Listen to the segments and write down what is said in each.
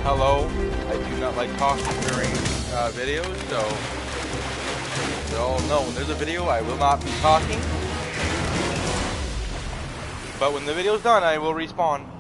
Hello, I do not like talking during videos, so you all know when there's a video I will not be talking. But when the video's done, I will respawn.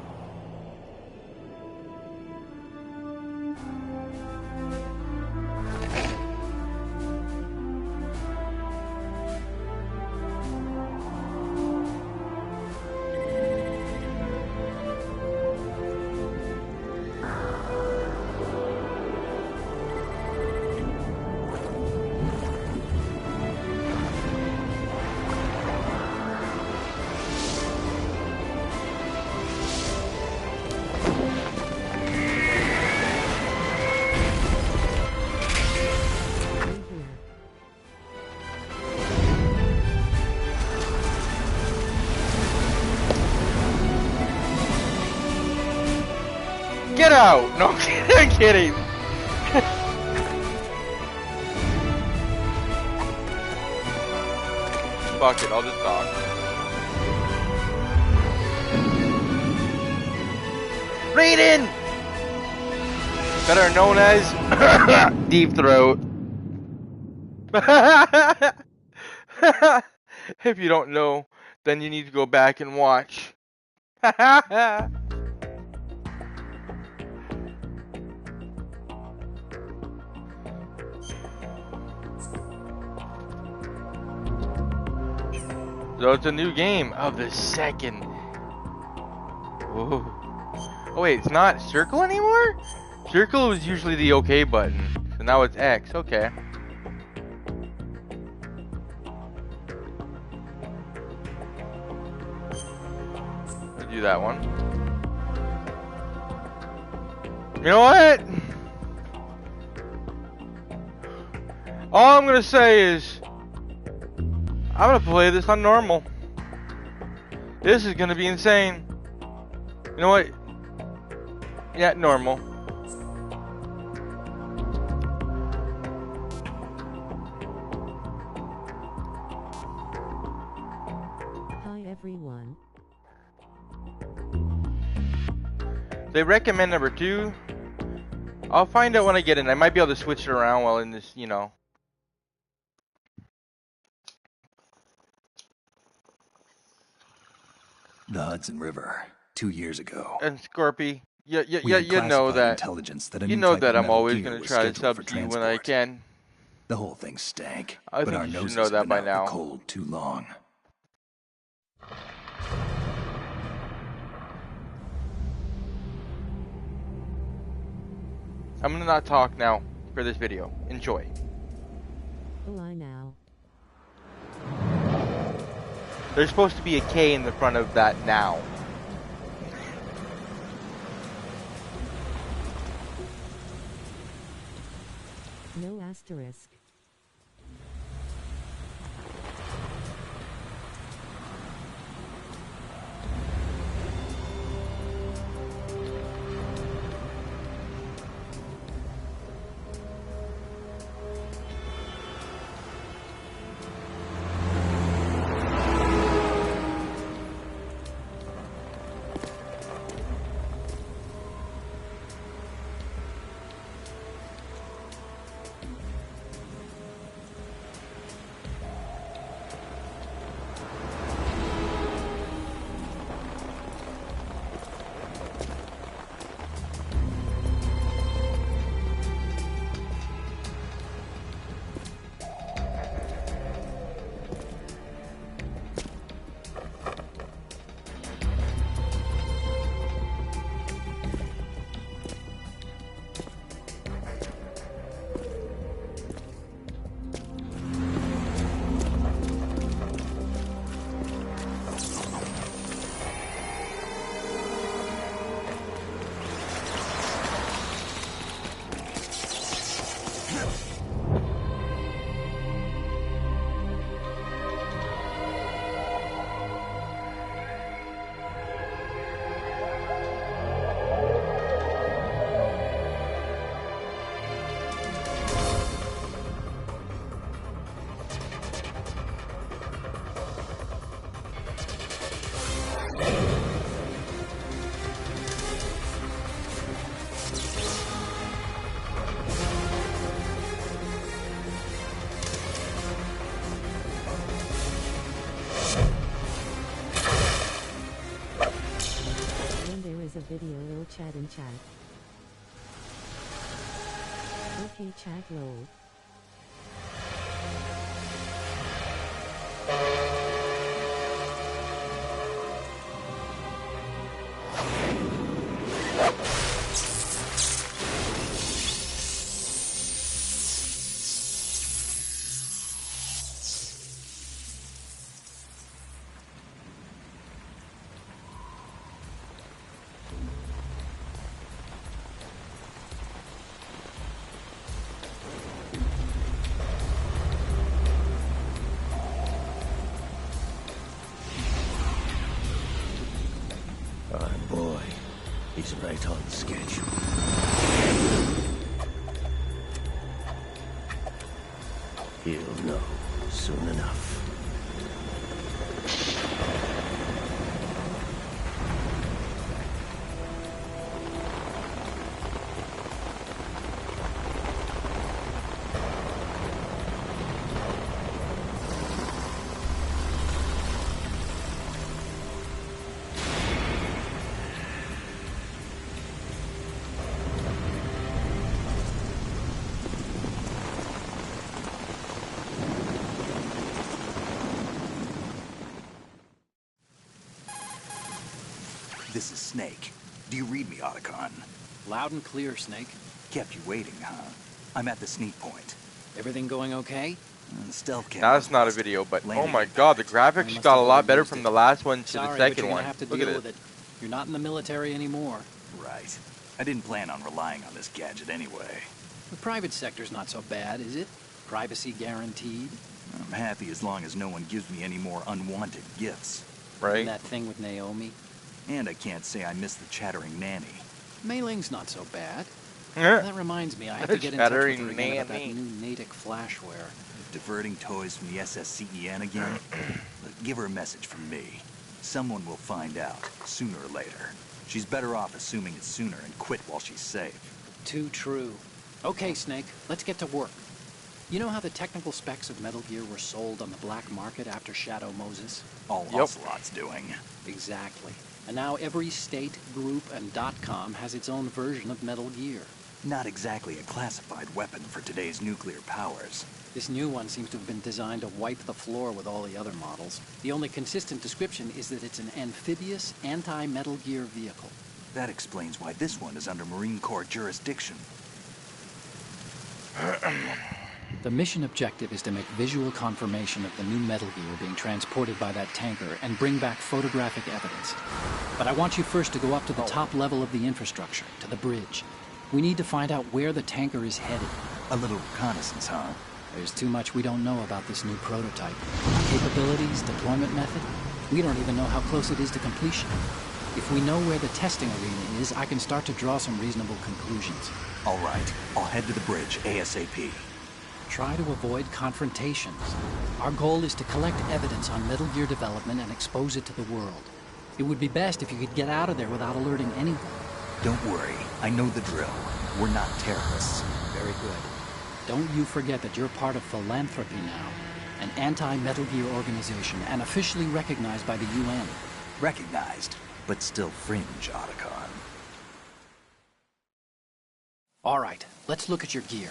Get out! No, I'm kidding. Fuck it, I'll just talk. Raiden! Better known as Deep Throat. If you don't know, then you need to go back and watch. So it's a new game of the second. Whoa. Oh wait, it's not circle anymore? Circle was usually the OK button. So now it's X, okay. I'll do that one. You know what? All I'm gonna say is I'm gonna play this on normal. This is gonna be insane. You know what? Yeah, normal. Hi everyone. They recommend number 2. I'll find out when I get in. I might be able to switch it around while in this, you know. The Hudson River, 2 years ago. And Scorpy, you We know that. Intelligence that a You new know type that of I'm metal always gear gonna was try to scheduled sub for to you when I transport. can. The whole thing stank, I but think our you should noses know that have by been out in now. the cold too long. I'm gonna not talk now for this video. Enjoy. Oh, I now. There's supposed to be a K in the front of that now. No asterisk. is a video, lol chat in chat. Okay chat lol. Boy, he's right on schedule. He'll know soon enough. This is Snake. Do you read me, Otacon? Loud and clear, Snake. Kept you waiting, huh? I'm at the sneak point. Everything going okay? Stealth camera. That's not a video, but oh Landing my impact. god, the I graphics must got a have lot better overused from it. the last one to Sorry, the but second you're gonna one. have to Look deal at with it. it. You're not in the military anymore. Right. I didn't plan on relying on this gadget anyway. The private sector's not so bad, is it? Privacy guaranteed. I'm happy as long as no one gives me any more unwanted gifts. Right? And that thing with Naomi. And I can't say I miss the chattering nanny. Mei Ling's not so bad. Yeah. That reminds me, I have to get in touch with Chattering her again about that nanny. new Natick flashware. Diverting toys from the SSCEN again? Look, give her a message from me. Someone will find out, sooner or later. She's better off assuming it's sooner and quit while she's safe. Too true. Okay, Snake, let's get to work. You know how the technical specs of Metal Gear were sold on the black market after Shadow Moses? All Yep. Ocelot's doing. Exactly. And now every state, group, and .com has its own version of Metal Gear. Not exactly a classified weapon for today's nuclear powers. This new one seems to have been designed to wipe the floor with all the other models. The only consistent description is that it's an amphibious, anti-Metal Gear vehicle. That explains why this one is under Marine Corps jurisdiction. The mission objective is to make visual confirmation of the new Metal Gear being transported by that tanker and bring back photographic evidence. But I want you first to go up to the top level of the infrastructure, to the bridge. We need to find out where the tanker is headed. A little reconnaissance, huh? There's too much we don't know about this new prototype. Capabilities, deployment method. We don't even know how close it is to completion. If we know where the testing arena is, I can start to draw some reasonable conclusions. All right, I'll head to the bridge ASAP. Try to avoid confrontations. Our goal is to collect evidence on Metal Gear development and expose it to the world. It would be best if you could get out of there without alerting anyone. Don't worry, I know the drill. We're not terrorists. Very good. Don't you forget that you're part of Philanthropy now, an anti-Metal Gear organization and officially recognized by the UN. Recognized, but still fringe, Otacon. All right, let's look at your gear.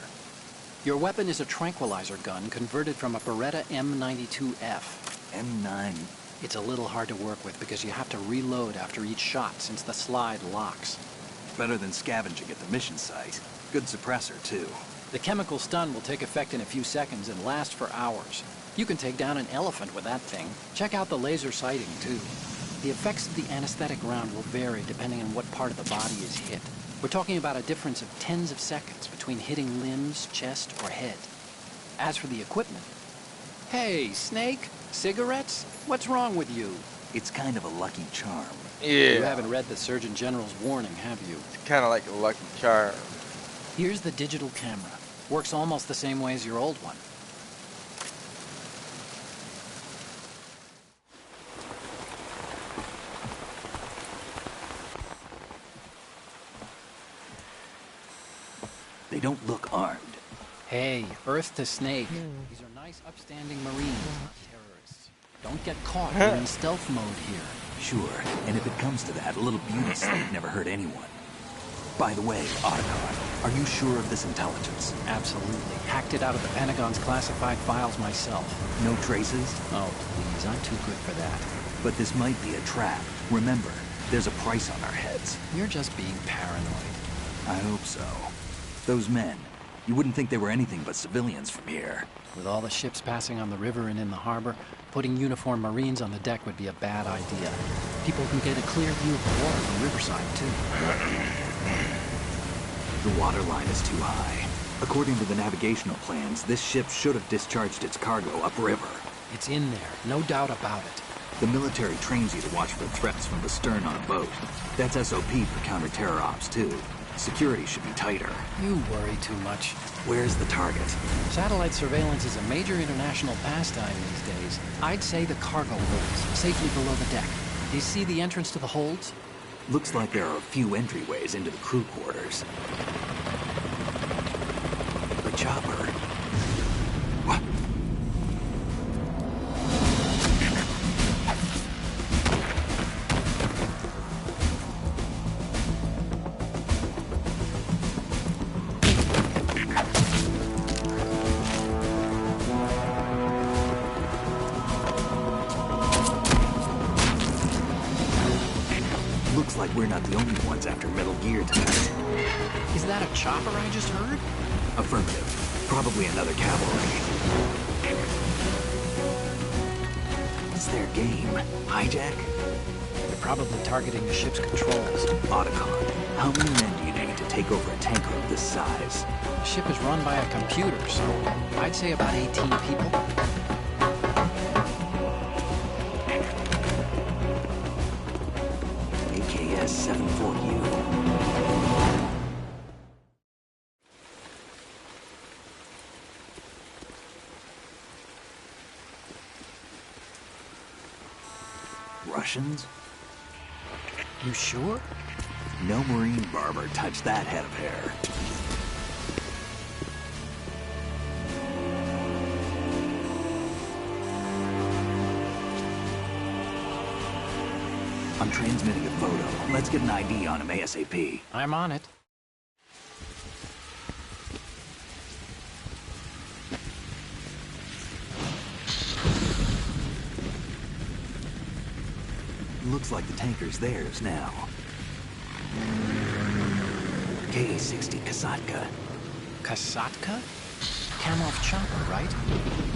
Your weapon is a tranquilizer gun converted from a Beretta M92F. M9. It's a little hard to work with because you have to reload after each shot since the slide locks. Better than scavenging at the mission site. Good suppressor, too. The chemical stun will take effect in a few seconds and last for hours. You can take down an elephant with that thing. Check out the laser sighting, too. The effects of the anesthetic round will vary depending on what part of the body is hit. We're talking about a difference of tens of seconds between hitting limbs, chest, or head. As for the equipment... Hey, Snake, cigarettes? What's wrong with you? It's kind of a lucky charm. Yeah. You haven't read the Surgeon General's warning, have you? It's kind of like a lucky charm. Here's the digital camera. Works almost the same way as your old one. They don't look armed. Hey, Earth to Snake. No. These are nice, upstanding Marines, not terrorists. Don't get caught. We're in stealth mode here. Sure, and if it comes to that, a little beauty sleep never hurt anyone. By the way, Otacon, are you sure of this intelligence? Absolutely. Hacked it out of the Pentagon's classified files myself. No traces? Oh, please, I'm too good for that. But this might be a trap. Remember, there's a price on our heads. You're just being paranoid. I hope so. Those men, you wouldn't think they were anything but civilians from here. With all the ships passing on the river and in the harbor, putting uniformed Marines on the deck would be a bad idea. People can get a clear view of the water from Riverside, too. The water line is too high. According to the navigational plans, this ship should have discharged its cargo upriver. It's in there, no doubt about it. The military trains you to watch for threats from the stern on a boat. That's SOP for counter-terror ops, too. Security should be tighter. You worry too much. Where's the target? Satellite surveillance is a major international pastime these days. I'd say the cargo holds, safely below the deck. Do you see the entrance to the holds? Looks like there are a few entryways into the crew quarters. The chopper. What? Looks like we're not the only ones after Metal Gear tonight. Is that a chopper I just heard? Affirmative. Probably another cavalry. What's their game? Hijack? They're probably targeting the ship's controls. Otacon, how many men do you need to take over a tanker of this size? The ship is run by a computer, so I'd say about 18 people. AKS 74U. Russians? You sure? No Marine barber touched that head of hair. I'm transmitting a photo. Let's get an ID on him ASAP. I'm on it. Looks like the tanker's theirs now. KA-60 Kasatka. Kasatka? Kamov chopper, right?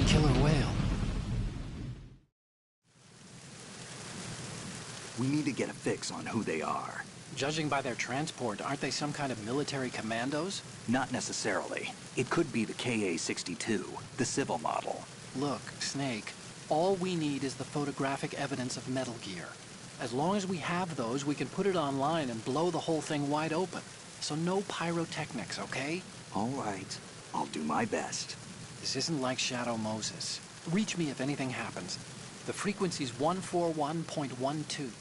Killer whale. We need to get a fix on who they are. Judging by their transport, aren't they some kind of military commandos? Not necessarily. It could be the KA-62, the civil model. Look, Snake, all we need is the photographic evidence of Metal Gear. As long as we have those, we can put it online and blow the whole thing wide open. So no pyrotechnics, okay? All right. I'll do my best. This isn't like Shadow Moses. Reach me if anything happens. The frequency's 141.12.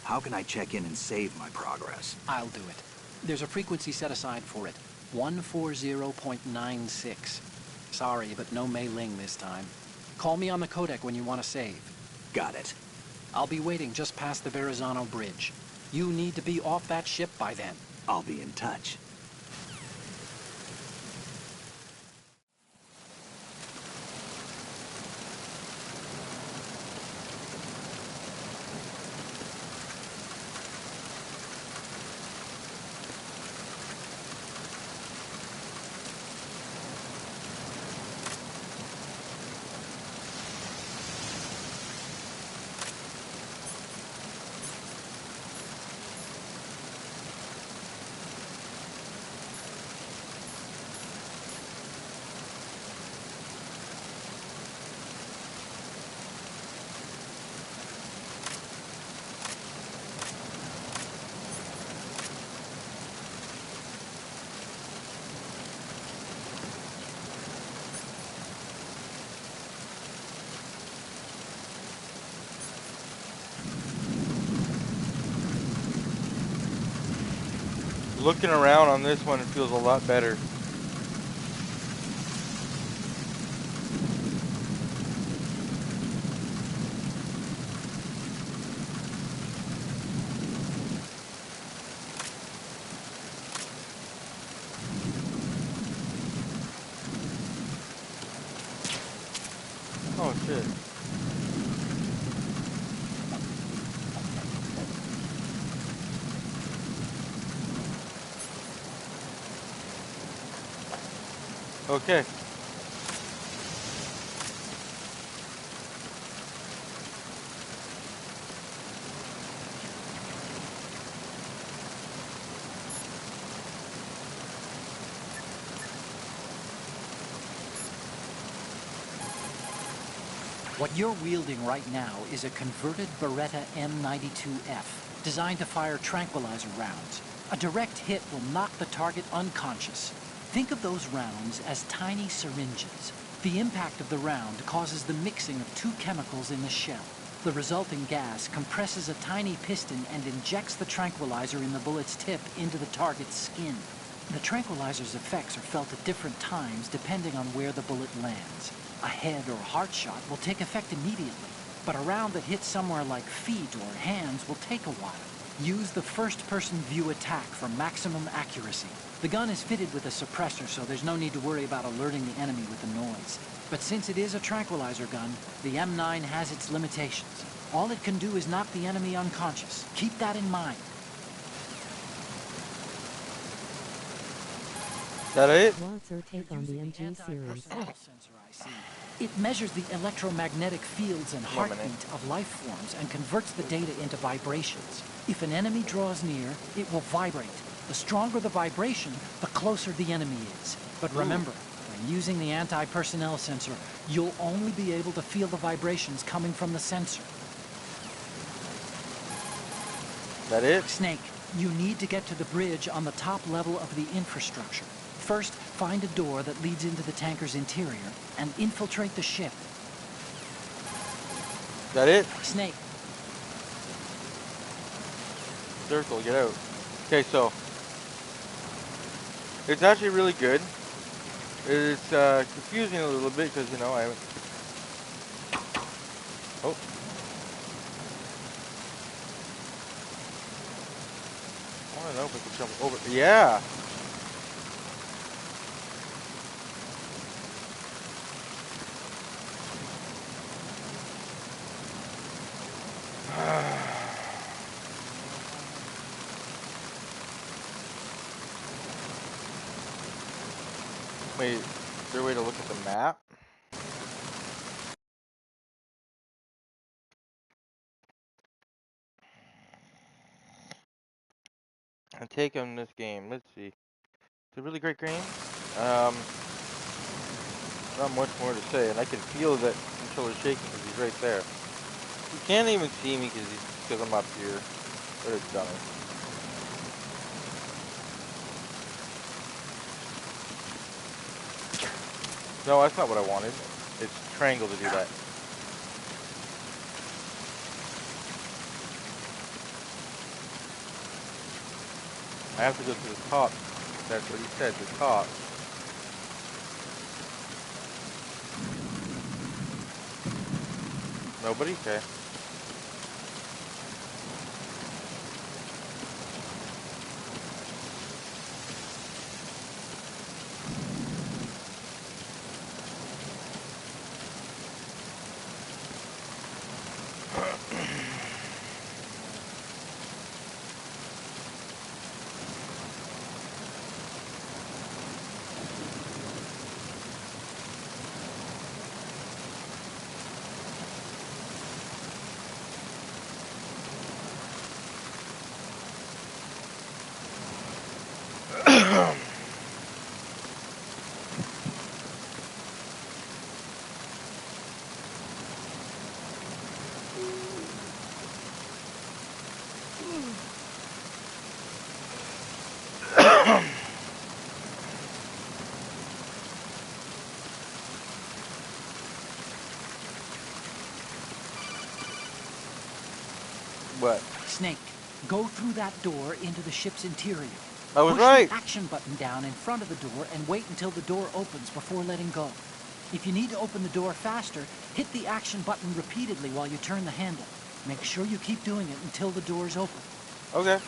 How can I check in and save my progress? I'll do it. There's a frequency set aside for it. 140.96. Sorry, but no Mei Ling this time. Call me on the codec when you want to save. Got it. I'll be waiting just past the Verrazano Bridge. You need to be off that ship by then. I'll be in touch. Looking around on this one, it feels a lot better. Okay. What you're wielding right now is a converted Beretta M92F, designed to fire tranquilizer rounds. A direct hit will knock the target unconscious. Think of those rounds as tiny syringes. The impact of the round causes the mixing of two chemicals in the shell. The resulting gas compresses a tiny piston and injects the tranquilizer in the bullet's tip into the target's skin. The tranquilizer's effects are felt at different times depending on where the bullet lands. A head or heart shot will take effect immediately, but a round that hits somewhere like feet or hands will take a while. Use the first-person view attack for maximum accuracy. The gun is fitted with a suppressor, so there's no need to worry about alerting the enemy with the noise. But since it is a tranquilizer gun, the M9 has its limitations. All it can do is knock the enemy unconscious. Keep that in mind. That it? What's your take on the MG series? Sensor I see. It measures the electromagnetic fields and heartbeat of life forms and converts the data into vibrations. If an enemy draws near, it will vibrate. The stronger the vibration, the closer the enemy is. But remember, when using the anti-personnel sensor, you'll only be able to feel the vibrations coming from the sensor. That it? Snake, you need to get to the bridge on the top level of the infrastructure. First, find a door that leads into the tanker's interior and infiltrate the ship. That it? Snake. Circle, get out. Okay, so it's actually really good. It's confusing a little bit because, you know, I haven't... Oh. I don't know if I can jump over. Yeah! Wait, is there a way to look at the map? I take on this game. Let's see. It's a really great game. Not much more to say, and I can feel that controller shaking because he's right there. You can't even see me because I'm up here. What a dummy. No, that's not what I wanted. It's triangle to do that. I have to go to the top. That's what he said, the top. Nobody? Okay. What? Snake, go through that door into the ship's interior. I was Push right. the action button down in front of the door and wait until the door opens before letting go. If you need to open the door faster, hit the action button repeatedly while you turn the handle. Make sure you keep doing it until the door's open. Okay.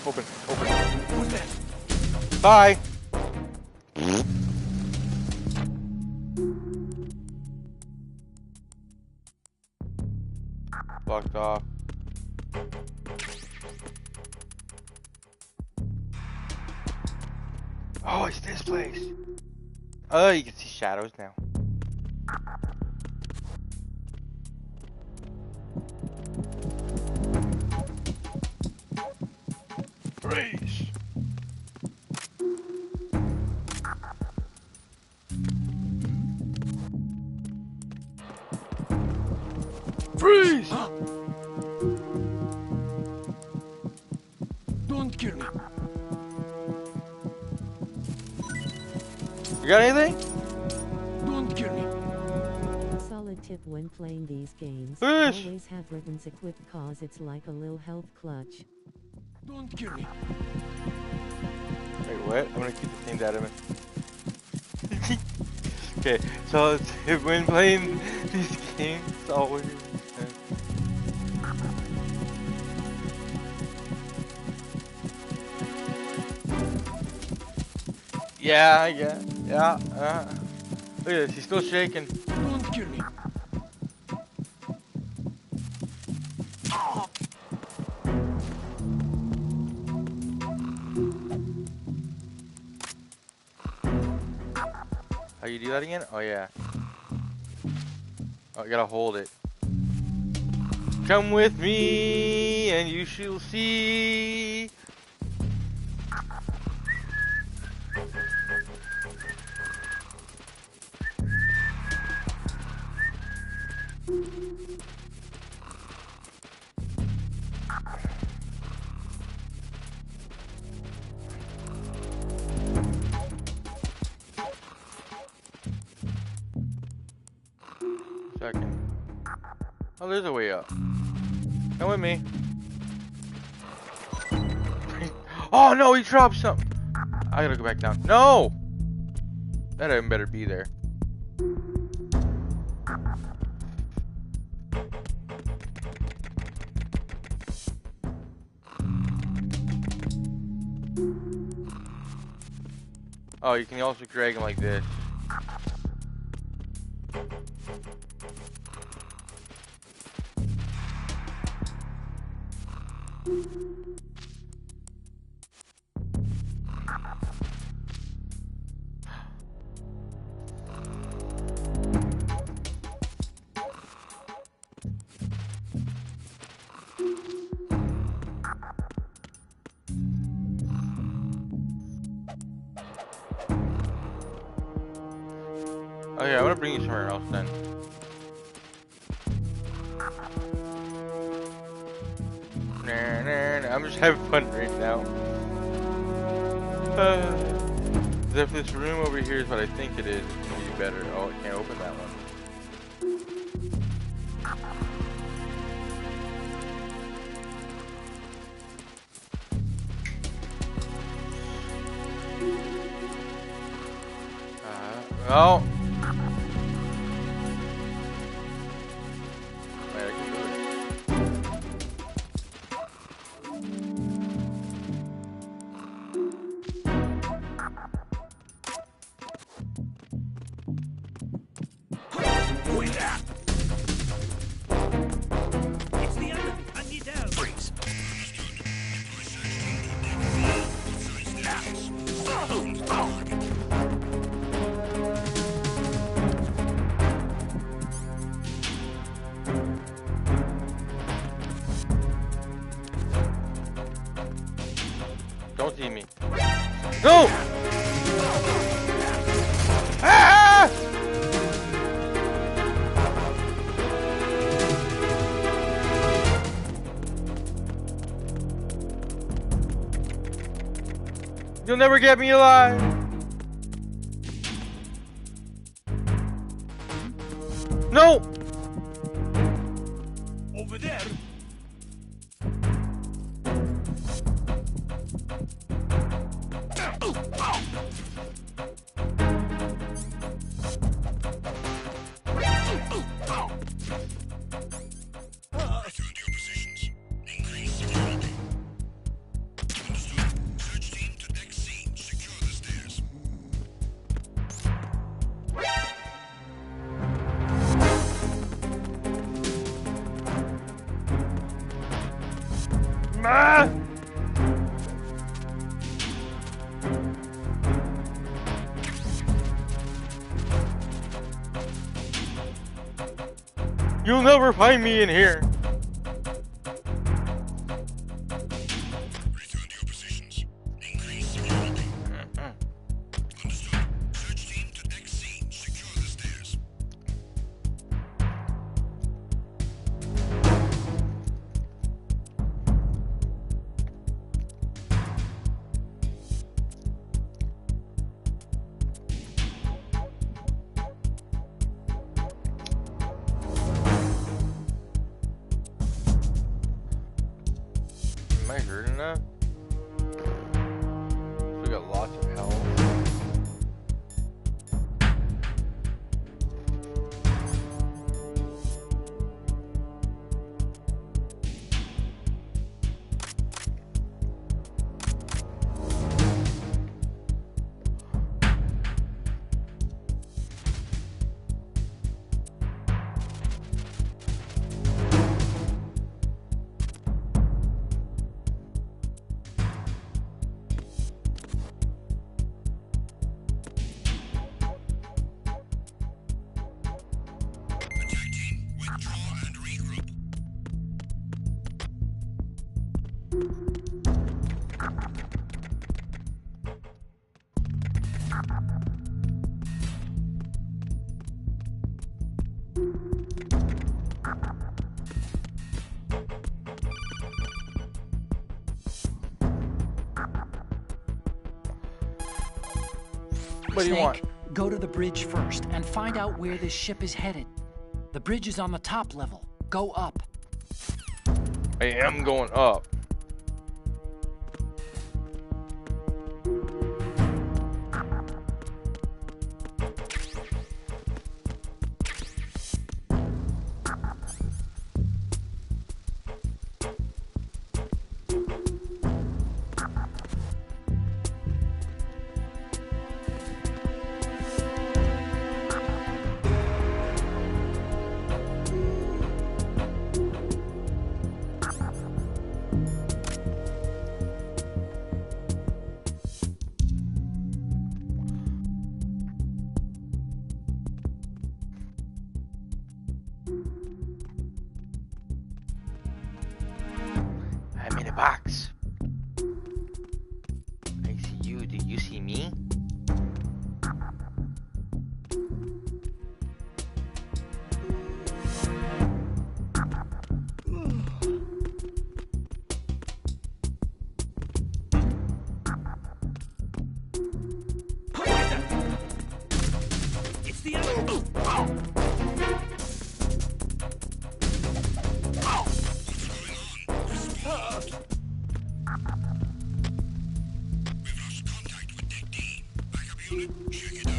Open. Open. Who's that? Bye. Fucked off. Oh, it's this place. Oh, you can see shadows now. Freeze! Freeze! Don't kill me. You got anything? Don't kill me. Solid tip when playing these games. Fish. Always have ribbons equipped cause it's like a little health clutch. Don't kill me. Wait, what? I'm gonna keep the things out of it. Okay, so when playing these games, it's always. Yeah. Look at this, he's still shaking. Don't kill me. How you do that again? Oh yeah. Oh, I gotta hold it. Come with me, and you shall see. Second. Oh, there's a way up. Come with me. Oh no, he dropped something. I gotta go back down. No! That item better be there. Oh, you can also drag him like this. Oh yeah, I'm gonna bring you somewhere else then. Nah. I'm just having fun right now. If this room over here is what I think it is, it's gonna be better. Oh, I can't open that one. Oh. Wait, I can do it. It's the enemy. I need help. Freeze. Don't see me. No! Ah! You'll never get me alive. No! Over there. Return to your positions. Increase security. Understood. Search team to deck C. Secure the stairs. Ah! You'll never find me in here. Return to your positions. Increase security. Understood. Search team to deck C. Secure the stairs. Am I hurting enough? We got lots of health. Attack team, withdraw and regroup. What do you want? Snake, go to the bridge first and find out where this ship is headed. The bridge is on the top level. Go up. I am going up. I'm in a box. I see you. Do you see me? It's the other. We've lost contact with deck D. Backup unit, check it out.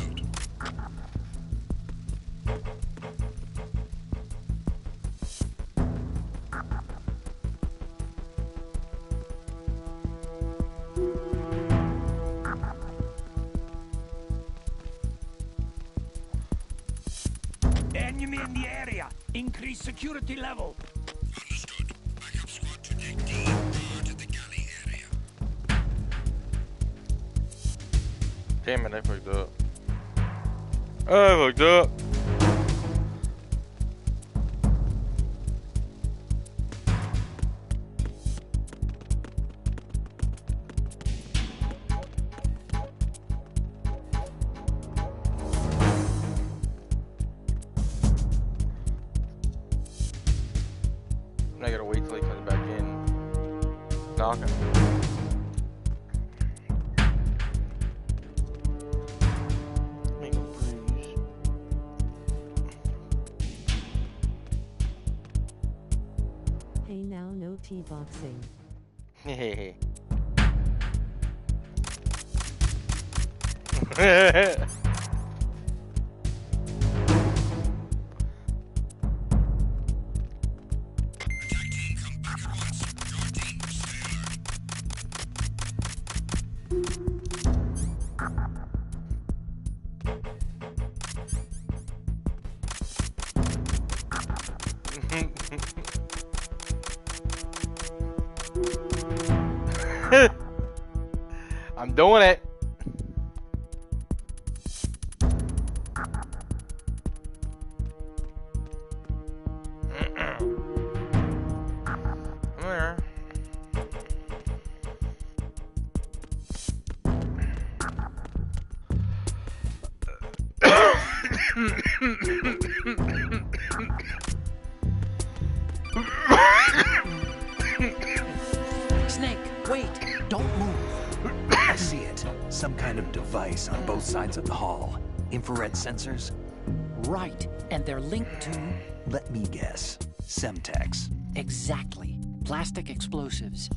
Enemy in the area. Increase security level. Understood. Backup squad to deck D. Guard at the galley area. Damn it, I fucked up. I fucked up. I gotta wait till he comes back in. Knocking. Make a breeze. Hey now no T-boxing. Hehehe. Attack team, come back at once. Your team, stay alert. I'm doing it. Snake, wait! Don't move! I see it. Some kind of device on both sides of the hall. Infrared sensors? Right, and they're linked to... Let me guess. Semtex. Exactly. Plastic explosives.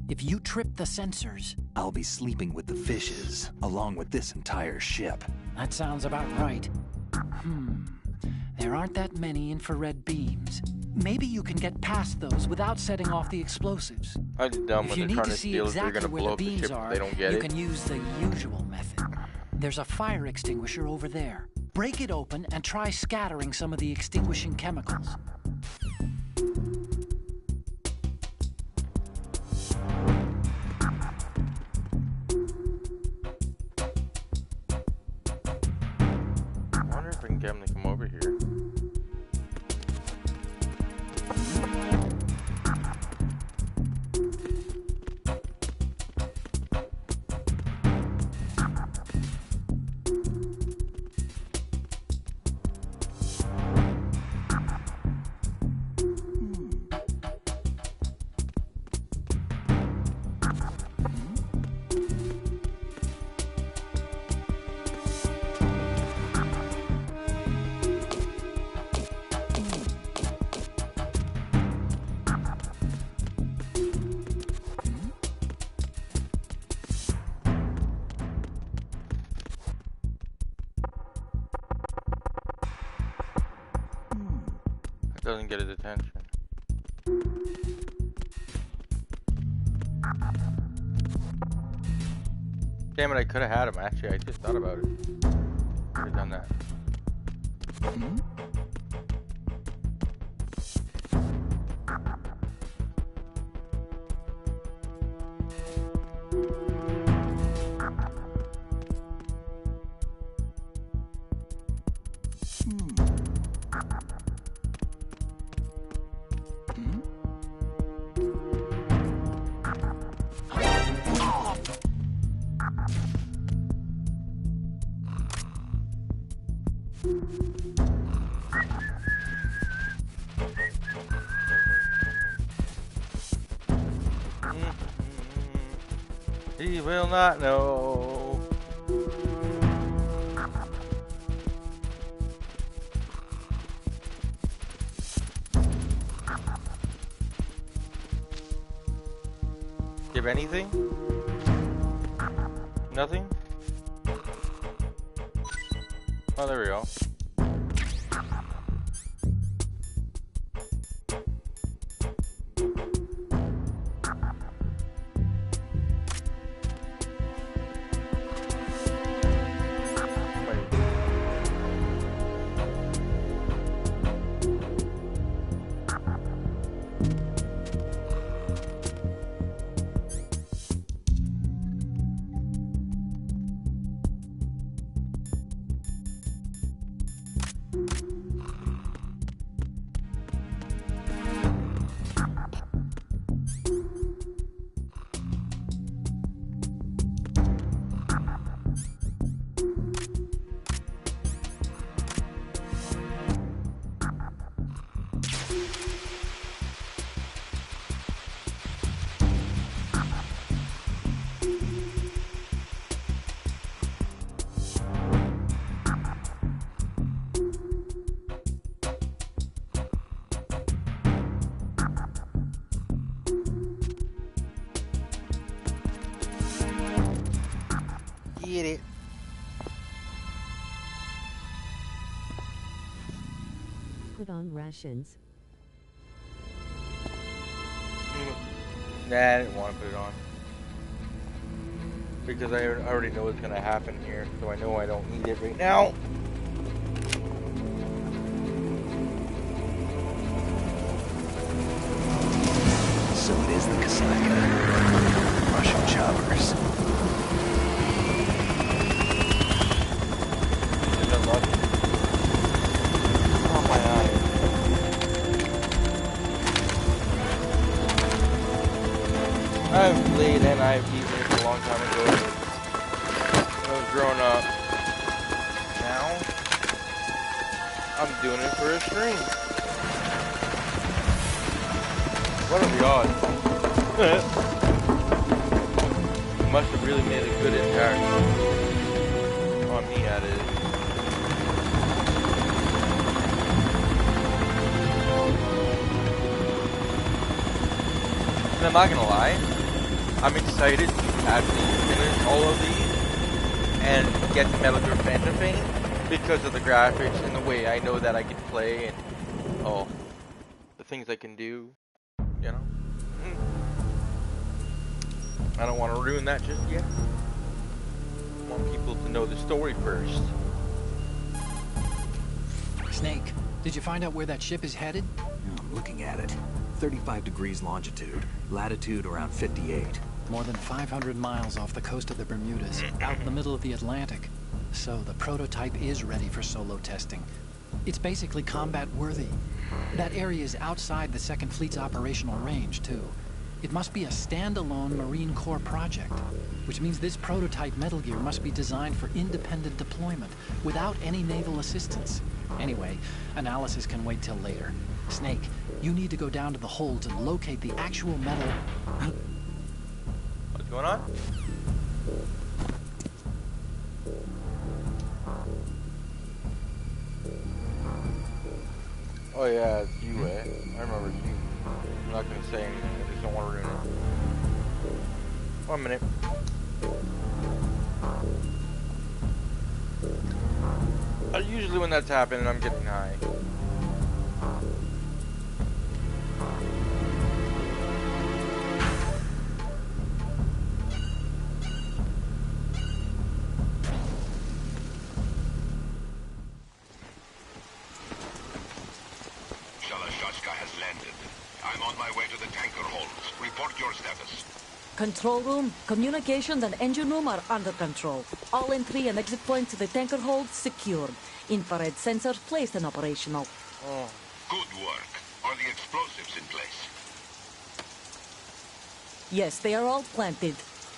If you trip the sensors... I'll be sleeping with the fishes, along with this entire ship. That sounds about right. There aren't that many infrared beams. Maybe you can get past those without setting off the explosives. I'm dumb If when you they're need trying to to see steal if they're exactly gonna where blow the up the beams ship are, if they don't get you it. can use the usual method. There's a fire extinguisher over there. Break it open and try scattering some of the extinguishing chemicals. I wonder if I can get him to come over here. It doesn't get his attention. Damn it, I could have had him actually. I just thought about it. Could have done that. He will not know. Give anything? Nothing? Oh, there we go. Get it. Put on rations. Nah, I didn't want to put it on. Because I already know what's going to happen here, so I know I don't need it right now. So it is the Kasatka. Russian choppers. Is that lucky? Oh, my eyes. I've played and I've beaten this a long time ago. When I was growing up. Now, I'm doing it for a stream. What are the odds? Must have really made a good impact on me, that is. And I'm not gonna lie, I'm excited to actually finish all of these and get Metal Gear Phantom Pain because of the graphics and the way I know that I can play and the things I can do, you know. I don't want to ruin that just yet. I want people to know the story first. Snake, did you find out where that ship is headed? I'm looking at it. 35 degrees longitude, latitude around 58. More than 500 miles off the coast of the Bermudas, out in the middle of the Atlantic. So the prototype is ready for solo testing. It's basically combat worthy. That area is outside the Second Fleet's operational range, too. It must be a standalone Marine Corps project, which means this prototype Metal Gear must be designed for independent deployment, without any naval assistance. Anyway, analysis can wait till later. Snake, you need to go down to the holds and locate the actual metal... What's going on? Oh yeah, it's you, eh? I remember it's you. I'm not gonna say anything, I just don't want to ruin it. 1 minute. Usually when that's happening, I'm getting high. Shalashaska has landed. I'm on my way to the tanker holds. Report your status. Control room, communications and engine room are under control. All entry and exit points to the tanker hold secured. Infrared sensors placed and operational. Good work. Are the explosives in place? Yes, they are all planted.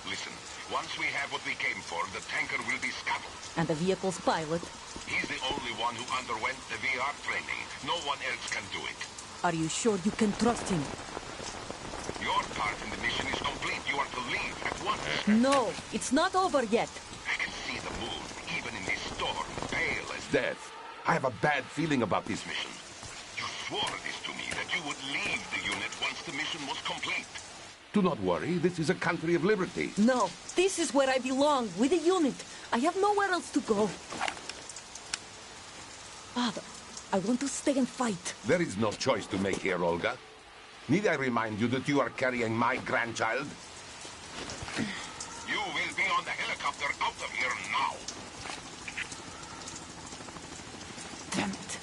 Listen, once we have what we came for, the tanker will be scuttled. And the vehicle's pilot. He's the only one who underwent the VR training. No one else can do it. Are you sure you can trust him? Your part in the mission is complete. You are to leave at once. No, it's not over yet. I can see the moon, even in this storm, pale as death. I have a bad feeling about this mission. You swore this to me, that you would leave the unit once the mission was complete. Do not worry, this is a country of liberty. No, this is where I belong, with the unit. I have nowhere else to go. Father, I want to stay and fight. There is no choice to make here, Olga. Need I remind you that you are carrying my grandchild? You will be on the helicopter out of here now. Damn it.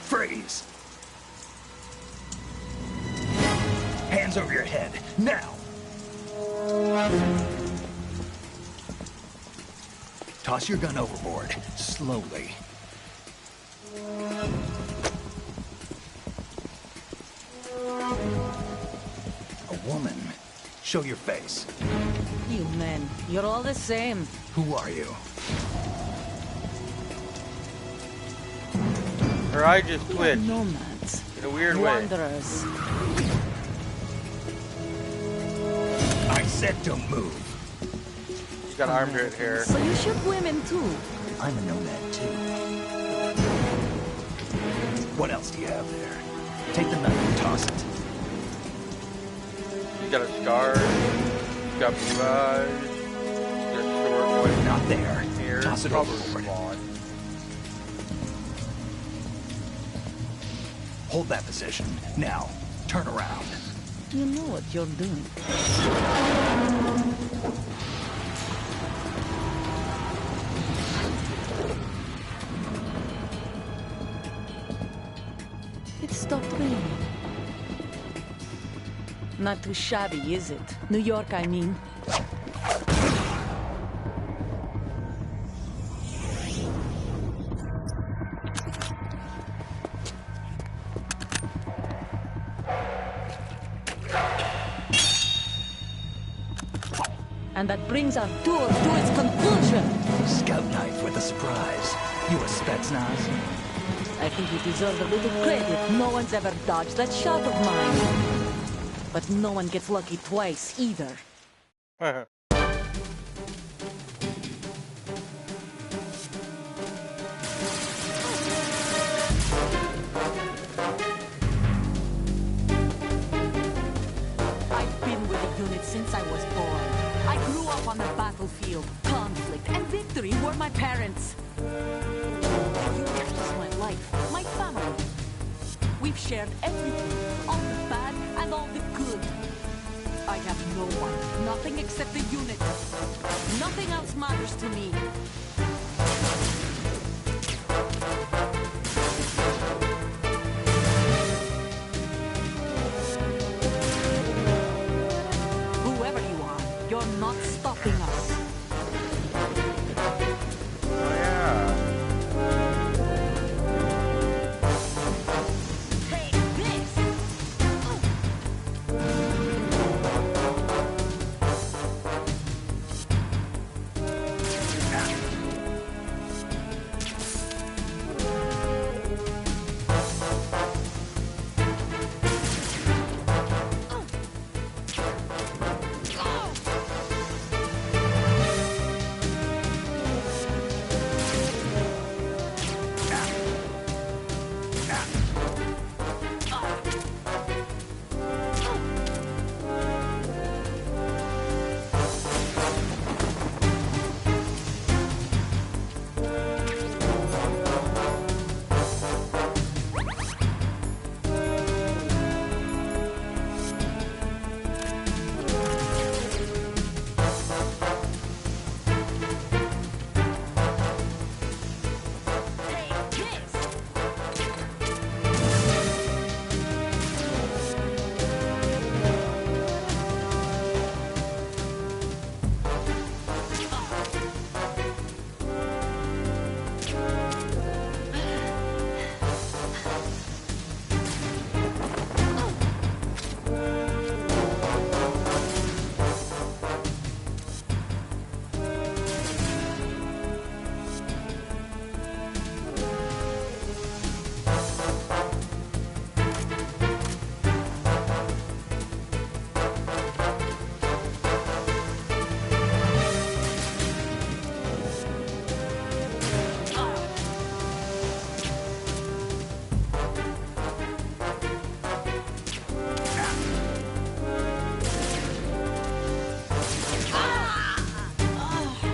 Freeze! Hands over your head, now! Toss your gun overboard, slowly. A woman. Show your face. You men, you're all the same. Who are you? Her eye just You're twitched nomads. in a weird way. Wanderers. I said don't move. She's got armpit hair. So you shoot women too. I'm a nomad too. What else do you have there? Take the knife and toss it. She's got a scar. She's got blue eyes. She's got short white Not there. hair. Toss it Probably overboard. blonde. Hold that position. Now, turn around. You know what you're doing. It stopped raining. Not too shabby, is it? New York, I mean. And that brings our tour to its conclusion. Scout knife with a surprise. You a Spetsnaz? I think you deserve a little credit. No one's ever dodged that shot of mine. But no one gets lucky twice, either. I've been with the unit since I was born. I grew up on the battlefield. Conflict and victory were my parents. The unit was my life, my family. We've shared everything, all the bad and all the good. I have no one, nothing except the unit. Nothing else matters to me. Whoever you are, you're not stopping us. Oh, yeah. Take this!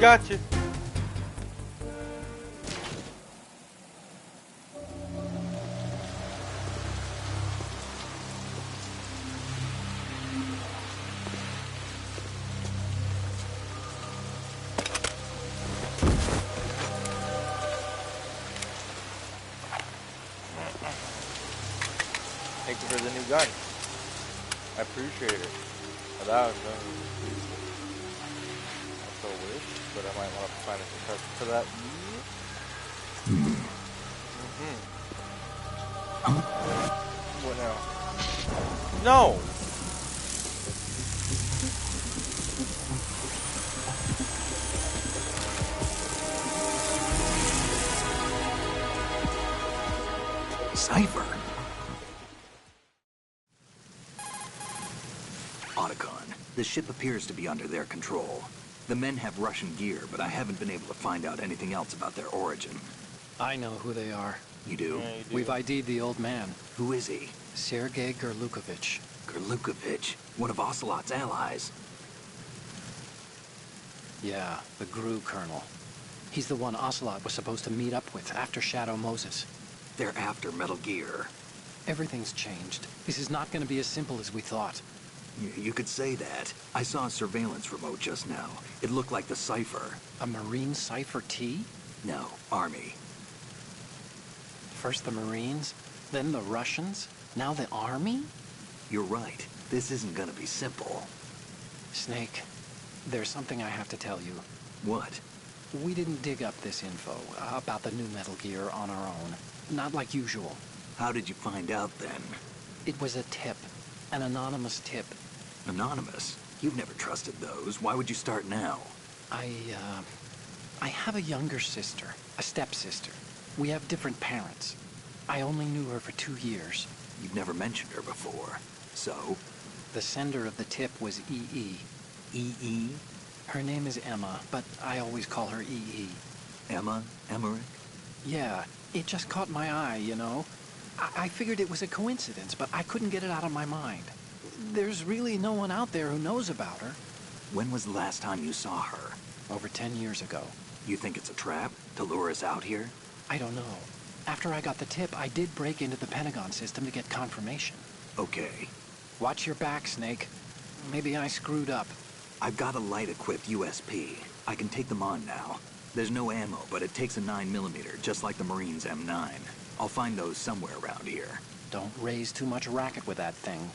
Gotcha. Thank you for the new gun. I appreciate it. Without that's a wish, but I might want to find a suppressor for that. What now? No! Cipher. Otacon, the ship appears to be under their control. The men have Russian gear, but I haven't been able to find out anything else about their origin. I know who they are. You do? Yeah, you do. We've ID'd the old man, Who is he? Sergei Gerlukovich. Gerlukovich, one of Ocelot's allies. Yeah, the GRU colonel. He's the one Ocelot was supposed to meet up with after Shadow Moses. They're after Metal Gear. Everything's changed. This is not going to be as simple as we thought. You could say that. I saw a surveillance remote just now. It looked like the Cipher. A Marine Cipher T? No, Army. First the Marines, then the Russians, now the Army? You're right. This isn't gonna be simple. Snake, there's something I have to tell you. What? We didn't dig up this info about the new Metal Gear on our own. Not like usual. How did you find out then? It was a tip. An anonymous tip. Anonymous? You've never trusted those. Why would you start now? I have a younger sister, a stepsister. We have different parents. I only knew her for 2 years. You've never mentioned her before. So? The sender of the tip was E.E. E.E.? Her name is Emma, but I always call her E.E. Emma? Emmerich? Yeah, it just caught my eye, you know? I figured it was a coincidence, but I couldn't get it out of my mind. There's really no one out there who knows about her. When was the last time you saw her? Over 10 years ago. You think it's a trap? To lure us out here? I don't know. After I got the tip, I did break into the Pentagon system to get confirmation. Okay. Watch your back, Snake. Maybe I screwed up. I've got a light-equipped USP. I can take them on now. There's no ammo, but it takes a 9mm, just like the Marines' M9. I'll find those somewhere around here. Don't raise too much racket with that thing.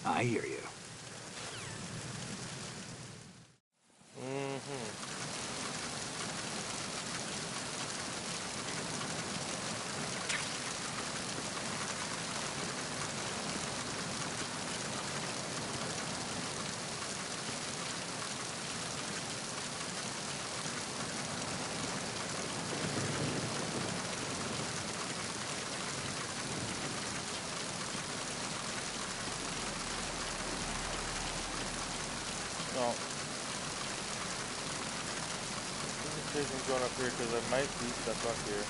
I hear you. Well, this isn't going up here because there might be stuff up here.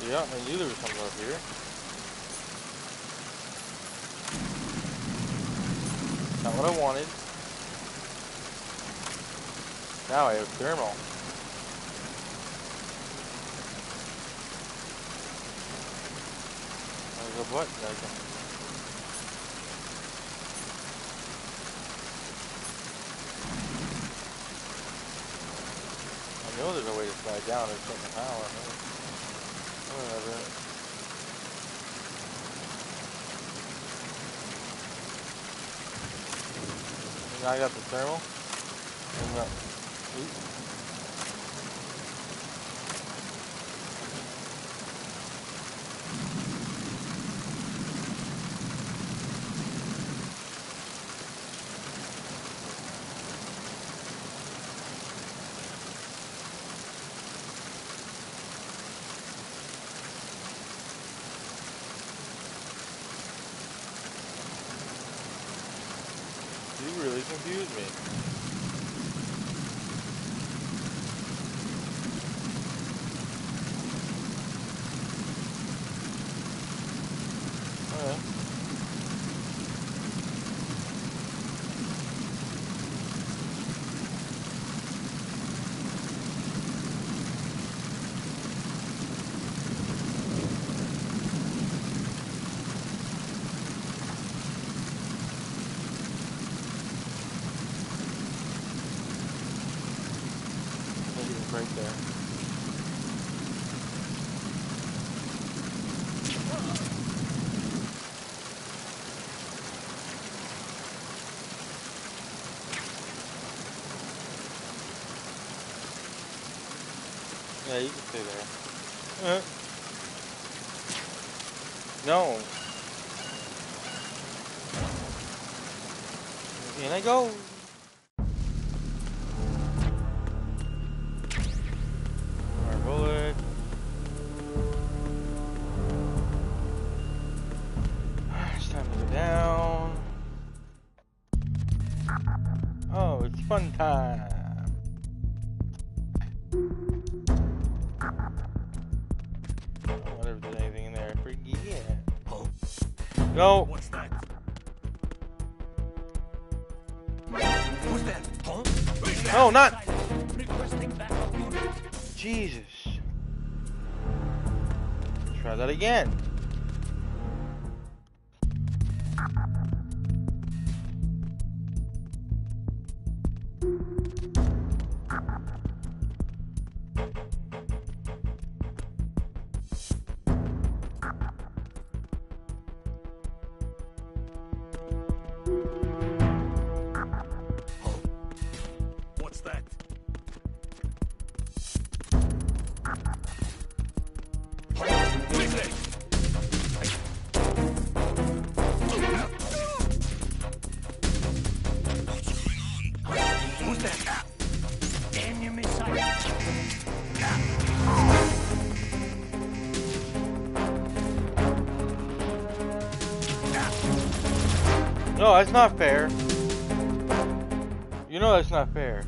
Yeah, I knew there was something up here. Not what I wanted. Now I have thermal. There's a button I can... I know there's a way to slide down. There's something how. Whatever. Now I got the thermal. And you really confused me. Okay. Maybe it's right there. Yeah, you can stay there. No. In I go. More bullet. It's time to go down. Oh, it's fun time. I wonder if there's anything in there. Forget. No. What's that? Who's that? Huh? No, not. Requesting backup unit. Jesus. Try that again. What's that? No, that's not fair. You know that's not fair.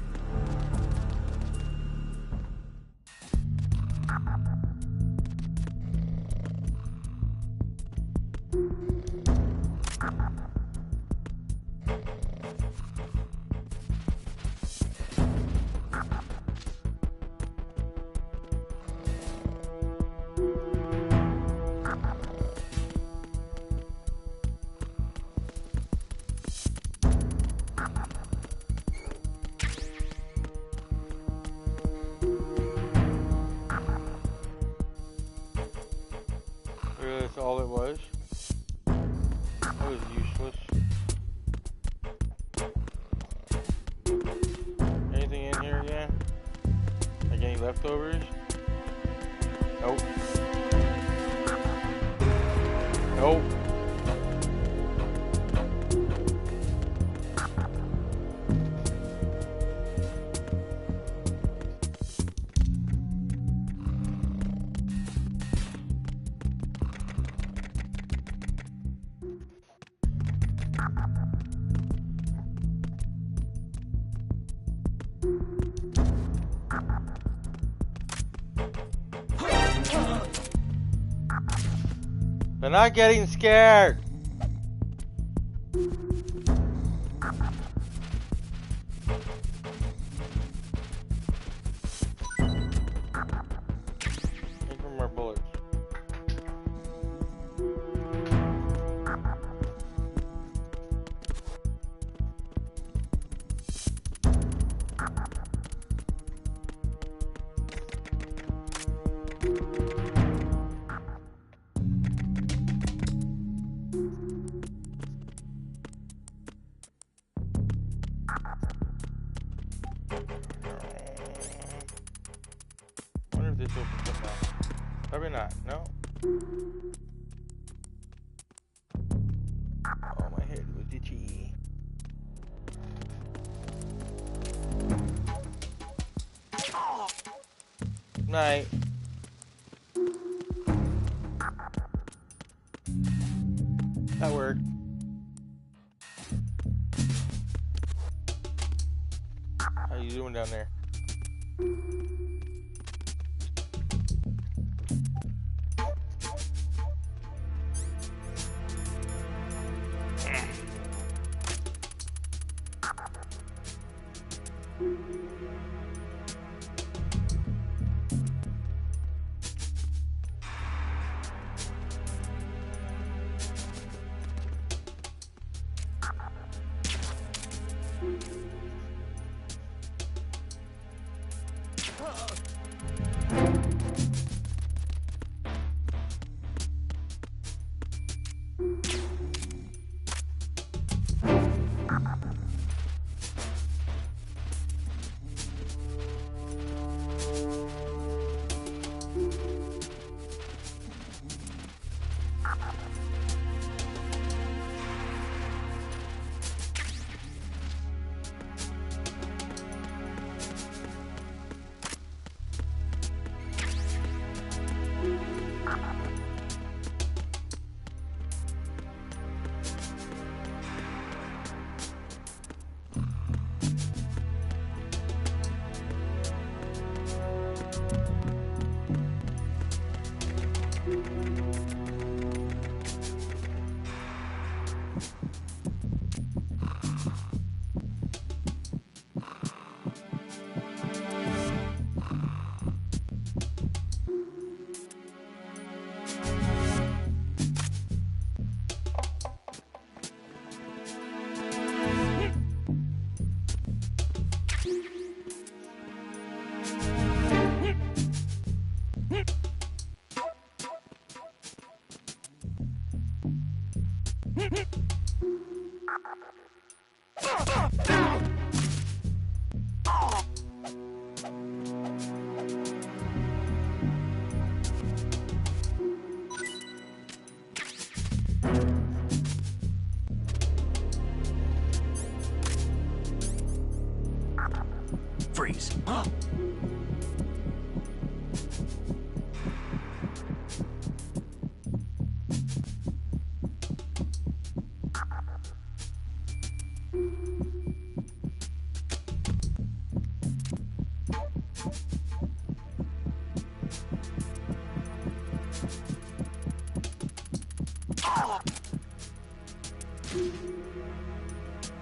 That's all it was. That was useless. Anything in here again? Like any leftovers? Nope. Nope. They're not getting scared. Take from our bullets. Wonder if this opens up now. Probably not. No. Oh, my head was itchy. Night. That worked. How you doing down there?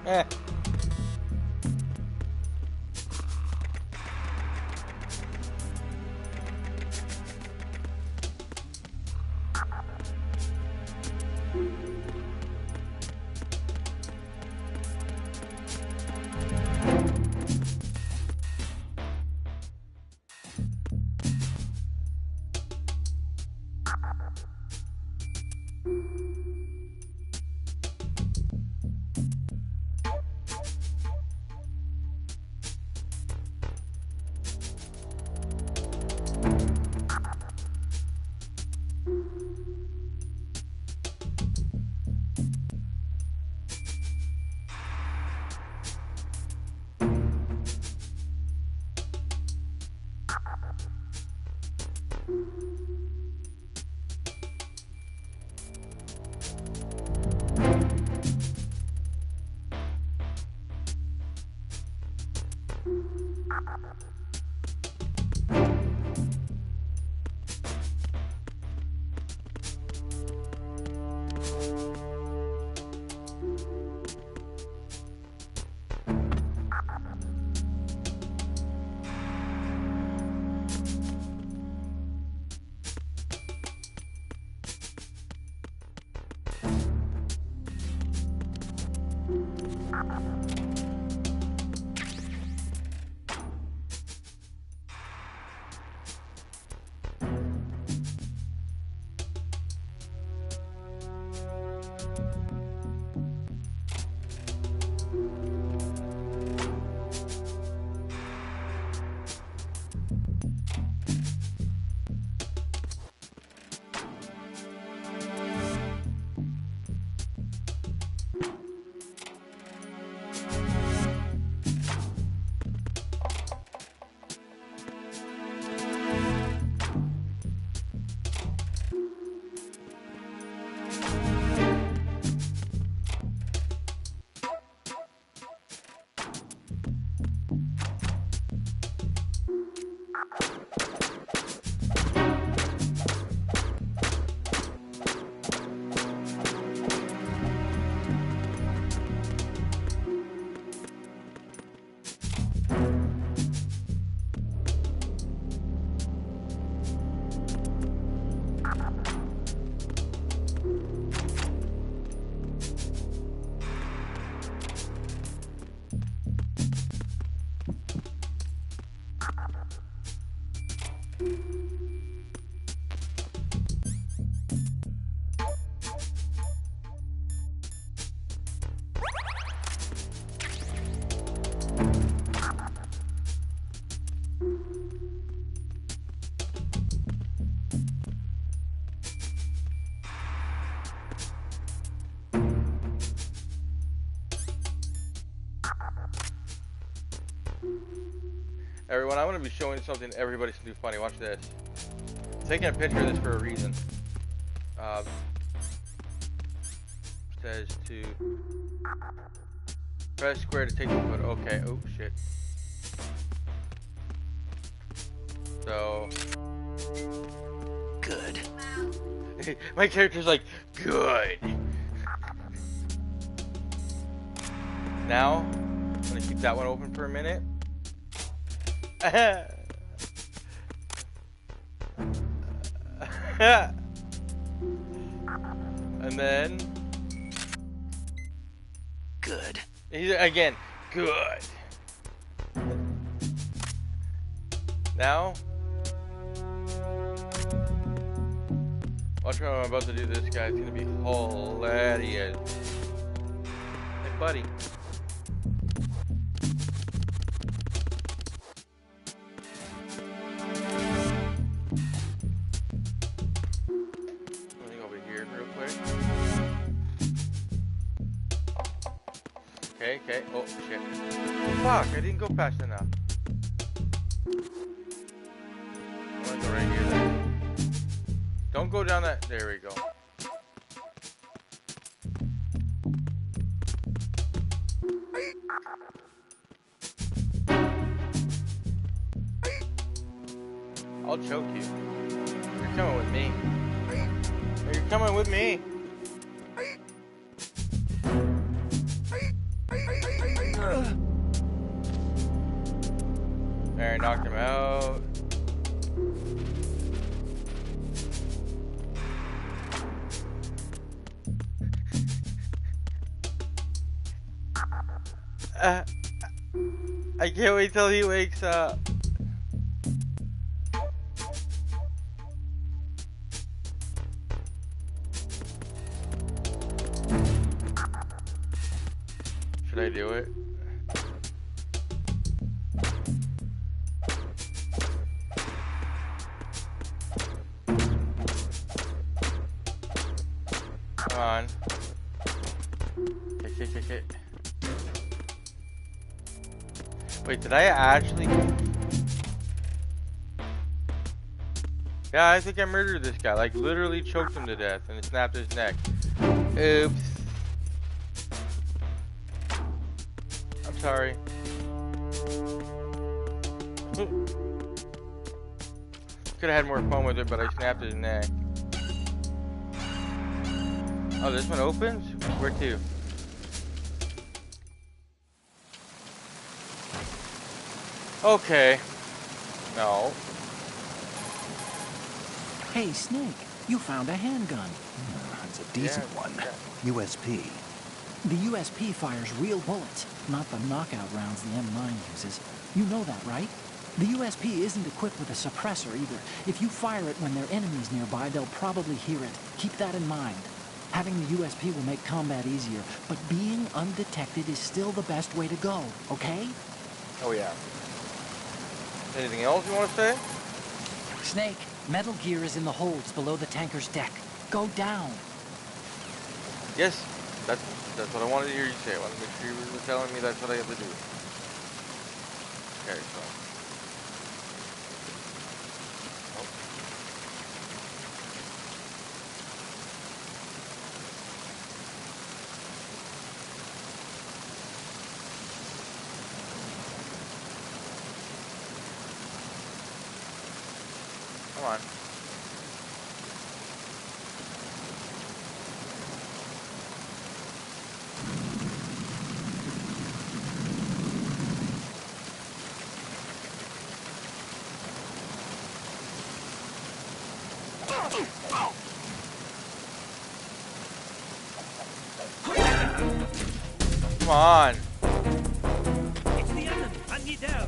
Eh. Everyone, I'm going to be showing something everybody's going to do funny. Watch this. I'm taking a picture of this for a reason. Says to press square to take the photo. Okay. Oh, shit. So. Good. My character's like, good. Now, I'm going to keep that one open for a minute. And then Good. he's again good. Now watch what I'm about to do to this guy. It's gonna be hilarious. Hey buddy. Okay, oh shit. Fuck, I didn't go fast enough. I'm gonna go right here then. Don't go down that. There we go. I'll choke you. You're coming with me. You're coming with me. I can't wait till he wakes up. Should I do it? Come on. Kick. Wait, did I actually? Yeah, I think I murdered this guy. Like, literally choked him to death and snapped his neck. Oops. I'm sorry. Could have had more fun with it, but I snapped his neck. Oh, this one opens? Where to? Okay. No. Hey, Snake, you found a handgun. It's a decent one. USP. The USP fires real bullets, not the knockout rounds the M9 uses. You know that, right? The USP isn't equipped with a suppressor either. If you fire it when there are enemies nearby, they'll probably hear it. Keep that in mind. Having the USP will make combat easier, but being undetected is still the best way to go, okay? Oh, yeah. Anything else you want to say? Snake, Metal Gear is in the holds below the tanker's deck. Go down. Yes, that's what I wanted to hear you say. I wanted to make sure you were telling me that's what I have to do. Okay, so. Come on. Come on. It's the enemy. I need help.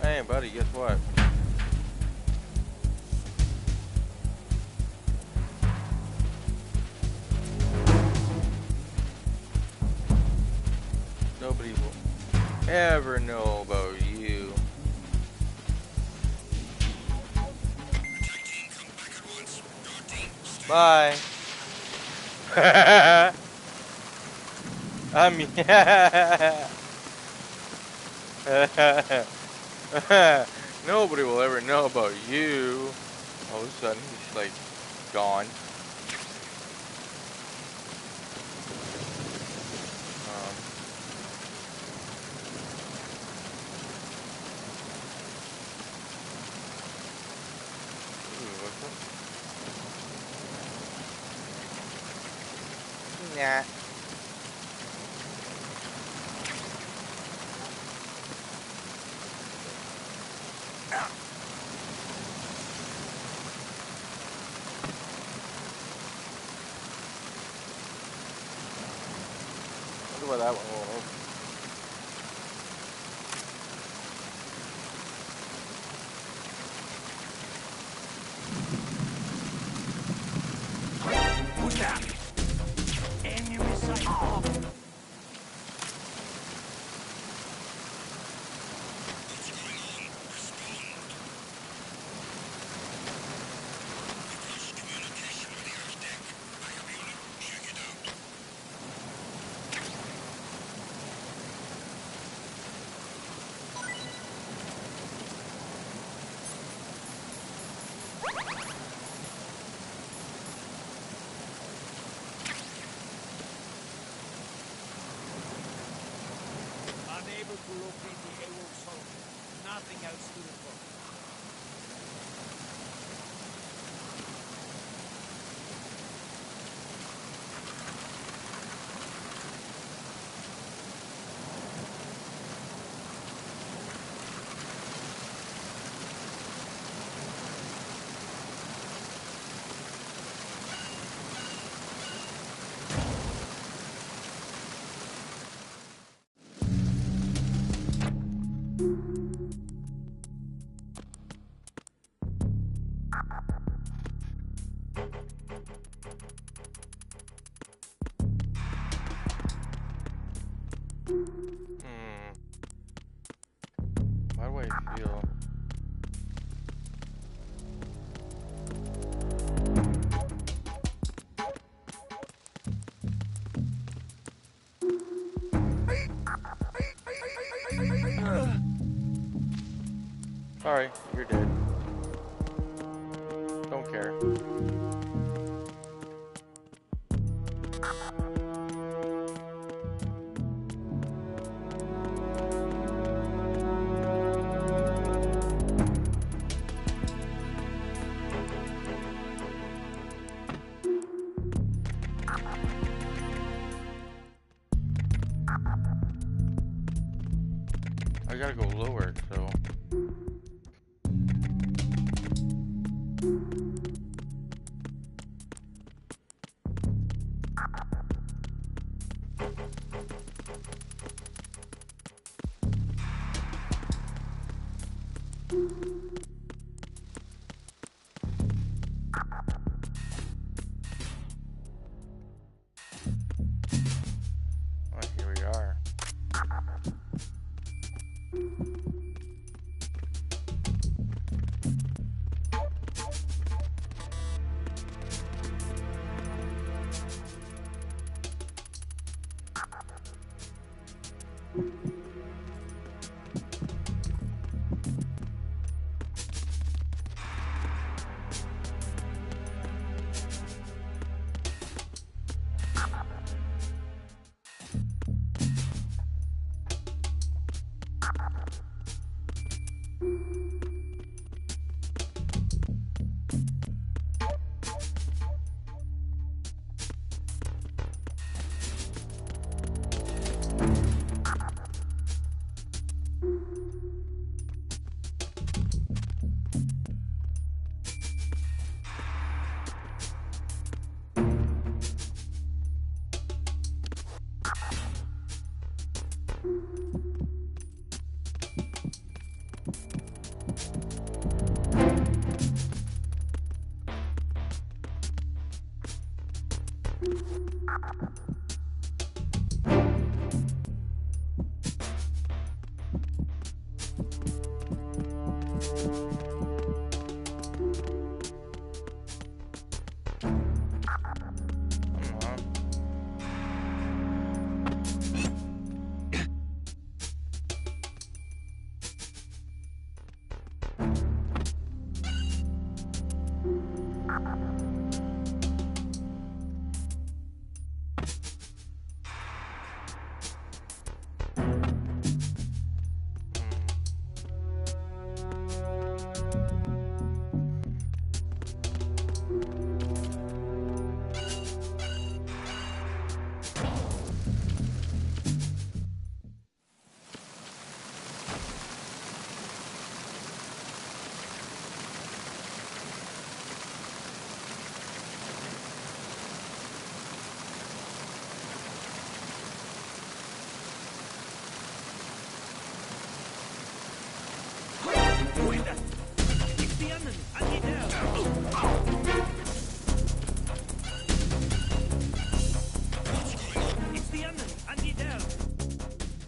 Hey, buddy, guess what? Nobody will ever know about you. Bye. Nobody will ever know about you. All of a sudden, he's like gone. Nah. that will work. Enemy sight off. Unable to locate the AWOL soldier. Nothing else to report. Why do I feel? Sorry, you're dead. Don't care. I gotta go lower, so. Oh, here we are.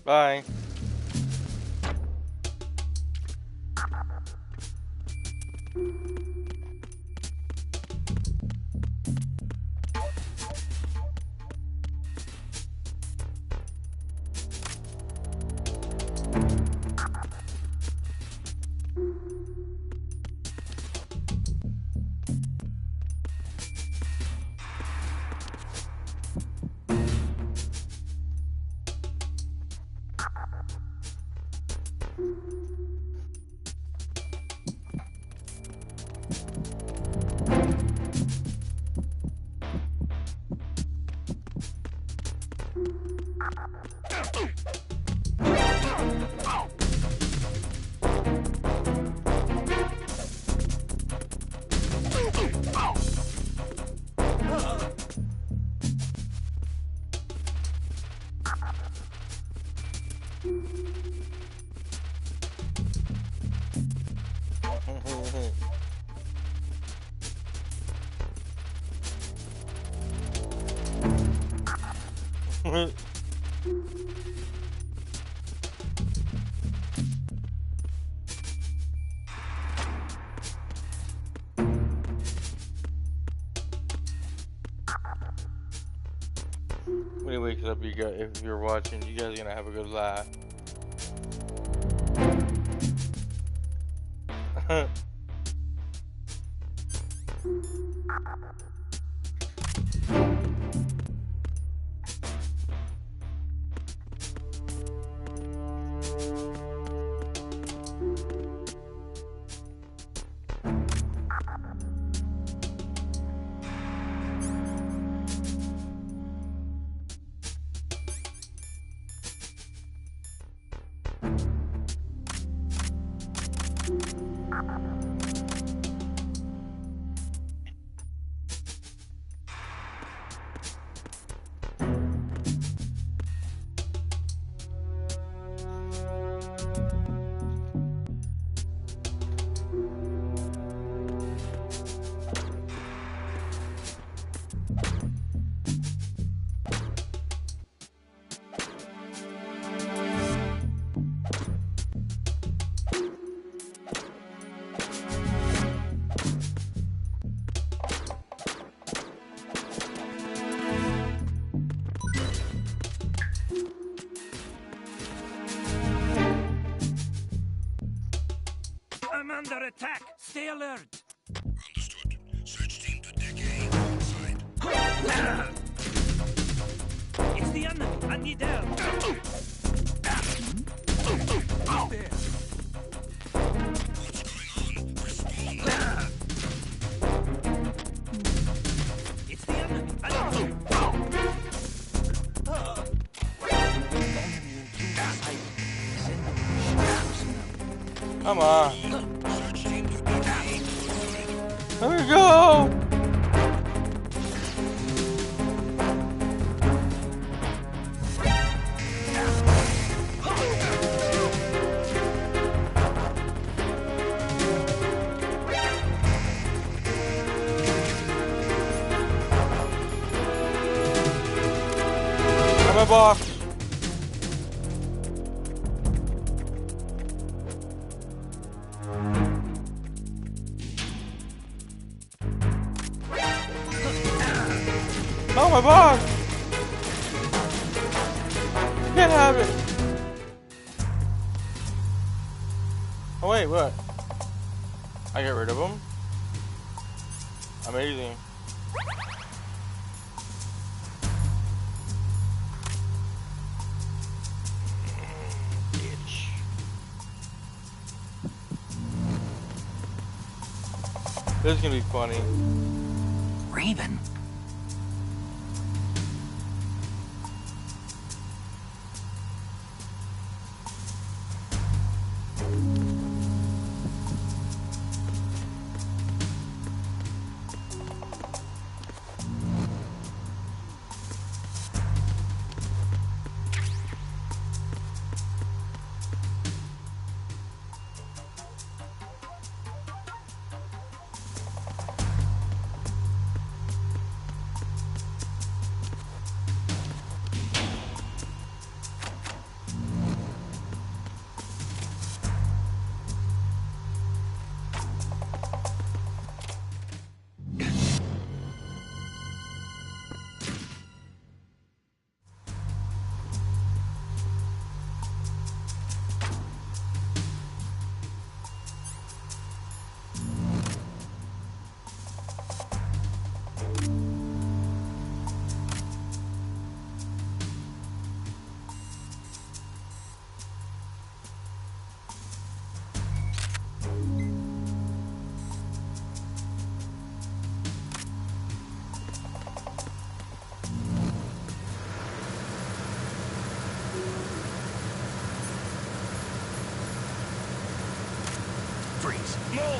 Bye. When he wakes up, you got, if you're watching, you guys are gonna have a good laugh. I'm under attack. Stay alert. Understood. Search team to deck A. Side. It's the enemy. I need help. Who's there? What's going on? Respond. It's the enemy. I need help. Come on. Search team to deck A. Side. There we go. I'm a box. Oh, my box! You can't have it! Oh wait, what? I get rid of them? Amazing. Bitch. This is gonna be funny. Raven? go!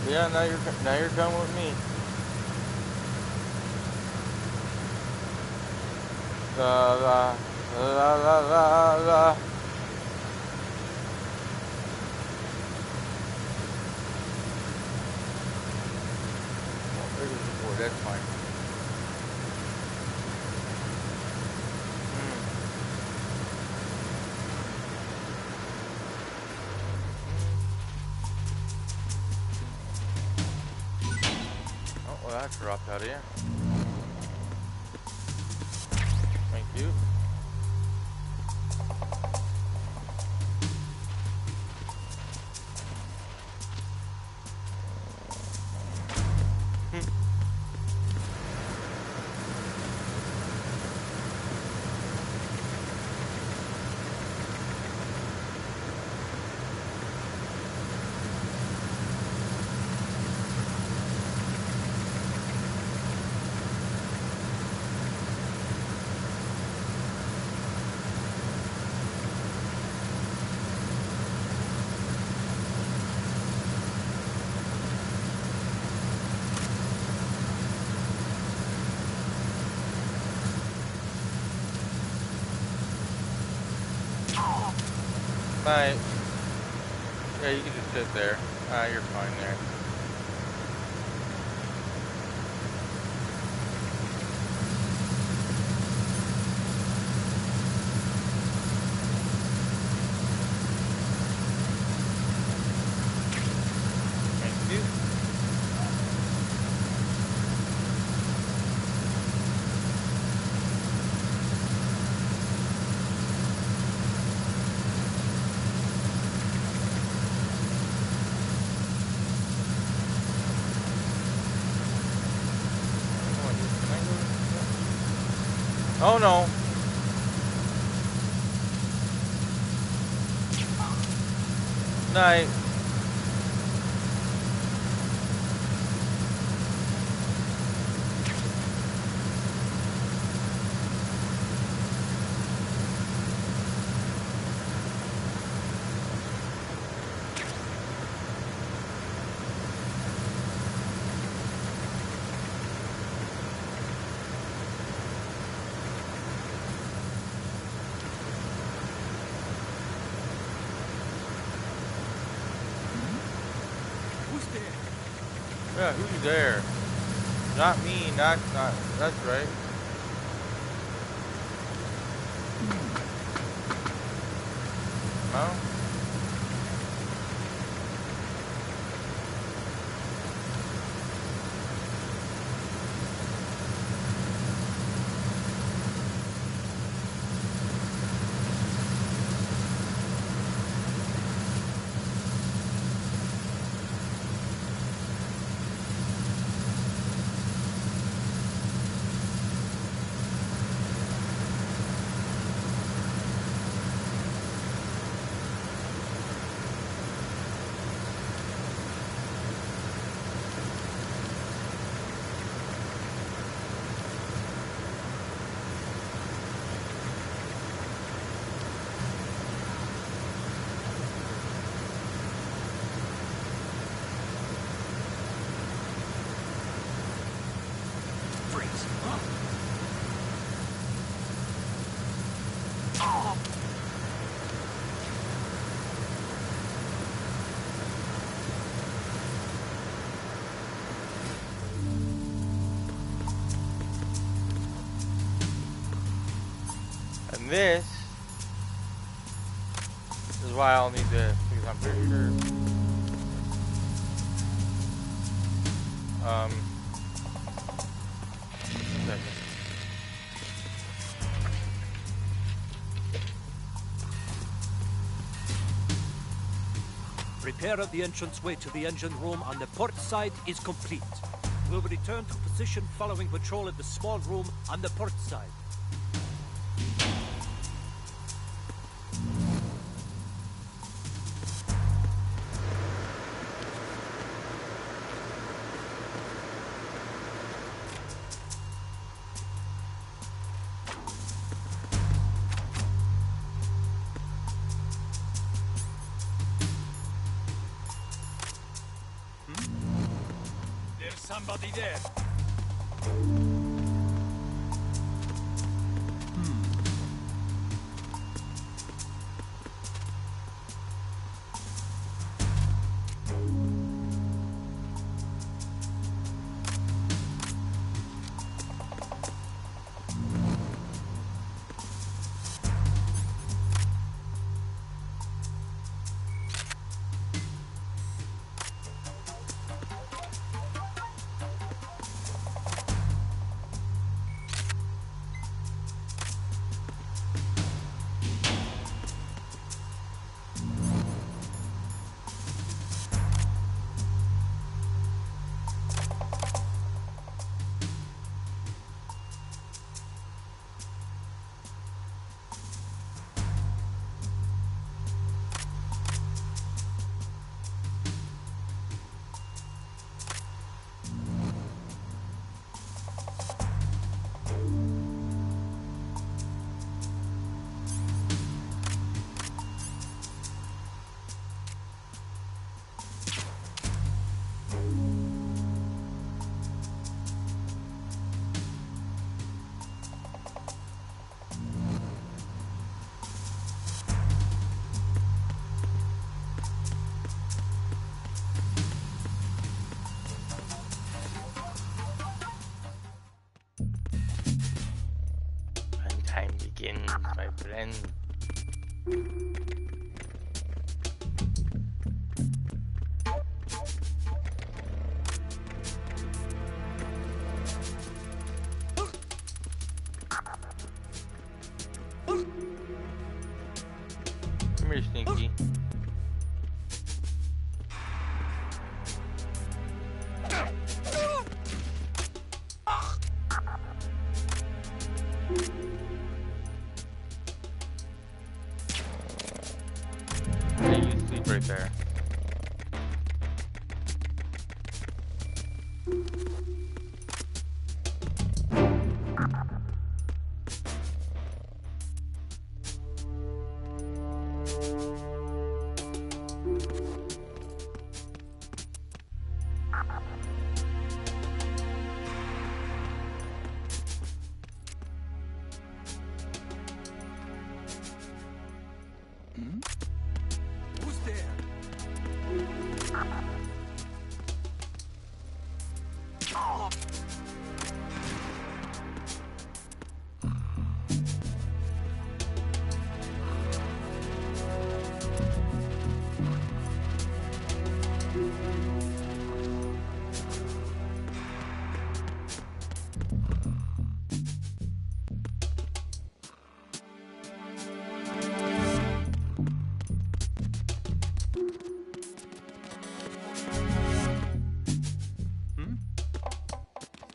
Yeah, now you're coming with me. La la la la la la. Oh, there's the board. That's fine. Oh, well, that dropped out of here. Thank you. Right. Yeah, you can just sit there. You're fine there. Thank you. Oh no. Night. Yeah, who's there? Not me, not, that's right. No? And this is why I'll need this, because I'm pretty sure. Second. Repair of the entranceway to the engine room on the port side is complete. We'll return to position following patrol at the small room on the port side. There's somebody there. Time begins, my friend. Come here, Stinky. Yeah, you sleep right there. Who's there?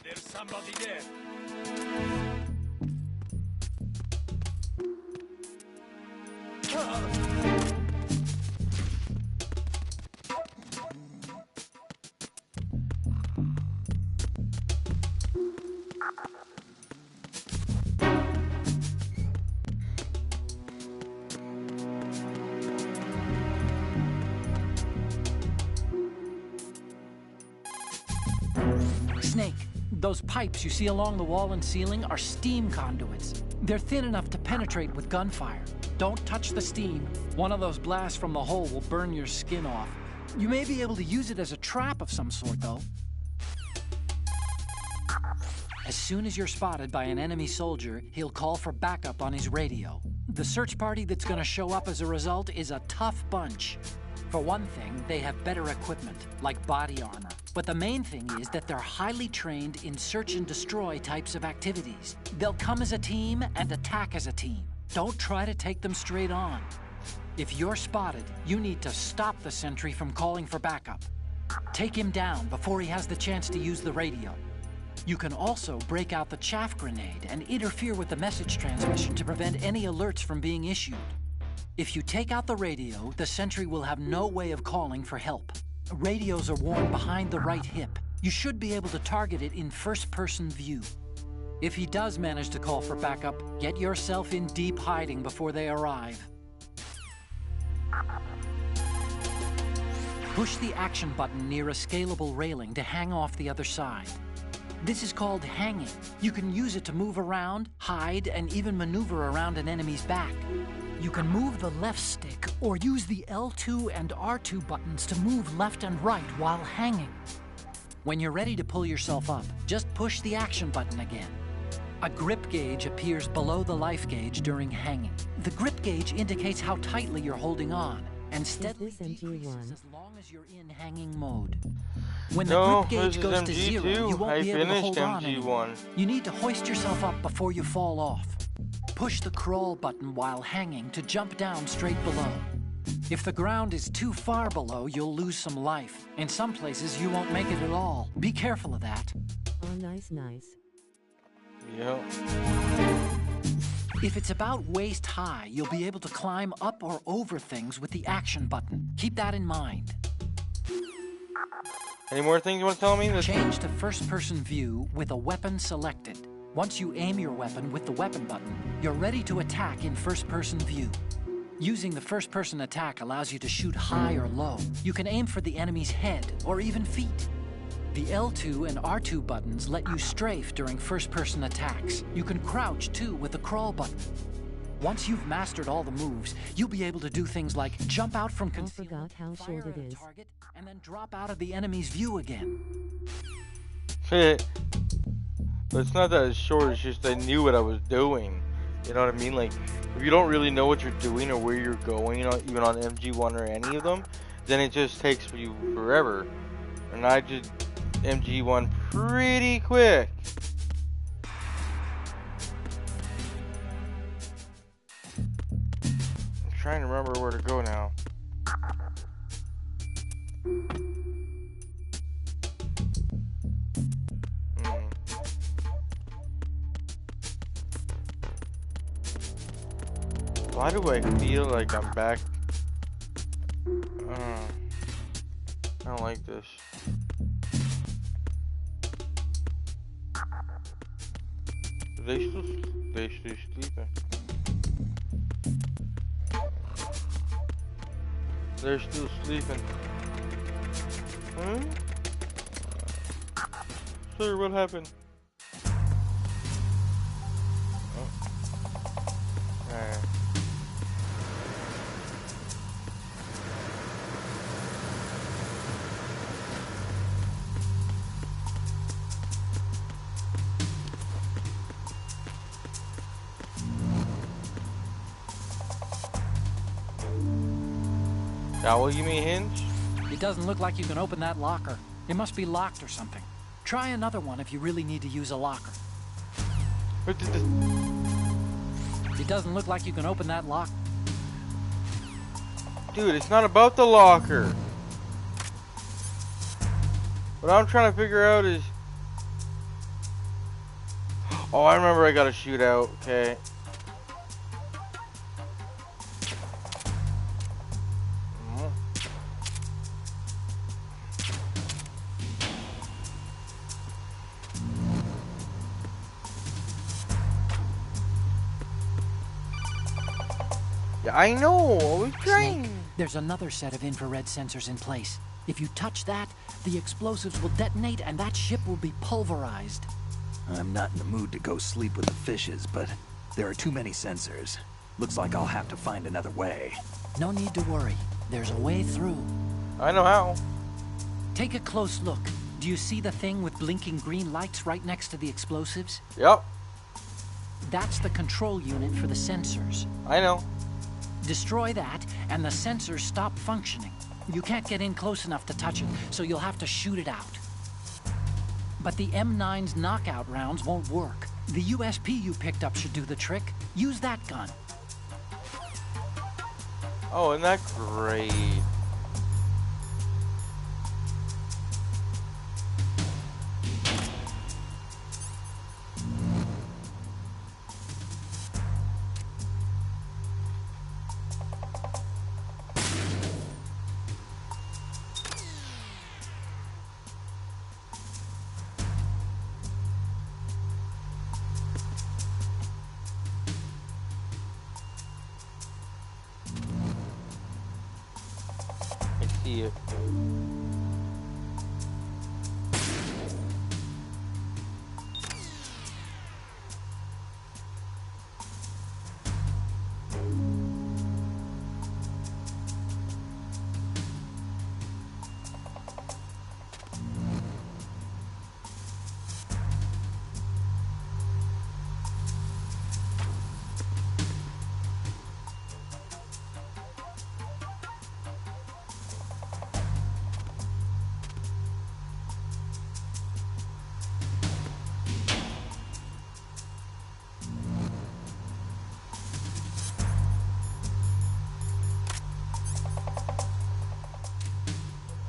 There's somebody there. Snake, Those pipes you see along the wall and ceiling are steam conduits. They're thin enough to penetrate with gunfire. Don't touch the steam. One of those blasts from the hole will burn your skin off. You may be able to use it as a trap of some sort, though. As soon as you're spotted by an enemy soldier, he'll call for backup on his radio. The search party that's gonna show up as a result is a tough bunch. For one thing, they have better equipment, like body armor. But the main thing is that they're highly trained in search and destroy types of activities. They'll come as a team and attack as a team. Don't try to take them straight on. If you're spotted, you need to stop the sentry from calling for backup. Take him down before he has the chance to use the radio. You can also break out the chaff grenade and interfere with the message transmission to prevent any alerts from being issued. If you take out the radio, the sentry will have no way of calling for help. Radios are worn behind the right hip. You should be able to target it in first-person view. If he does manage to call for backup, get yourself in deep hiding before they arrive. Push the action button near a scalable railing to hang off the other side. This is called hanging. You can use it to move around, hide, and even maneuver around an enemy's back. You can move the left stick or use the L2 and R2 buttons to move left and right while hanging. When you're ready to pull yourself up, just push the action button again. A grip gauge appears below the life gauge during hanging. The grip gauge indicates how tightly you're holding on, and steadily decreases as long as you're in hanging mode. When the grip gauge goes to zero, you won't be able to hold on anymore. You need to hoist yourself up before you fall off. Push the crawl button while hanging to jump down straight below. If the ground is too far below, you'll lose some life. In some places, you won't make it at all. Be careful of that. Oh, nice, nice. Yep. If it's about waist high, you'll be able to climb up or over things with the action button. Keep that in mind. Any more things you want to tell me? Change to first-person view with a weapon selected. Once you aim your weapon with the weapon button, you're ready to attack in first-person view. Using the first-person attack allows you to shoot high or low. You can aim for the enemy's head or even feet. The L2 and R2 buttons let you strafe during first-person attacks. You can crouch, too, with the crawl button. Once you've mastered all the moves, you'll be able to do things like jump out from concealment, fire at a target, and then drop out of the enemy's view again. But it's not that it's short, it's just I knew what I was doing. You know what I mean? Like, if you don't really know what you're doing or where you're going, even on MG1 or any of them, then it just takes you forever. And I did MG1 pretty quick. I'm trying to remember where to go now. Why do I feel like I'm back? I don't like this. They still sleeping. They're still sleeping. Huh? Sir, what happened? Oh. Alright. Now, will you give me a hinge? It doesn't look like you can open that locker. It must be locked or something. Try another one if you really need to use a locker. It doesn't look like you can open that lock. Dude, it's not about the locker. What I'm trying to figure out is... Oh, I remember I got a shootout. Okay. I know, I was trying. Snake, there's another set of infrared sensors in place. If you touch that, the explosives will detonate and that ship will be pulverized. I'm not in the mood to go sleep with the fishes, but there are too many sensors. Looks like I'll have to find another way. No need to worry. There's a way through. I know how. Take a close look. Do you see the thing with blinking green lights right next to the explosives? Yep. That's the control unit for the sensors. I know. Destroy that, and the sensors stop functioning. You can't get in close enough to touch it, so you'll have to shoot it out. But the M9's knockout rounds won't work. The USP you picked up should do the trick. Use that gun. Oh, isn't that great? I see it.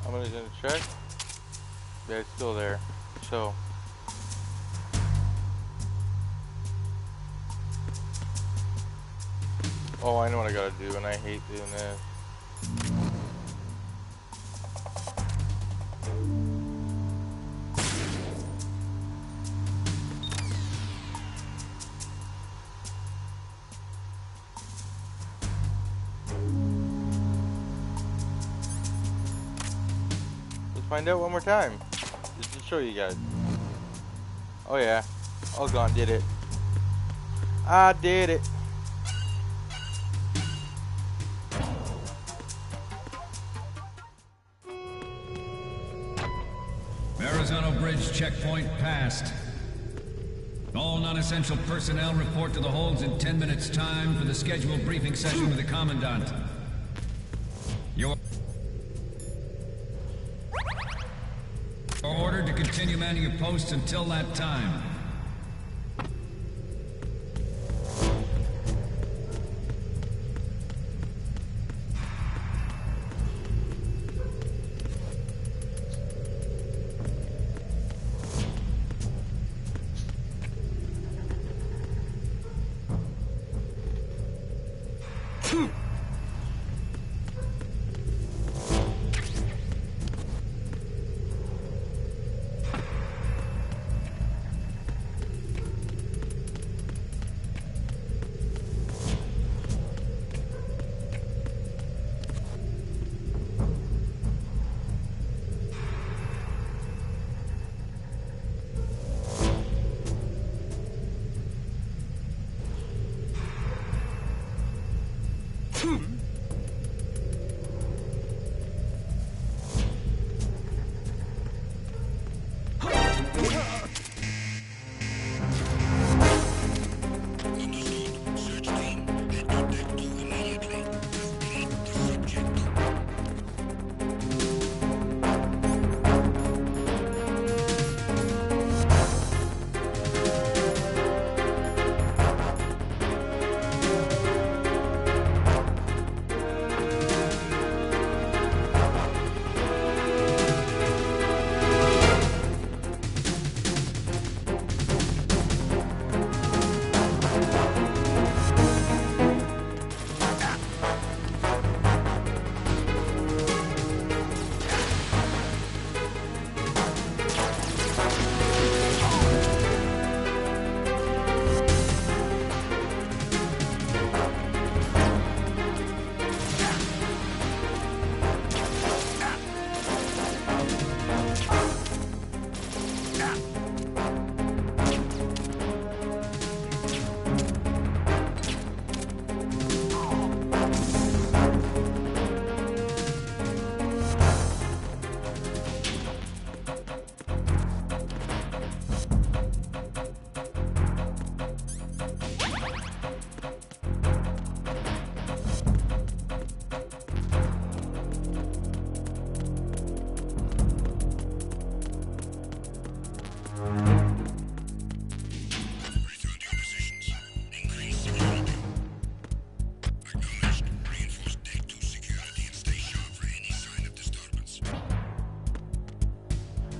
I'm gonna check. Yeah, it's still there. So. Oh, I know what I gotta do, and I hate doing this. Find out one more time, just to show you guys. Oh yeah, all gone, did it. I did it. Arizona Bridge checkpoint passed. All non-essential personnel report to the holds in 10 minutes time for the scheduled briefing session with the Commandant. You're ordered to continue manning your posts until that time.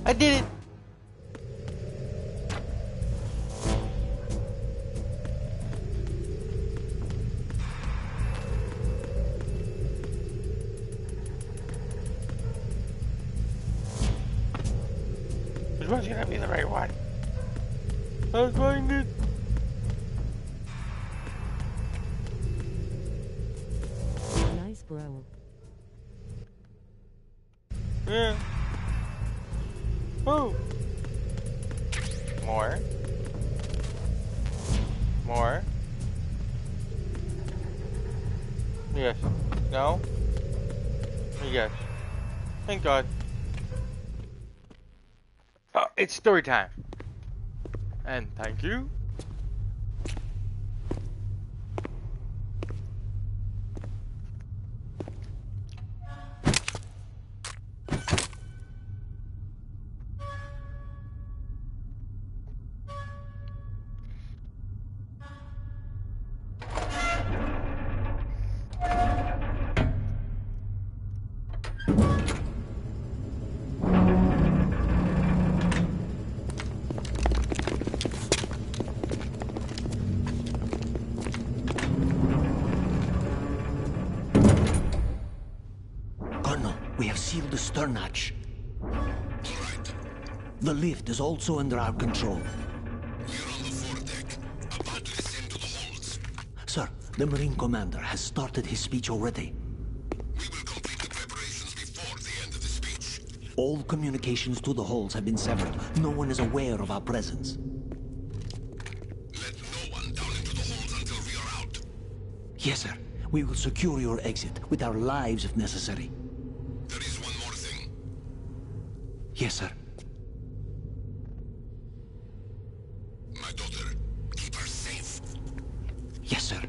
I did it! Which one's gonna be the right one? I'll find it. Nice, bro. Yeah. Oh. More. More. Yes. No? Yes. Thank God. It's story time. And thank you. We have sealed the stern hatch. The lift is also under our control. We're on the foredeck, about to descend to the holds. Sir, the Marine Commander has started his speech already. We will complete the preparations before the end of the speech. All communications to the holds have been severed. No one is aware of our presence. Let no one down into the holds until we are out. Yes, sir. We will secure your exit, with our lives if necessary. There is one more thing. Yes, sir. My daughter, keep her safe. Yes, sir.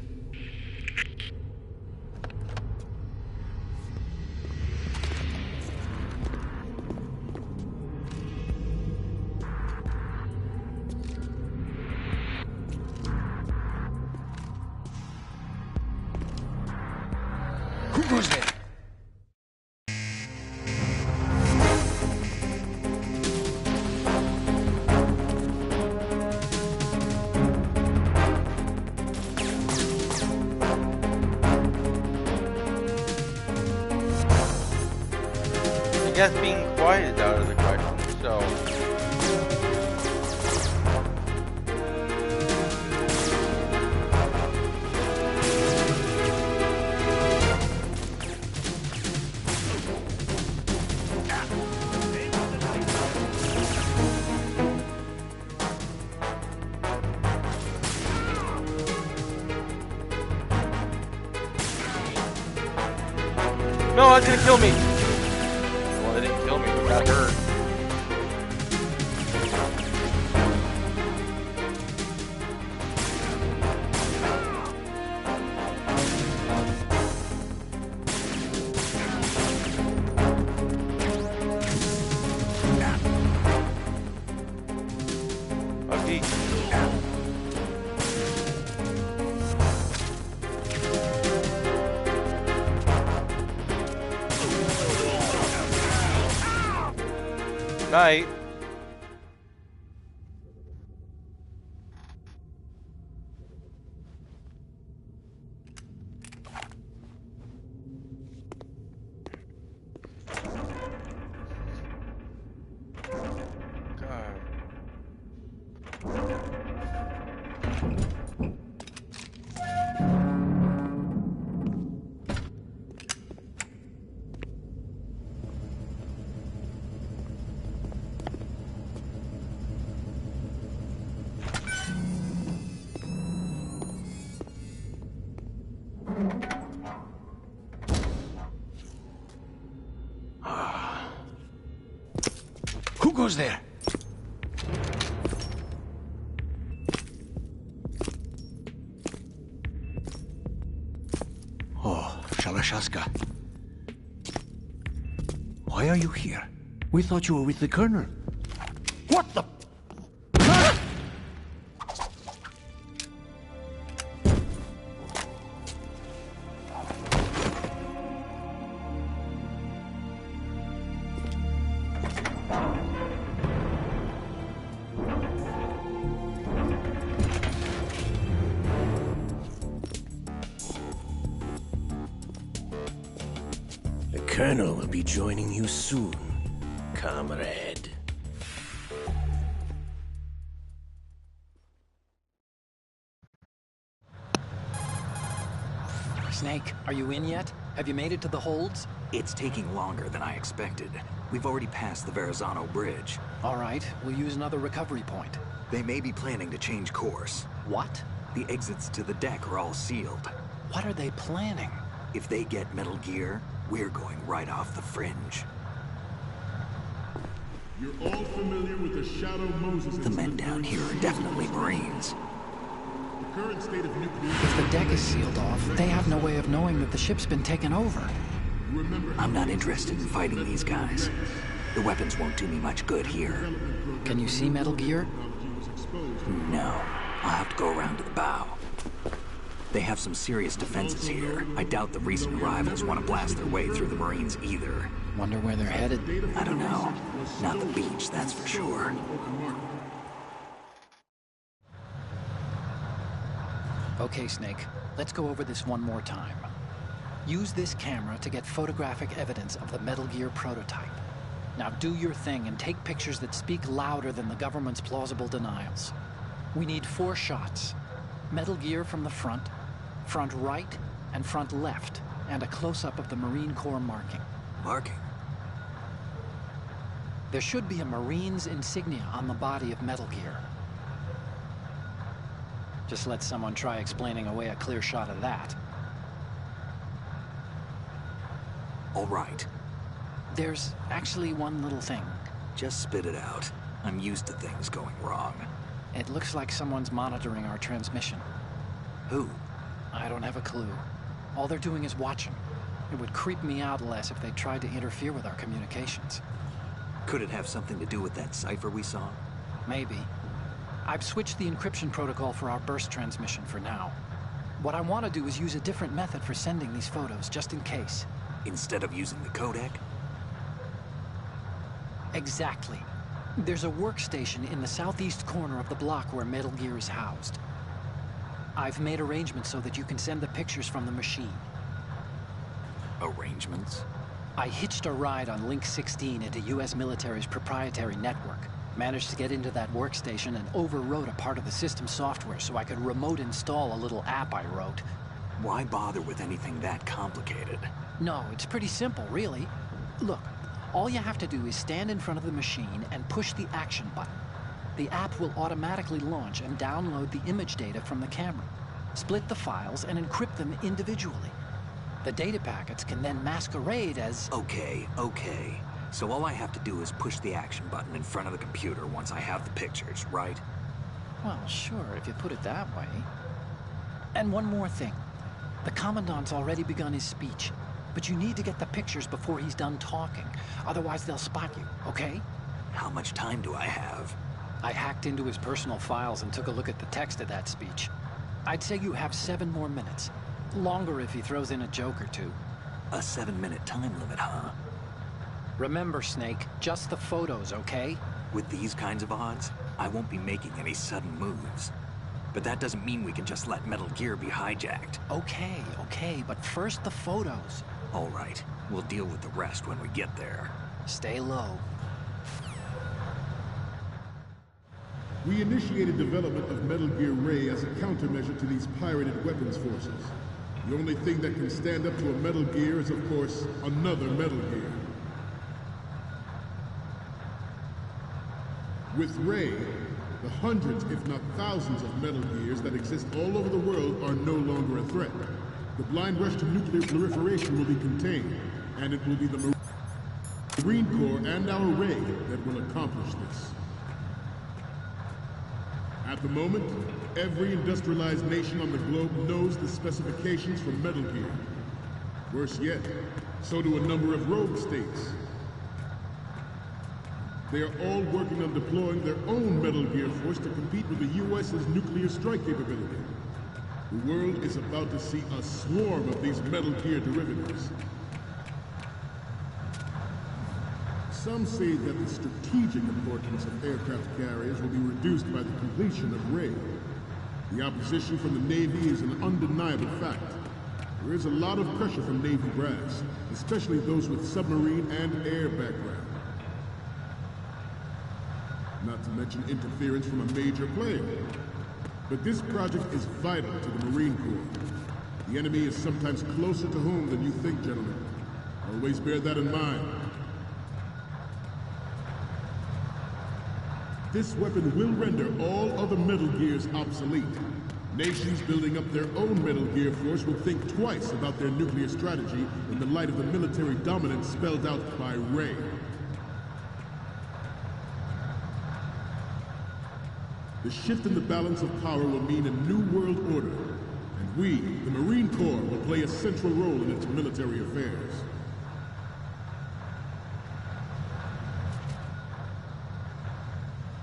Who goes there? I guess being quiet is out of the question, so... No, that's gonna kill me! Well, it didn't kill me, it got hurt. Okay. Night. God. Who goes there? Oh, Shalashaska. Why are you here? We thought you were with the Colonel. What the... Colonel will be joining you soon, comrade. Snake, are you in yet? Have you made it to the holds? It's taking longer than I expected. We've already passed the Verrazano Bridge. All right, we'll use another recovery point. They may be planning to change course. What? The exits to the deck are all sealed. What are they planning? If they get Metal Gear, we're going right off the fringe. You're all familiar with the Shadow Moses The men down here are definitely Marines. The current state of nuclear... If the deck is sealed off, they have no way of knowing that the ship's been taken over. I'm not interested in fighting these guys. The weapons won't do me much good here. Can you see Metal Gear? No. I'll have to go around to the bow. They have some serious defenses here. I doubt the recent arrivals want to blast their way through the Marines either. Wonder where they're headed? I don't know. Not the beach, that's for sure. Okay, Snake. Let's go over this one more time. Use this camera to get photographic evidence of the Metal Gear prototype. Now do your thing and take pictures that speak louder than the government's plausible denials. We need 4 shots. Metal Gear from the front right, and front left, and a close-up of the Marine Corps marking. Marking? There should be a Marine's insignia on the body of Metal Gear. Just let someone try explaining away a clear shot of that. All right. There's actually one little thing. Just spit it out. I'm used to things going wrong. It looks like someone's monitoring our transmission. Who? I don't have a clue. All they're doing is watching. It would creep me out less if they tried to interfere with our communications. Could it have something to do with that cipher we saw? Maybe. I've switched the encryption protocol for our burst transmission for now. What I want to do is use a different method for sending these photos, just in case. Instead of using the codec? Exactly. There's a workstation in the southeast corner of the block where Metal Gear is housed. I've made arrangements so that you can send the pictures from the machine. Arrangements? I hitched a ride on Link 16 into U.S. military's proprietary network. Managed to get into that workstation and overwrote a part of the system software so I could remote install a little app I wrote. Why bother with anything that complicated? No, it's pretty simple, really. Look, all you have to do is stand in front of the machine and push the action button. The app will automatically launch and download the image data from the camera, split the files, and encrypt them individually. The data packets can then masquerade as... Okay. So all I have to do is push the action button in front of the computer once I have the pictures, right? Well, sure, if you put it that way. And one more thing. The Commandant's already begun his speech, but you need to get the pictures before he's done talking. Otherwise, they'll spot you, okay? How much time do I have? I hacked into his personal files and took a look at the text of that speech. I'd say you have 7 more minutes. Longer if he throws in a joke or two. A 7-minute time limit, huh? Remember, Snake, just the photos, okay? With these kinds of odds, I won't be making any sudden moves. But that doesn't mean we can just let Metal Gear be hijacked. Okay, but first the photos. All right, we'll deal with the rest when we get there. Stay low. We initiated development of Metal Gear Ray as a countermeasure to these pirated weapons forces. The only thing that can stand up to a Metal Gear is, of course, another Metal Gear. With Ray, the hundreds, if not thousands, of Metal Gears that exist all over the world are no longer a threat. The blind rush to nuclear proliferation will be contained, and it will be the Marine Corps and our Ray that will accomplish this. At the moment, every industrialized nation on the globe knows the specifications for Metal Gear. Worse yet, so do a number of rogue states. They are all working on deploying their own Metal Gear force to compete with the U.S.'s nuclear strike capability. The world is about to see a swarm of these Metal Gear derivatives. Some say that the strategic importance of aircraft carriers will be reduced by the completion of Ray. The opposition from the Navy is an undeniable fact. There is a lot of pressure from Navy brass, especially those with submarine and air background. Not to mention interference from a major player. But this project is vital to the Marine Corps. The enemy is sometimes closer to home than you think, gentlemen. Always bear that in mind. This weapon will render all other Metal Gears obsolete. Nations building up their own Metal Gear force will think twice about their nuclear strategy in the light of the military dominance spelled out by Ray. The shift in the balance of power will mean a new world order, and we, the Marine Corps, will play a central role in its military affairs.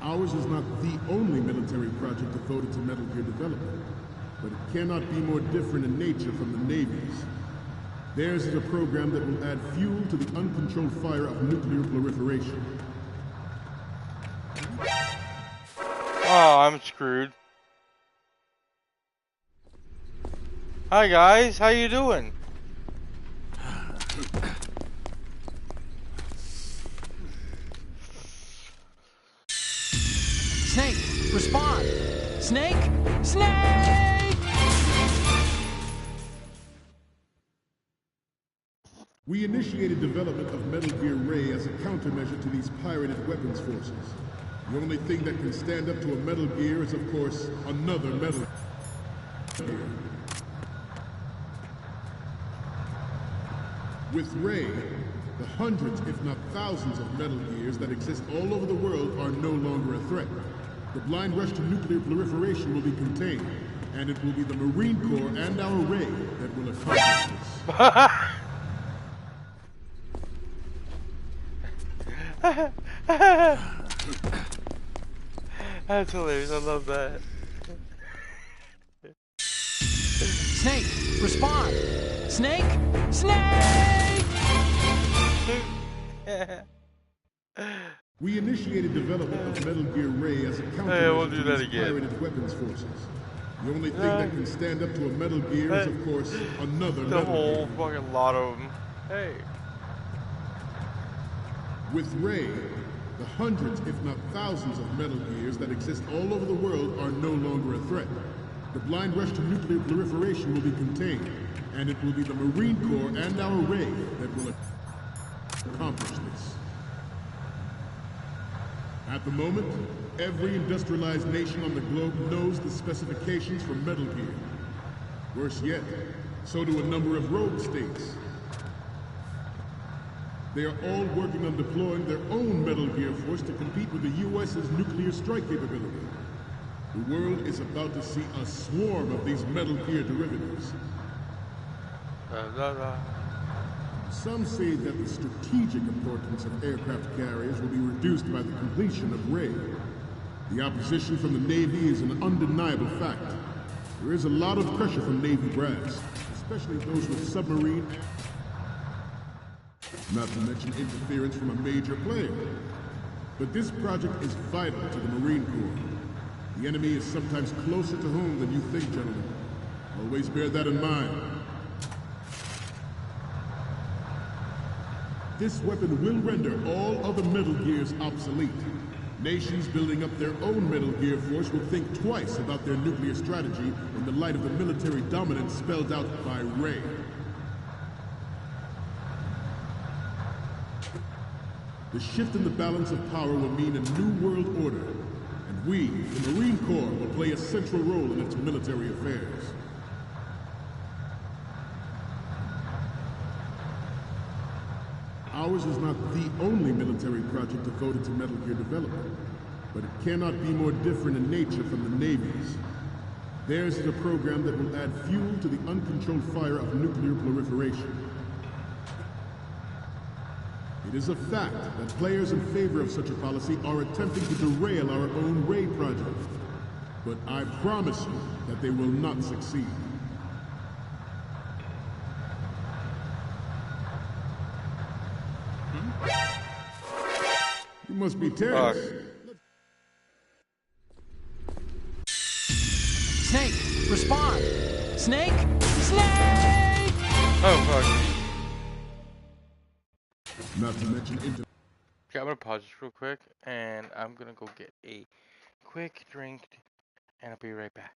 Ours is not the only military project devoted to Metal Gear development, but it cannot be more different in nature from the Navy's. Theirs is a program that will add fuel to the uncontrolled fire of nuclear proliferation. Oh, I'm screwed. Hi guys, how you doing? Snake, respond! Snake! Snake! We initiated development of Metal Gear Ray as a countermeasure to these pirated weapons forces. The only thing that can stand up to a Metal Gear is, of course, another Metal Gear. With Ray, the hundreds, if not thousands, of Metal Gears that exist all over the world are no longer a threat. The blind rush to nuclear proliferation will be contained, and it will be the Marine Corps and our Ray that will accomplish this. That's hilarious, I love that. Snake, respond! Snake! Snake! We initiated development of Metal Gear Ray as a countermeasure to these pirated weapons forces. The only thing that can stand up to a Metal Gear is, of course, another Metal Gear. The whole fucking lot of them. Hey. With Ray, the hundreds, if not thousands, of Metal Gears that exist all over the world are no longer a threat. The blind rush to nuclear proliferation will be contained, and it will be the Marine Corps and our Ray that will accomplish this. At the moment, every industrialized nation on the globe knows the specifications for Metal Gear. Worse yet, so do a number of rogue states. They are all working on deploying their own Metal Gear force to compete with the U.S.'s nuclear strike capability. The world is about to see a swarm of these Metal Gear derivatives. Some say that the strategic importance of aircraft carriers will be reduced by the completion of Ray. The opposition from the Navy is an undeniable fact. There is a lot of pressure from Navy brass, especially those with submarine, not to mention interference from a major player. But this project is vital to the Marine Corps. The enemy is sometimes closer to home than you think, gentlemen. Always bear that in mind. This weapon will render all other Metal Gears obsolete. Nations building up their own Metal Gear force will think twice about their nuclear strategy in the light of the military dominance spelled out by Ray. The shift in the balance of power will mean a new world order, and we, the Marine Corps, will play a central role in its military affairs. Ours is not the only military project devoted to Metal Gear development, but it cannot be more different in nature from the Navy's. Theirs is a program that will add fuel to the uncontrolled fire of nuclear proliferation. It is a fact that players in favor of such a policy are attempting to derail our own Ray project, but I promise you that they will not succeed. You must be Terrence. Snake, respond! Snake! Snake! Oh, fuck. Not to mention Okay, I'm gonna pause this real quick, and I'm gonna go get a quick drink, and I'll be right back.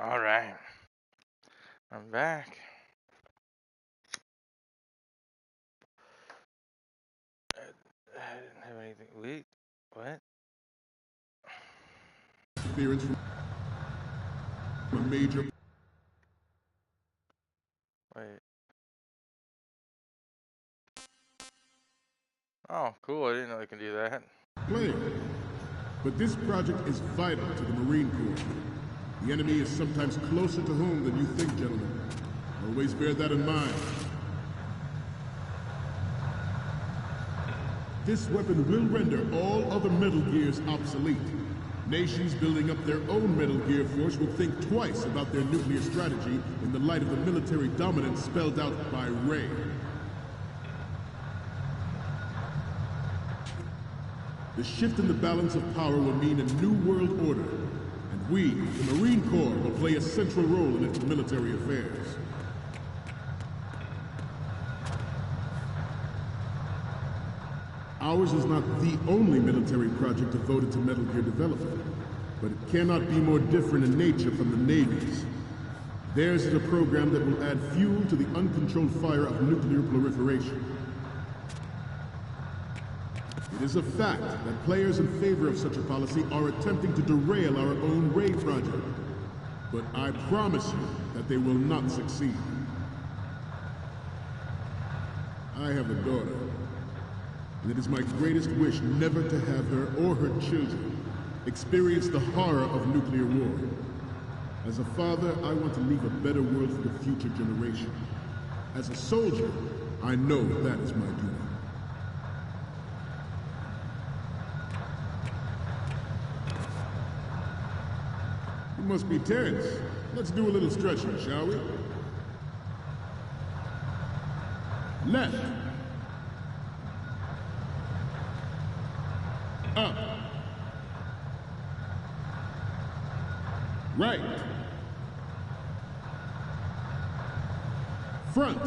All right. I'm back. I didn't have anything. Wait. What? Interference from a major. Wait. Oh, cool. I didn't know I can do that. Playing. But this project is vital to the Marine Corps. The enemy is sometimes closer to home than you think, gentlemen. Always bear that in mind. This weapon will render all other Metal Gears obsolete. Nations building up their own Metal Gear force will think twice about their nuclear strategy in the light of the military dominance spelled out by Ray. The shift in the balance of power will mean a new world order, and we, the Marine Corps, will play a central role in its military affairs. Ours is not the only military project devoted to Metal Gear development, but it cannot be more different in nature from the Navy's. Theirs is a program that will add fuel to the uncontrolled fire of nuclear proliferation. It is a fact that players in favor of such a policy are attempting to derail our own Ray project. But I promise you that they will not succeed. I have a daughter, and it is my greatest wish never to have her or her children experience the horror of nuclear war. As a father, I want to leave a better world for the future generation. As a soldier, I know that is my duty. You must be tense. Let's do a little stretching, shall we? Left. Up. Right. Front.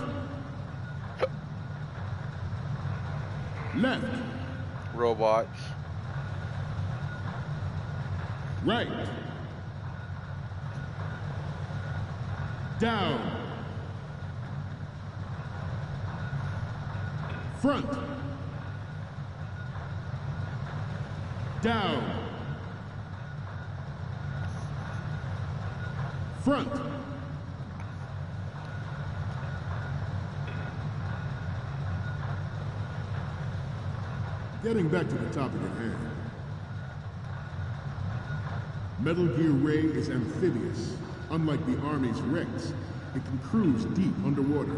Left. Robots. Right. Down. Front. Down. Front. Getting back to the topic at hand. Metal Gear Ray is amphibious. Unlike the Army's Rex, it can cruise deep underwater,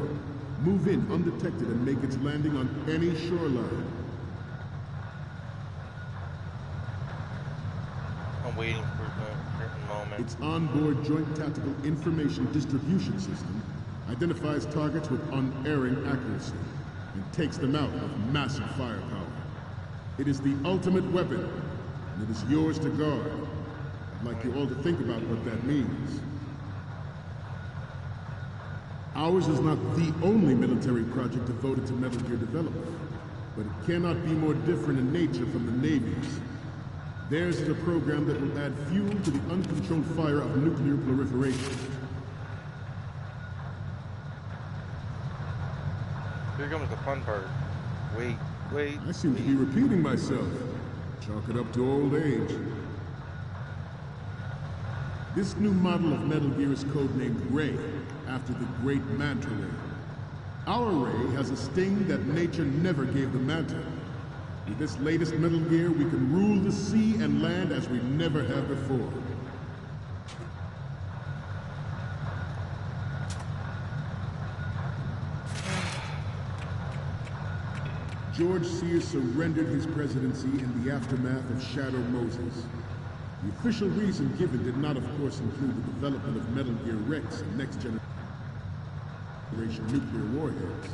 move in undetected and make its landing on any shoreline. I'm waiting for a certain moment. Its onboard Joint Tactical Information Distribution System identifies targets with unerring accuracy and takes them out with massive firepower. It is the ultimate weapon, and it is yours to guard. I'd like you all to think about what that means. Ours is not the only military project devoted to Metal Gear development, but it cannot be more different in nature from the Navy's. Theirs is a program that will add fuel to the uncontrolled fire of nuclear proliferation. Here comes the fun part. Wait. I seem to be repeating myself. Chalk it up to old age. This new model of Metal Gear is codenamed Ray, after the great Manta Ray. Our Ray has a sting that nature never gave the Manta. With this latest Metal Gear, we can rule the sea and land as we never have before. George Sears surrendered his presidency in the aftermath of Shadow Moses. The official reason given did not, of course, include the development of Metal Gear Rex and next-generation nuclear warheads.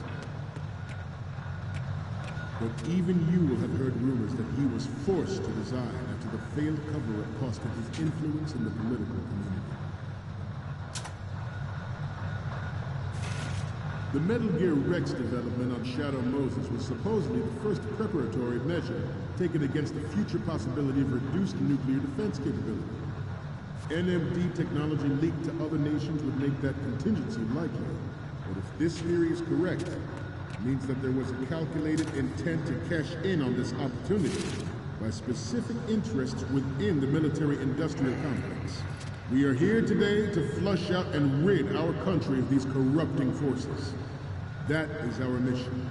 But even you will have heard rumors that he was forced to resign after the failed cover-up cost him his influence in the political community. The Metal Gear Rex development on Shadow Moses was supposedly the first preparatory measure taken against the future possibility of reduced nuclear defense capability. NMD technology leaked to other nations would make that contingency likely. But if this theory is correct, it means that there was a calculated intent to cash in on this opportunity by specific interests within the military-industrial complex. We are here today to flush out and rid our country of these corrupting forces. That is our mission.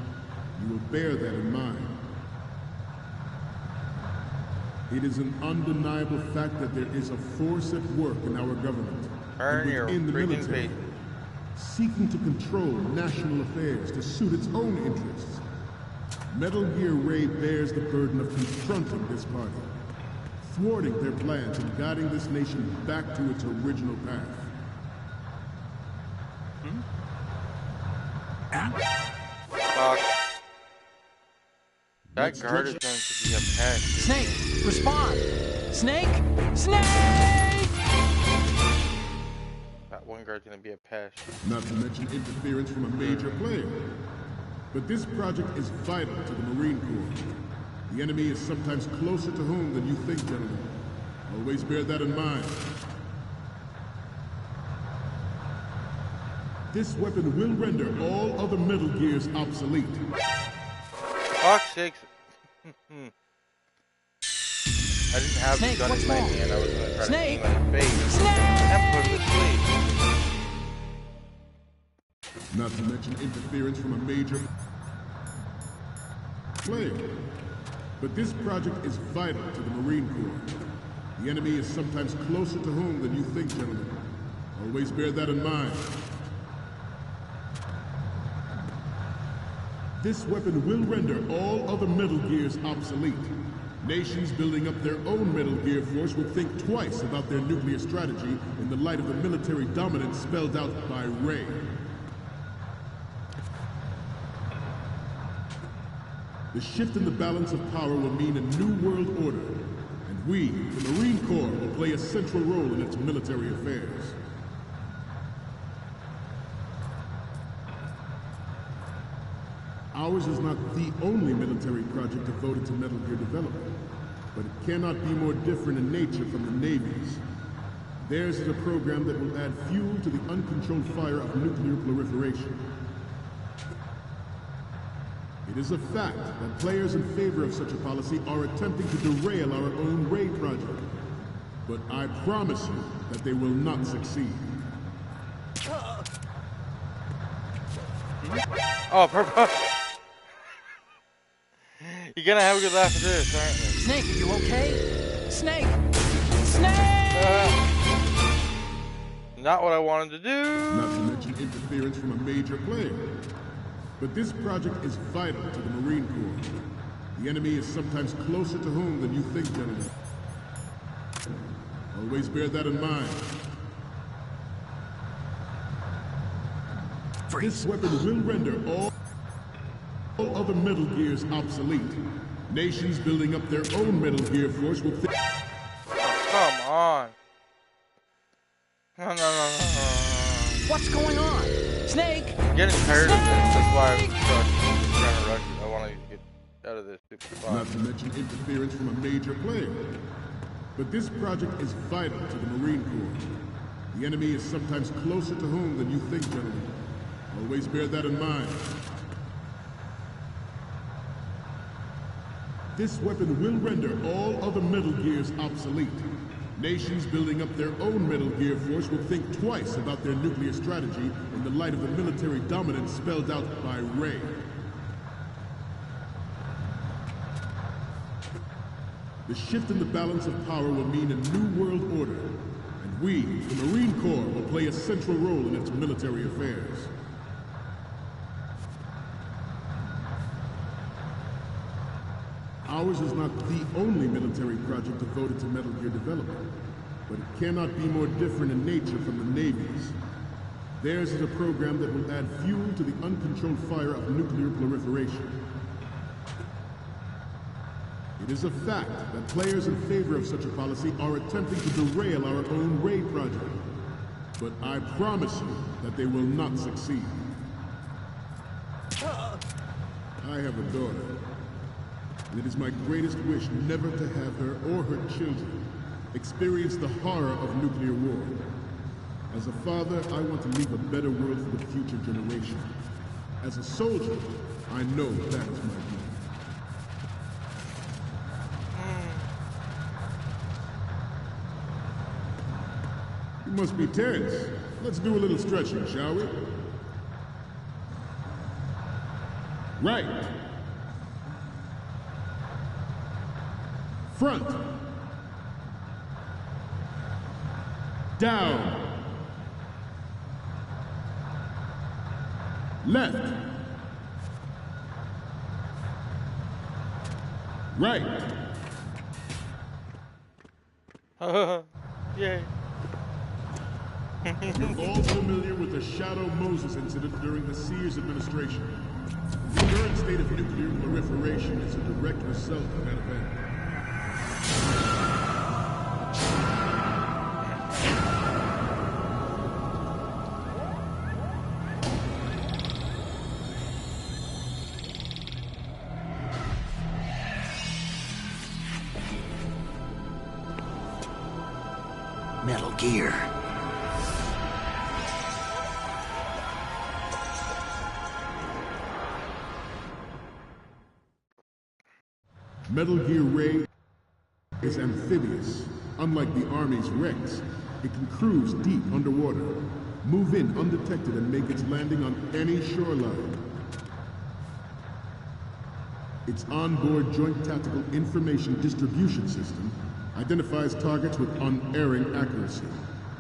You will bear that in mind. It is an undeniable fact that there is a force at work in our government and within the military, seeking to control national affairs to suit its own interests. Metal Gear Ray bears the burden of confronting this party, thwarting their plans and guiding this nation back to its original path. Fuck. That guard is going to be a pest. Snake, respond! Snake! Snake! That one guard's going to be a pest. Not to mention interference from a major player. But this project is vital to the Marine Corps. The enemy is sometimes closer to home than you think, gentlemen. Always bear that in mind. This weapon will render all other Metal Gears obsolete. Fuck's sakes. I didn't have the gun in my hand. I was going to try to aim at his face and put him to sleep. Not to mention interference from a major player. But this project is vital to the Marine Corps. The enemy is sometimes closer to home than you think, gentlemen. Always bear that in mind. This weapon will render all other Metal Gears obsolete. Nations building up their own Metal Gear force would think twice about their nuclear strategy in the light of the military dominance spelled out by Ray. The shift in the balance of power will mean a new world order, and we, the Marine Corps, will play a central role in its military affairs. Ours is not the only military project devoted to Metal Gear development, but it cannot be more different in nature from the Navy's. Theirs is a program that will add fuel to the uncontrolled fire of nuclear proliferation. It is a fact that players in favor of such a policy are attempting to derail our own Ray project. But I promise you that they will not succeed. Oh, purple. You're gonna have a good laugh at this, aren't you? Snake, are you okay? Snake! Snake! Not what I wanted to do. Not to mention interference from a major player. But this project is vital to the Marine Corps. The enemy is sometimes closer to home than you think, gentlemen. Always bear that in mind. This weapon will render all other Metal Gears obsolete. Nations building up their own Metal Gear force will think... Oh, come on. No. What's going on? Snake! I'm getting tired of this. That's why I'm trying to rush it. I want to get out of this stupid spot. Not to mention interference from a major player. But this project is vital to the Marine Corps. The enemy is sometimes closer to home than you think, gentlemen. Always bear that in mind. This weapon will render all other Metal Gears obsolete. Nations building up their own Metal Gear force will think twice about their nuclear strategy in the light of the military dominance spelled out by Ray. The shift in the balance of power will mean a new world order, and we, the Marine Corps, will play a central role in its military affairs. Ours is not the only military project devoted to Metal Gear development, but it cannot be more different in nature from the Navy's. Theirs is a program that will add fuel to the uncontrolled fire of nuclear proliferation. It is a fact that players in favor of such a policy are attempting to derail our own Ray project, but I promise you that they will not succeed. I have a daughter. And it is my greatest wish never to have her or her children experienced the horror of nuclear war. As a father, I want to leave a better world for the future generation. As a soldier, I know that is my duty. You must be tense. Let's do a little stretching, shall we? Right. Front. Down. Left. Right. Yay. You're all familiar with the Shadow Moses incident during the Sears administration. The current state of nuclear proliferation is a direct result of that event. Metal Gear. Metal Gear Ray is amphibious. Unlike the Army's Rex, it can cruise deep underwater, move in undetected, and make its landing on any shoreline. Its onboard Joint Tactical Information Distribution System identifies targets with unerring accuracy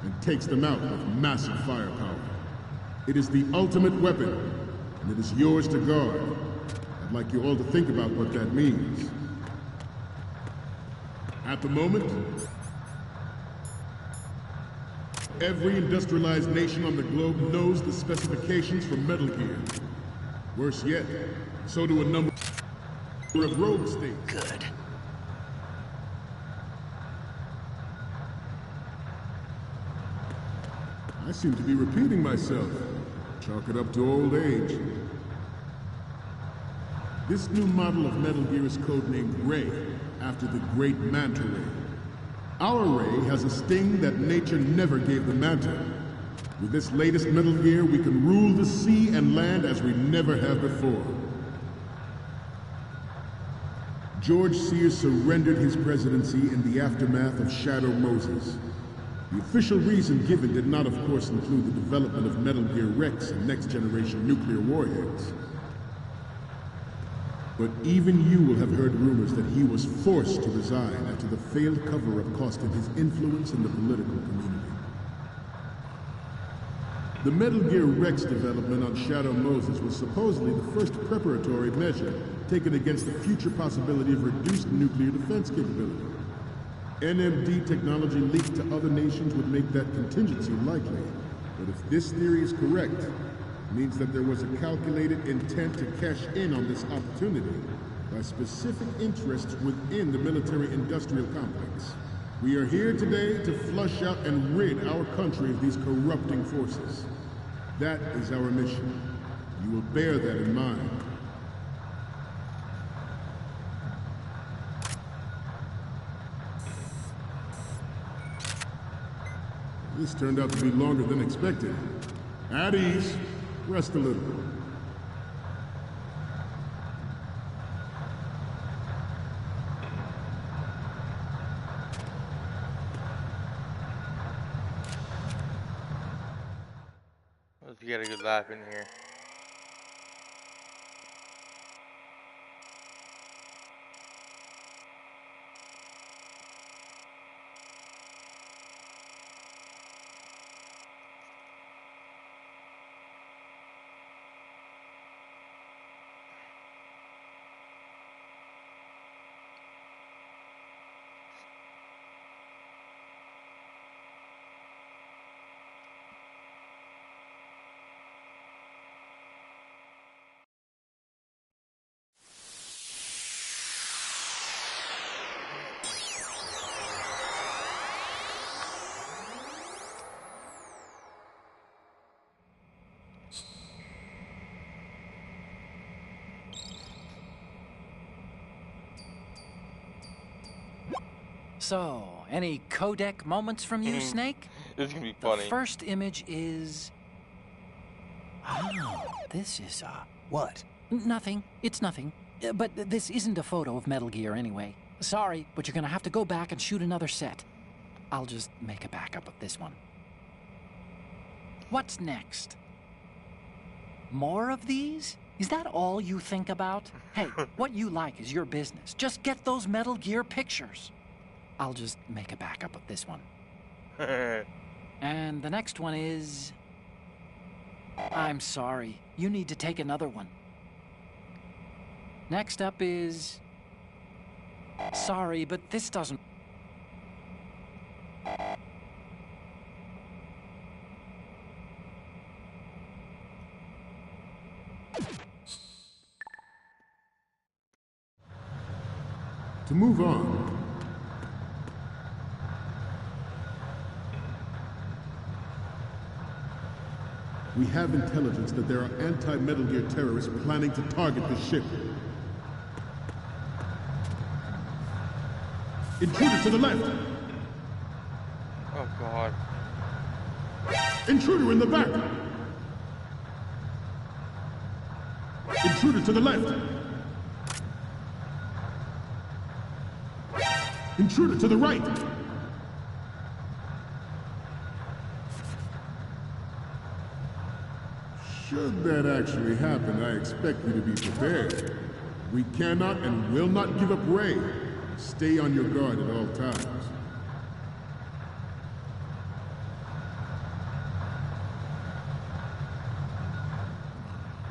and takes them out with massive firepower. It is the ultimate weapon, and it is yours to guard. I'd like you all to think about what that means. At the moment, every industrialized nation on the globe knows the specifications for Metal Gear. Worse yet, so do a number of rogue states. Good. I seem to be repeating myself. Chalk it up to old age. This new model of Metal Gear is codenamed Ray, after the great Manta Ray. Our Ray has a sting that nature never gave the Manta. With this latest Metal Gear, we can rule the sea and land as we never have before. George Sears surrendered his presidency in the aftermath of Shadow Moses. The official reason given did not, of course, include the development of Metal Gear Rex and next-generation nuclear warheads. But even you will have heard rumors that he was forced to resign after the failed cover-up cost him his influence in the political community. The Metal Gear Rex development on Shadow Moses was supposedly the first preparatory measure taken against the future possibility of reduced nuclear defense capability. NMD technology leaked to other nations would make that contingency likely. But if this theory is correct, it means that there was a calculated intent to cash in on this opportunity by specific interests within the military-industrial complex. We are here today to flush out and rid our country of these corrupting forces. That is our mission. You will bear that in mind. This turned out to be longer than expected. At ease. Rest a little. Let's get a good laugh in here. So, any codec moments from you, Snake? This is gonna be funny. The first image is... Oh, this is, What? Nothing. It's nothing. But this isn't a photo of Metal Gear anyway. Sorry, but you're gonna have to go back and shoot another set. I'll just make a backup of this one. What's next? More of these? Is that all you think about? Hey, what you like is your business. Just get those Metal Gear pictures. I'll just make a backup of this one. And the next one is... I'm sorry. You need to take another one. Next up is... Sorry, but this doesn't... To move on, we have intelligence that there are anti-Metal Gear terrorists planning to target the ship. Intruder to the left! Oh, God. Intruder in the back! Intruder to the left! Intruder to the right! Should that actually happen, I expect you to be prepared. We cannot and will not give up Ray. Stay on your guard at all times.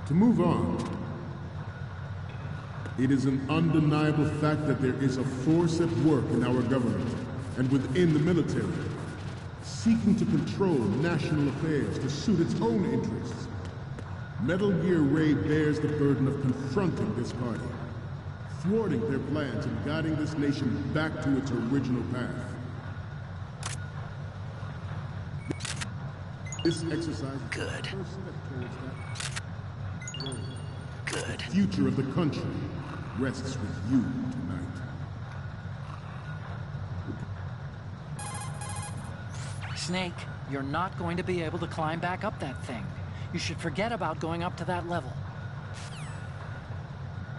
To move on, it is an undeniable fact that there is a force at work in our government and within the military, seeking to control national affairs to suit its own interests. Metal Gear Ray bears the burden of confronting this party, thwarting their plans and guiding this nation back to its original path. This exercise is the first step towards that. Good. The future of the country rests with you tonight. Snake, you're not going to be able to climb back up that thing. You should forget about going up to that level.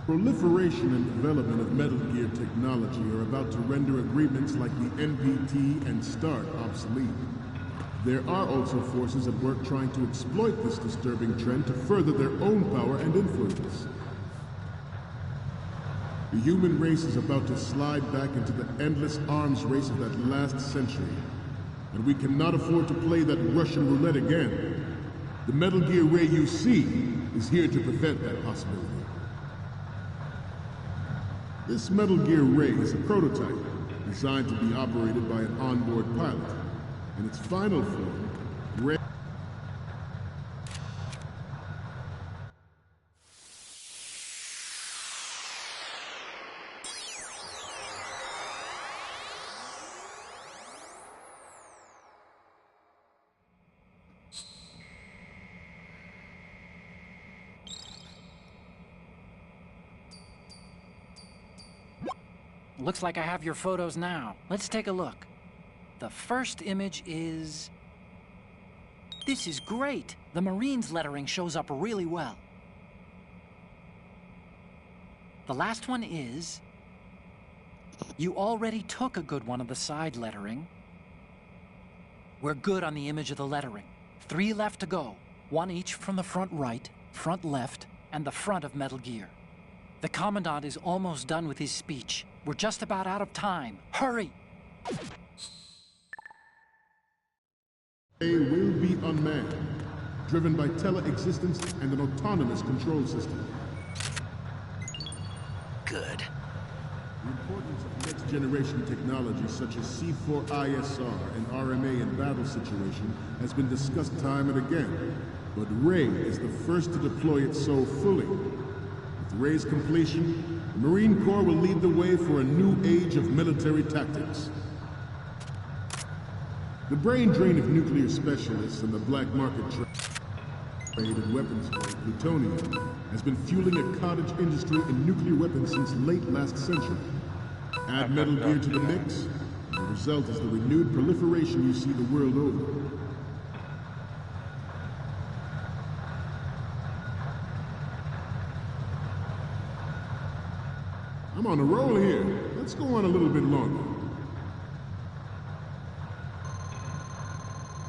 Proliferation and development of Metal Gear technology are about to render agreements like the NPT and START obsolete. There are also forces at work trying to exploit this disturbing trend to further their own power and influence. The human race is about to slide back into the endless arms race of that last century, and we cannot afford to play that Russian roulette again. The Metal Gear Ray you see is here to prevent that possibility. This Metal Gear Ray is a prototype designed to be operated by an onboard pilot. In its final form, Ray... Looks like I have your photos now. Let's take a look. The first image is... This is great! The Marines lettering shows up really well. The last one is... You already took a good one of the side lettering. We're good on the image of the lettering. 3 left to go. 1 each from the front right, front left, and the front of Metal Gear. The Commandant is almost done with his speech. We're just about out of time. Hurry! Ray will be unmanned, driven by tele-existence and an autonomous control system. Good. The importance of next-generation technology such as C4ISR and RMA in battle situation has been discussed time and again, but Ray is the first to deploy it so fully. With Ray's completion, the Marine Corps will lead the way for a new age of military tactics. The brain drain of nuclear specialists and the black market trade in weapons like plutonium has been fueling a cottage industry in nuclear weapons since late last century. Add Metal Gear to the mix, result is the renewed proliferation you see the world over. I'm on a roll here. Let's go on a little bit longer.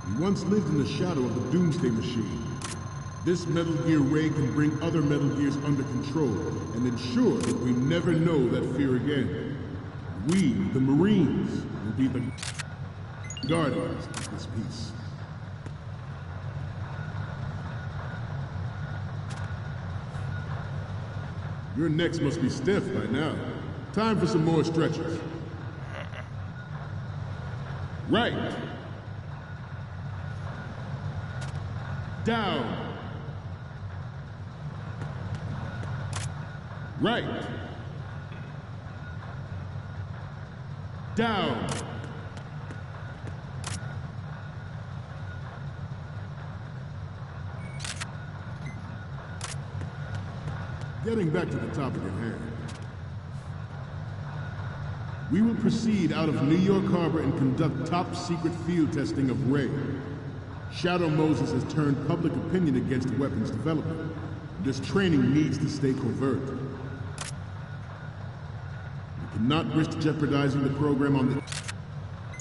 We once lived in the shadow of the Doomsday Machine. This Metal Gear Ray can bring other Metal Gears under control and ensure that we never know that fear again. We, the Marines, will be the guardians of this peace. Your necks must be stiff by now. Time for some more stretches. Right. Down. Right. Down. Getting back to the topic at hand. We will proceed out of New York Harbor and conduct top-secret field testing of Ray. Shadow Moses has turned public opinion against weapons development. This training needs to stay covert. We cannot risk jeopardizing the program on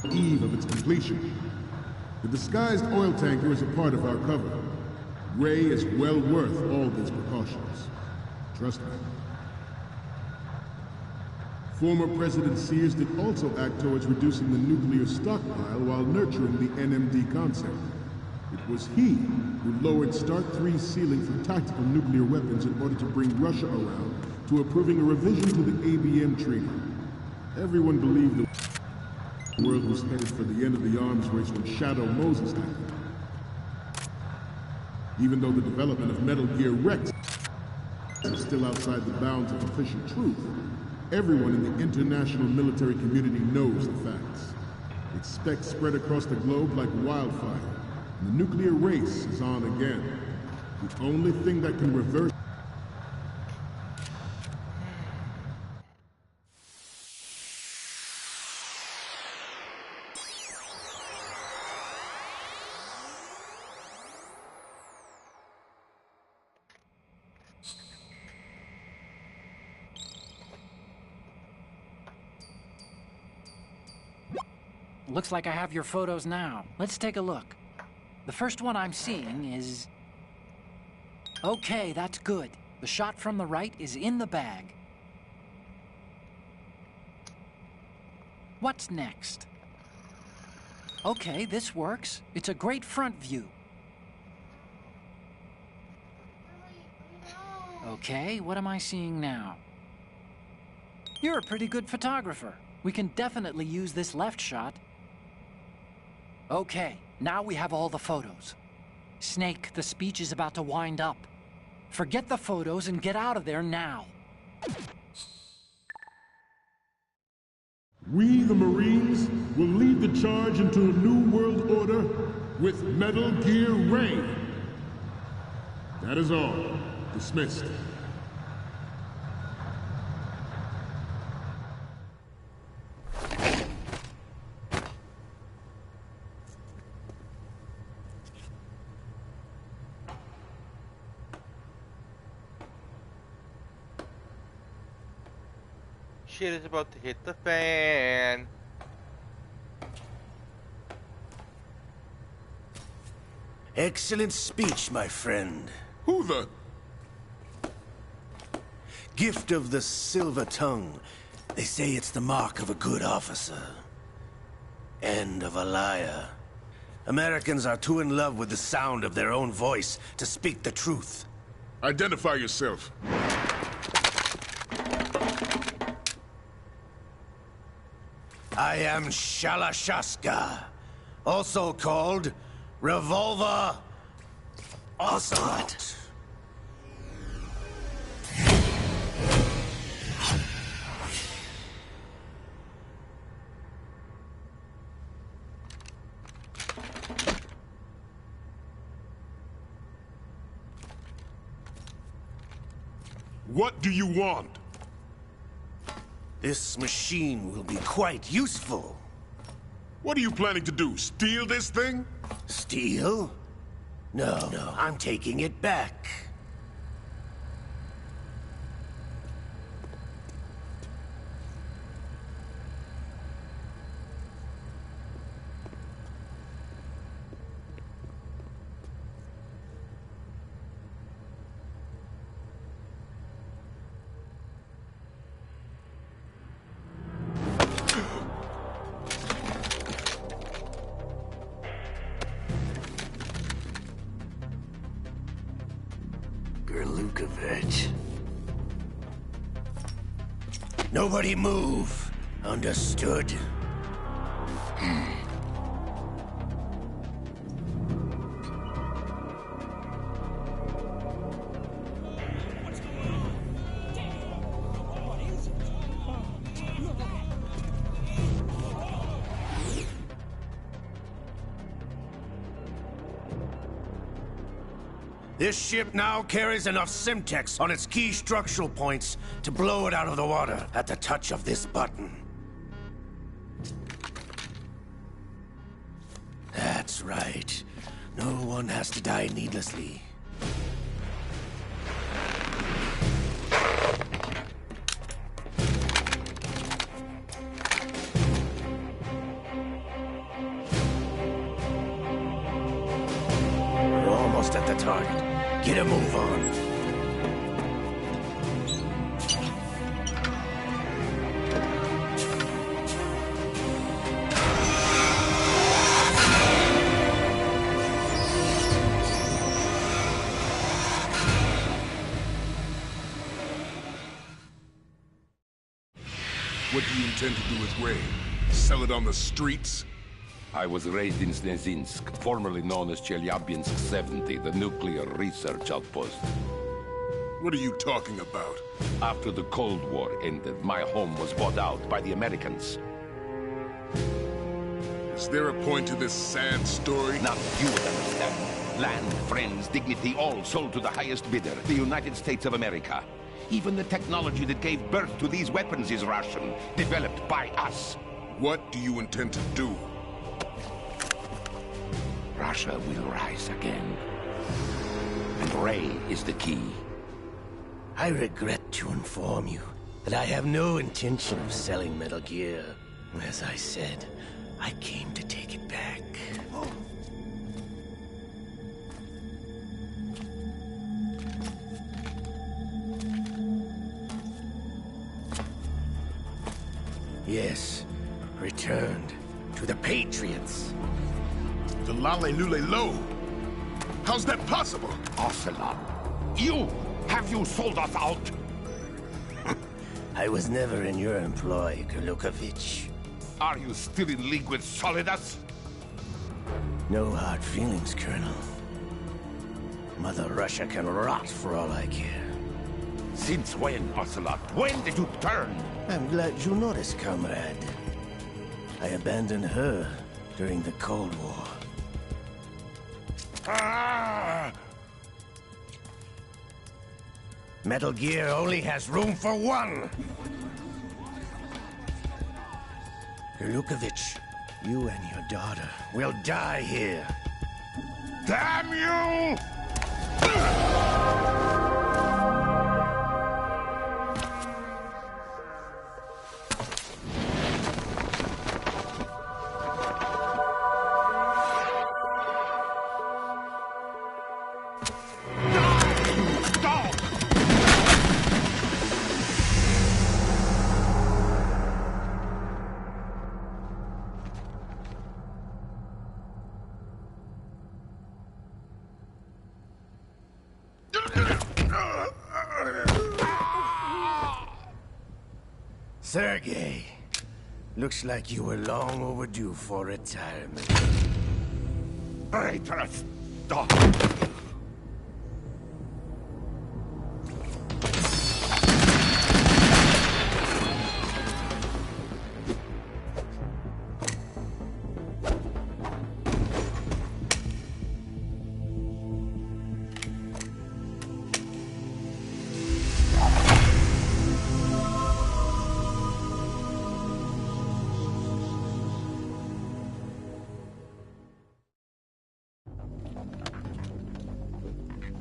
the eve of its completion. The disguised oil tanker is a part of our cover. Ray is well worth all these precautions. Trust me. Former President Sears did also act towards reducing the nuclear stockpile while nurturing the NMD concept. It was he who lowered Start 3's ceiling for tactical nuclear weapons in order to bring Russia around to approving a revision to the ABM treaty. Everyone believed the world was headed for the end of the arms race when Shadow Moses happened. Even though the development of Metal Gear Rex is still outside the bounds of official truth, everyone in the international military community knows the facts. Its specs spread across the globe like wildfire, and the nuclear race is on again. The only thing that can reverse Looks like I have your photos now. Let's take a look. The first one I'm seeing is... Okay, that's good. The shot from the right is in the bag. What's next? Okay, this works. It's a great front view. Okay, what am I seeing now? You're a pretty good photographer. We can definitely use this left shot. Okay, now we have all the photos. Snake, the speech is about to wind up. Forget the photos and get out of there now. we, the Marines, will lead the charge into a new world order with Metal Gear Ray. That is all. Dismissed. Shit is about to hit the fan. Excellent speech, my friend. Who the? Gift of the silver tongue. They say it's the mark of a good officer. And of a liar. Americans are too in love with the sound of their own voice to speak the truth. Identify yourself. I am Shalashaska, also called Revolver Ocelot. What do you want? This machine will be quite useful. What are you planning to do? Steal this thing? Steal? No, I'm taking it back. Nobody move. Understood? This ship now carries enough Simtex on its key structural points to blow it out of the water at the touch of this button. That's right. No one has to die needlessly. We're almost at the target. Get a move on. What do you intend to do with Ray? Sell it on the streets? I was raised in Snezinsk, formerly known as Chelyabinsk 70, the nuclear research outpost. What are you talking about? After the Cold War ended, my home was bought out by the Americans. Is there a point to this sad story? Now you would understand. Land, friends, dignity, all sold to the highest bidder, the United States of America. Even the technology that gave birth to these weapons is Russian, developed by us. What do you intend to do? Russia will rise again. And Ray is the key. I regret to inform you that I have no intention of selling Metal Gear. As I said, I came to take it back. Yes, returned to the Patriots. The Lale Lule Lo? How's that possible? Ocelot, have you sold us out? I was never in your employ, Gurlukovich. Are you still in league with Solidus? No hard feelings, Colonel. Mother Russia can rot for all I care. Since when, Ocelot? When did you turn? I'm glad you noticed, comrade. I abandoned her during the Cold War. Ah! Metal Gear only has room for one! Gurlukovich, you and your daughter will die here. Damn you! Sergei, looks like you were long overdue for retirement. Traitorous dog!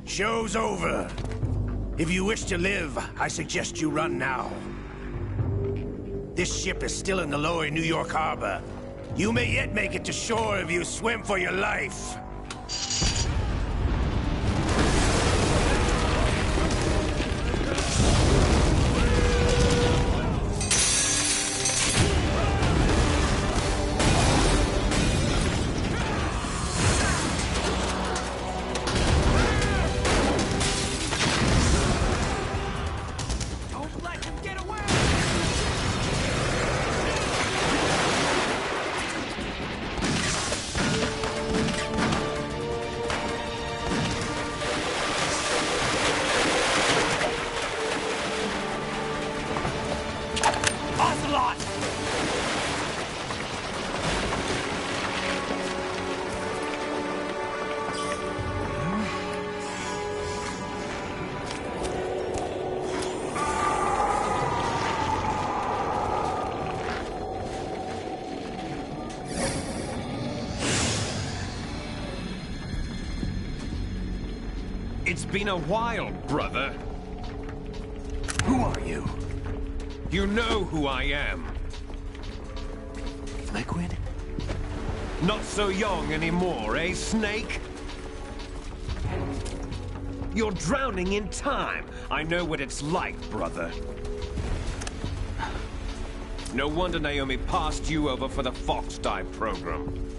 Show's over. If you wish to live, I suggest you run now. This ship is still in the lower New York harbor. You may yet make it to shore if you swim for your life. It's been a while, brother. Who are you? You know who I am. Liquid? Not so young anymore, eh, Snake? You're drowning in time. I know what it's like, brother. No wonder Naomi passed you over for the Fox Dive program.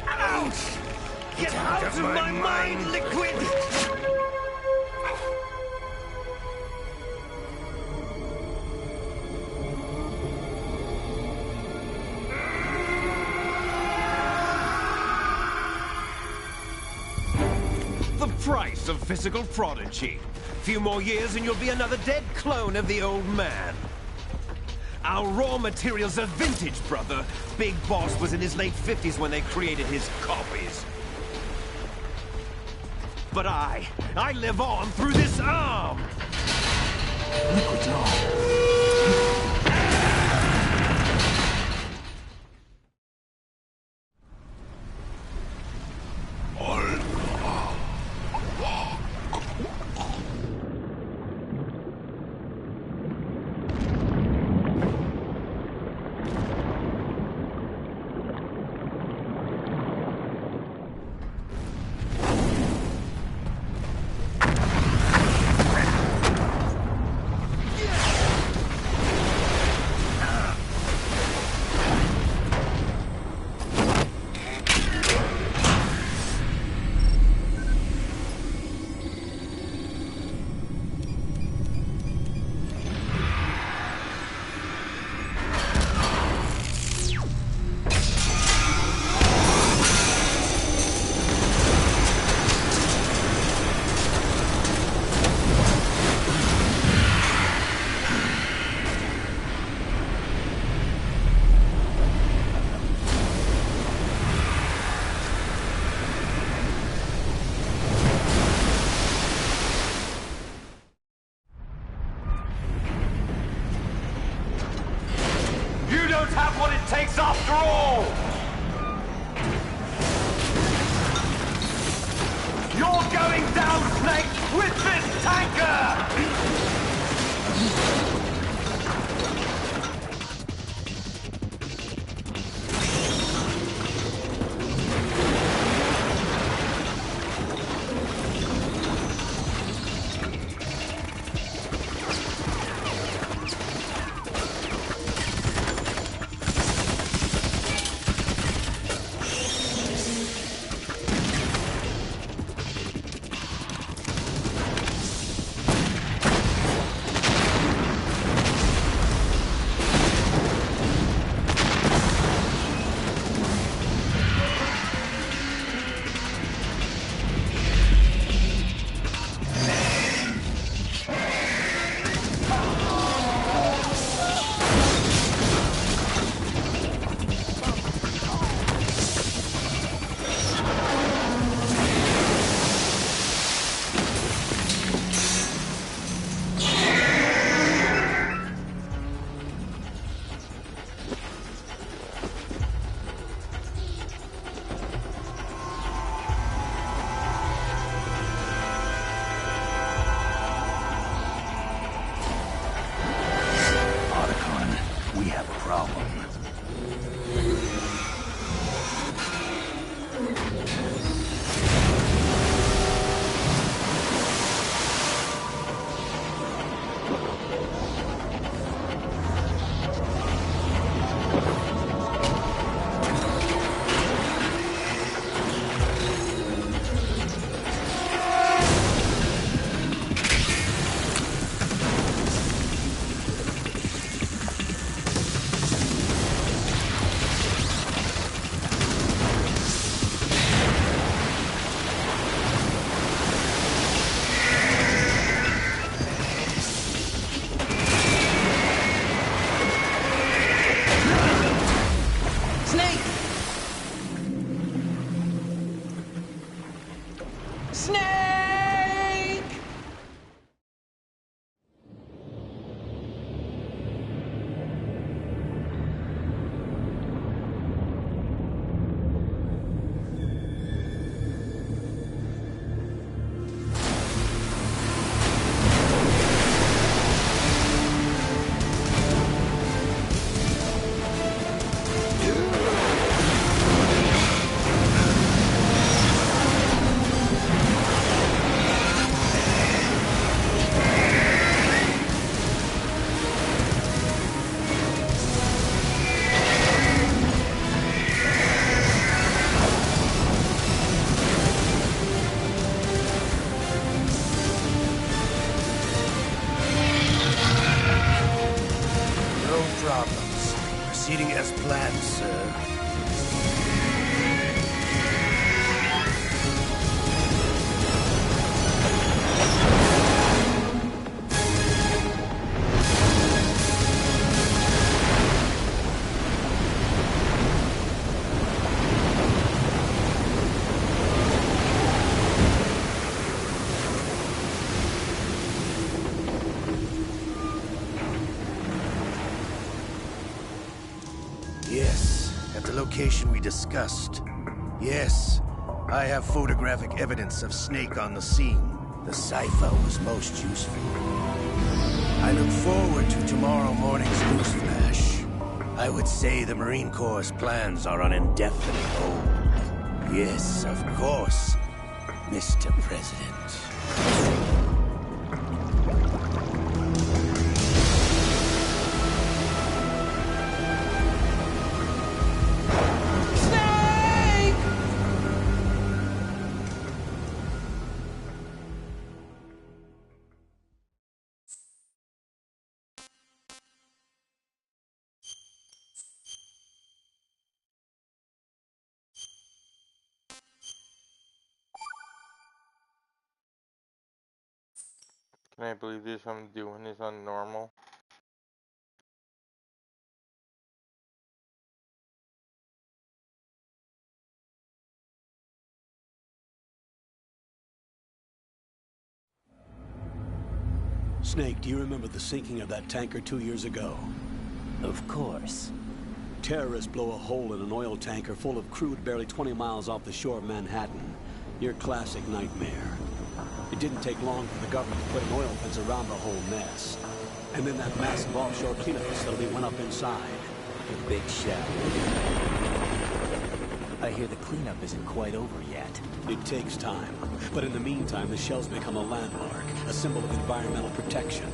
Ouch! Get out of my mind, Liquid! The price of physical prodigy. Few more years and you'll be another dead clone of the old man. Our raw materials are vintage, brother. Big Boss was in his late 50s when they created his copies. But I live on through this arm! Liquid's arm. Have what it takes after all! You're going down, Snake, with this tanker! proceeding as planned, sir. Yes, at the location we discussed. Yes, I have photographic evidence of Snake on the scene. The cipher was most useful. I look forward to tomorrow morning's news flash. I would say the Marine Corps' plans are on indefinite hold. Yes, of course, Mr. President. Can I believe this? I'm doing this on normal. Snake, do you remember the sinking of that tanker 2 years ago? Of course. Terrorists blow a hole in an oil tanker full of crude barely 20 miles off the shore of Manhattan. Your classic nightmare. It didn't take long for the government to put an oil fence around the whole mess. And then that massive offshore cleanup facility went up inside. The big shell. I hear the cleanup isn't quite over yet. It takes time. But in the meantime, the shell's become a landmark, a symbol of environmental protection.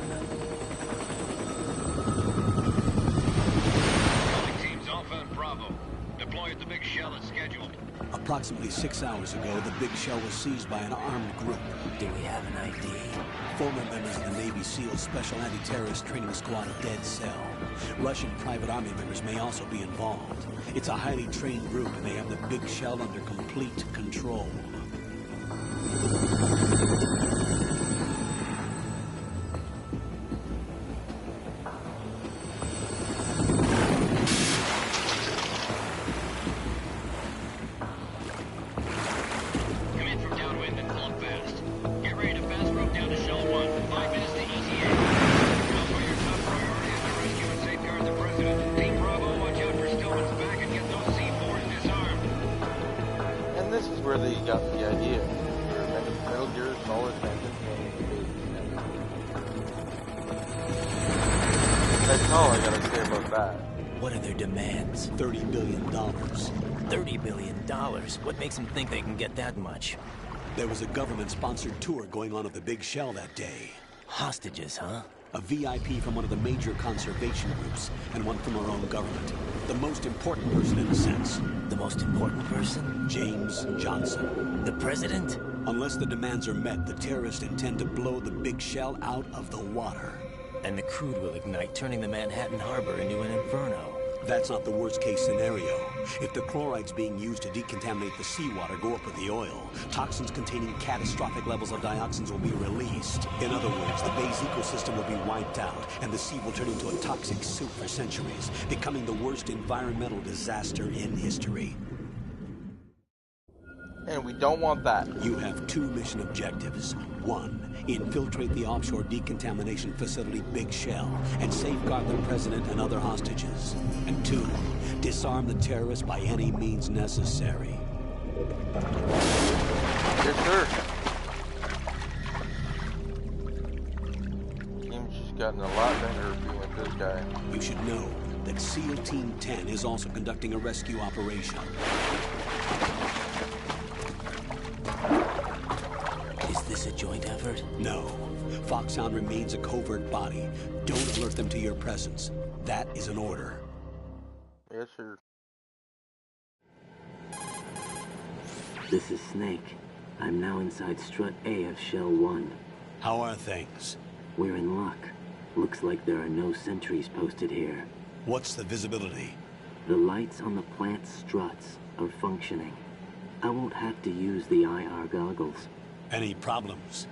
Teams Alpha and Bravo. Deploy at the big shell as scheduled. Approximately 6 hours ago, the big shell was seized by an armed group. Do we have an ID? Former members of the Navy SEAL Special Anti-Terrorist Training Squad Dead Cell. Russian private army members may also be involved. It's a highly trained group, and they have the big shell under complete control. That's all I gotta say about that. What are their demands? $30 billion. $30 billion? What makes them think they can get that much? There was a government-sponsored tour going on at the Big Shell that day. Hostages, huh? A VIP from one of the major conservation groups, and one from our own government. The most important person in a sense. The most important person? James Johnson. The president? Unless the demands are met, the terrorists intend to blow the Big Shell out of the water. And the crude will ignite, turning the Manhattan Harbor into an inferno. That's not the worst-case scenario. If the chlorides being used to decontaminate the seawater go up with the oil, toxins containing catastrophic levels of dioxins will be released. In other words, the bay's ecosystem will be wiped out, and the sea will turn into a toxic soup for centuries, becoming the worst environmental disaster in history. And we don't want that. You have 2 mission objectives. 1, infiltrate the offshore decontamination facility Big Shell and safeguard the president and other hostages. And 2, disarm the terrorists by any means necessary. Yes, sir. Team's just gotten a lot better being with this guy. You should know that SEAL Team 10 is also conducting a rescue operation. Is this a joint effort? No. Foxhound remains a covert body. Don't alert them to your presence. That is an order. Yes, sir. This is Snake. I'm now inside Strut A of Shell 1. How are things? We're in luck. Looks like there are no sentries posted here. What's the visibility? The lights on the plant struts are functioning. I won't have to use the IR goggles. Any problems?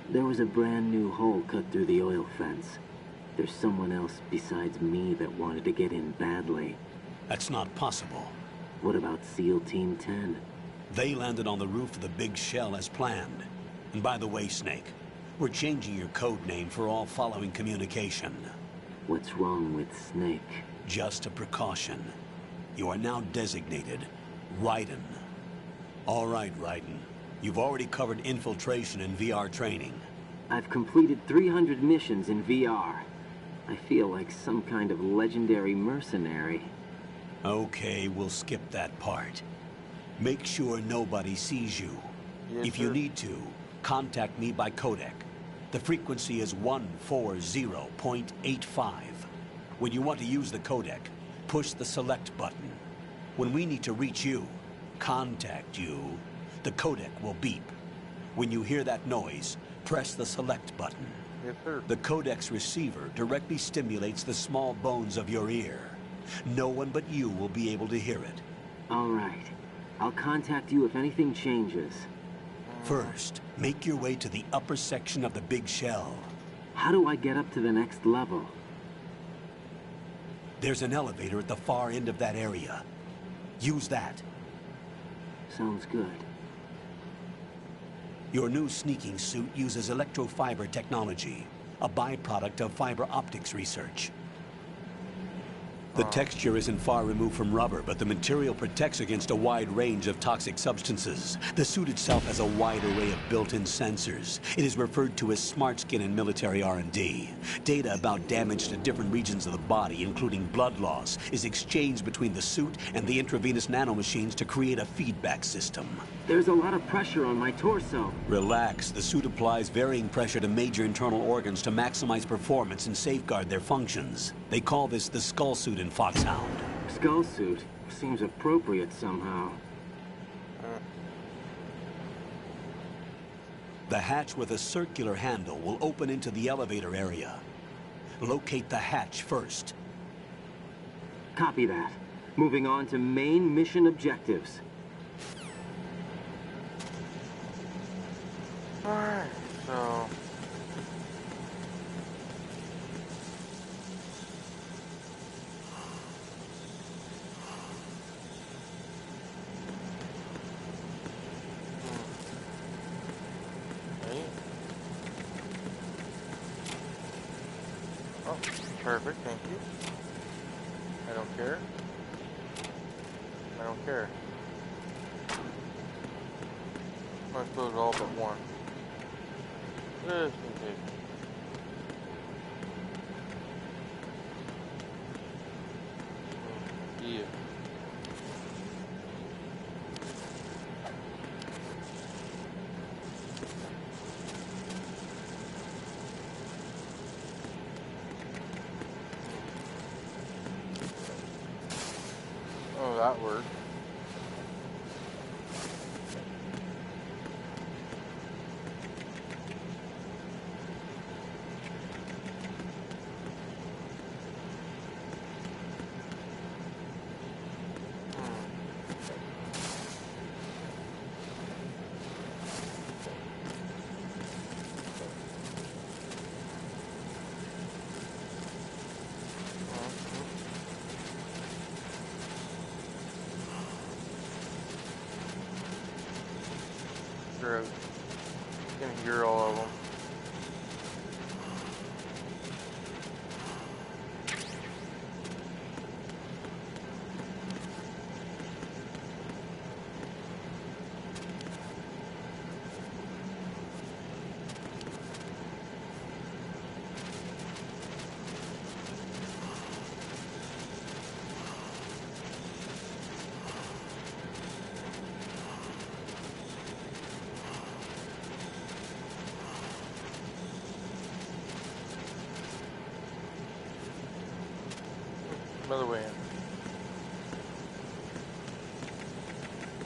There was a brand new hole cut through the oil fence. There's someone else besides me that wanted to get in badly. That's not possible. What about SEAL Team 10? They landed on the roof of the big shell as planned. And by the way, Snake, we're changing your code name for all following communication. What's wrong with Snake? Just a precaution. You are now designated Raiden. All right, Raiden. You've already covered infiltration and VR training. I've completed 300 missions in VR. I feel like some kind of legendary mercenary. Okay, we'll skip that part. Make sure nobody sees you. Yes, if you sir. need to, contact me by codec. The frequency is 140.85. When you want to use the codec, push the select button. When we need to reach you, contact you, the codec will beep. When you hear that noise, press the select button. Yes, sir. The codec's receiver directly stimulates the small bones of your ear. No one but you will be able to hear it. All right. I'll contact you if anything changes. First, make your way to the upper section of the big shell. How do I get up to the next level? There's an elevator at the far end of that area. Use that. Sounds good. Your new sneaking suit uses electrofiber technology, a byproduct of fiber optics research. The texture isn't far removed from rubber, but the material protects against a wide range of toxic substances. The suit itself has a wide array of built-in sensors. It is referred to as smart skin in military R&D. Data about damage to different regions of the body, including blood loss, is exchanged between the suit and the intravenous nanomachines to create a feedback system. There's a lot of pressure on my torso. Relax. The suit applies varying pressure to major internal organs to maximize performance and safeguard their functions. They call this the skull suit in Foxhound. Skull suit seems appropriate somehow. The hatch with a circular handle will open into the elevator area. Locate the hatch first. Copy that. Moving on to main mission objectives. Alright, so... Right. Oh, perfect, thank you. I don't care. I don't care. Let's close all but one. Just in case. Yeah. Oh, that worked. Sure, I can hear all of them. Another way in.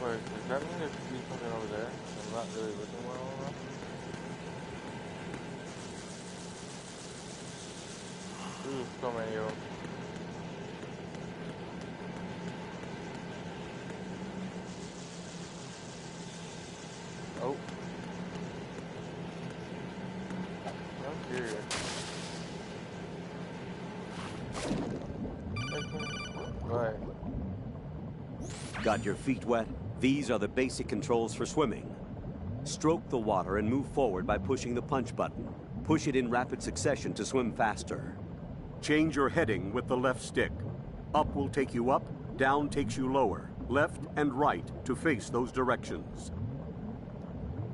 Wait, does that mean there's something over there? I'm not really looking well enough. Ooh, so many of them. Got your feet wet? These are the basic controls for swimming. Stroke the water and move forward by pushing the punch button. Push it in rapid succession to swim faster. Change your heading with the left stick. Up will take you up, down takes you lower. Left and right to face those directions.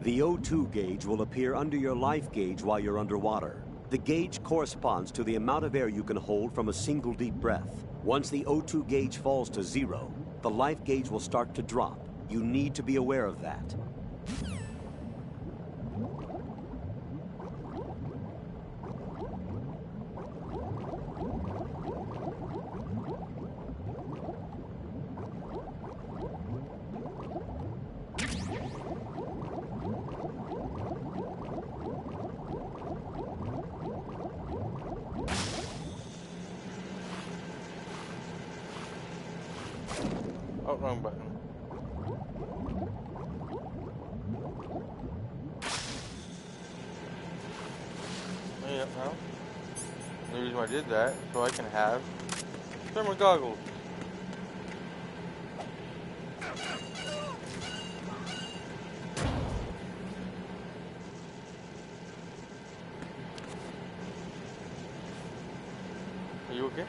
The O2 gauge will appear under your life gauge while you're underwater. The gauge corresponds to the amount of air you can hold from a single deep breath. Once the O2 gauge falls to 0, the life gauge will start to drop. You need to be aware of that. Oh, wrong button. Yeah, well, the reason why I did that, so I can have thermal goggles. Are you okay?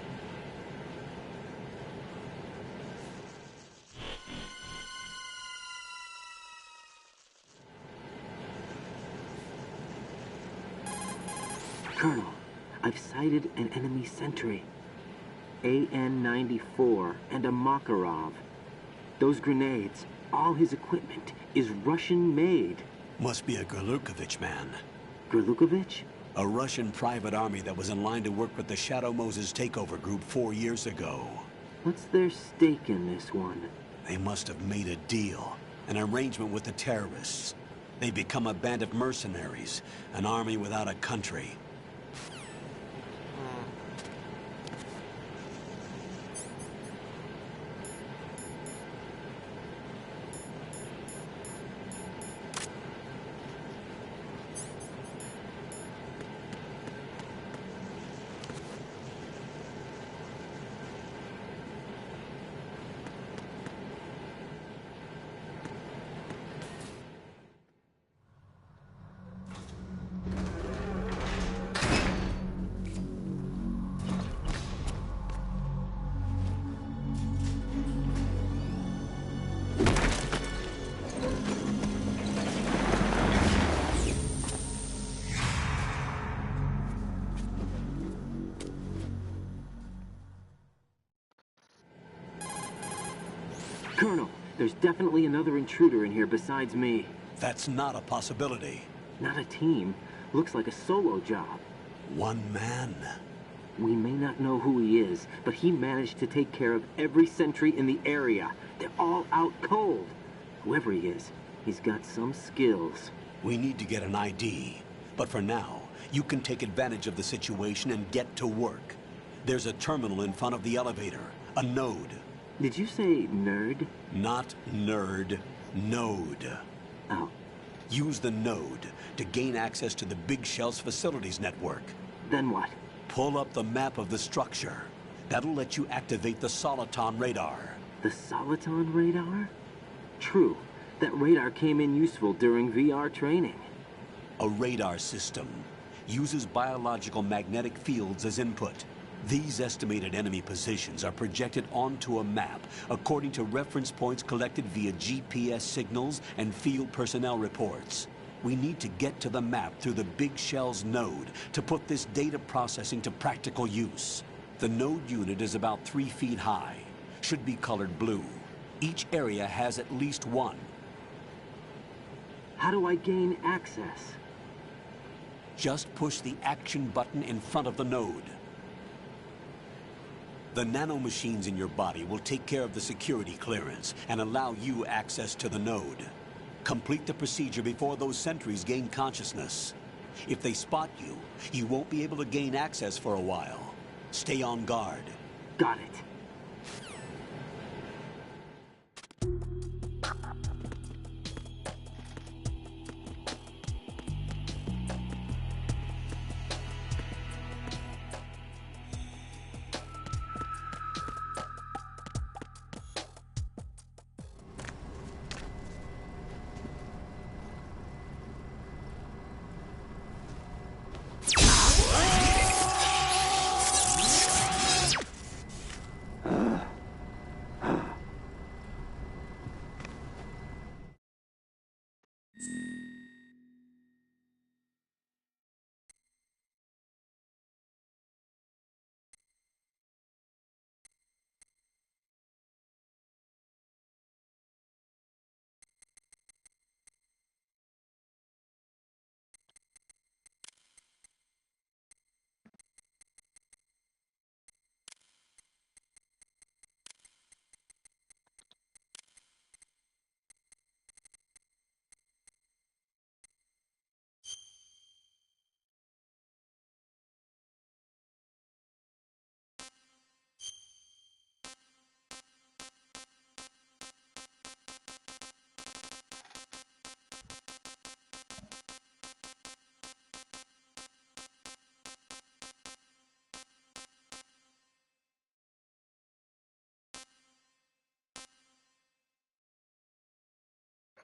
Colonel, I've sighted an enemy sentry. AN-94 and a Makarov. Those grenades, all his equipment, is Russian-made. Must be a Gorlukovich man. Gorlukovich? A Russian private army that was in line to work with the Shadow Moses takeover group 4 years ago. What's their stake in this one? They must have made a deal, an arrangement with the terrorists. They've become a band of mercenaries, an army without a country. Colonel, there's definitely another intruder in here besides me. That's not a possibility. Not a team. Looks like a solo job. One man? We may not know who he is, but he managed to take care of every sentry in the area. They're all out cold. Whoever he is, he's got some skills. We need to get an ID. But for now, you can take advantage of the situation and get to work. There's a terminal in front of the elevator. A node. Did you say nerd? Not nerd. Node. Oh. Use the node to gain access to the Big Shell's facilities network. Then what? Pull up the map of the structure. That'll let you activate the Soliton radar. The Soliton radar? True. That radar came in useful during VR training. A radar system uses biological magnetic fields as input. These estimated enemy positions are projected onto a map according to reference points collected via GPS signals and field personnel reports. We need to get to the map through the Big Shell's node to put this data processing to practical use. The node unit is about 3 feet high, should be colored blue. Each area has at least one. How do I gain access? Just push the action button in front of the node. The nanomachines in your body will take care of the security clearance and allow you access to the node. Complete the procedure before those sentries gain consciousness. If they spot you, you won't be able to gain access for a while. Stay on guard. Got it.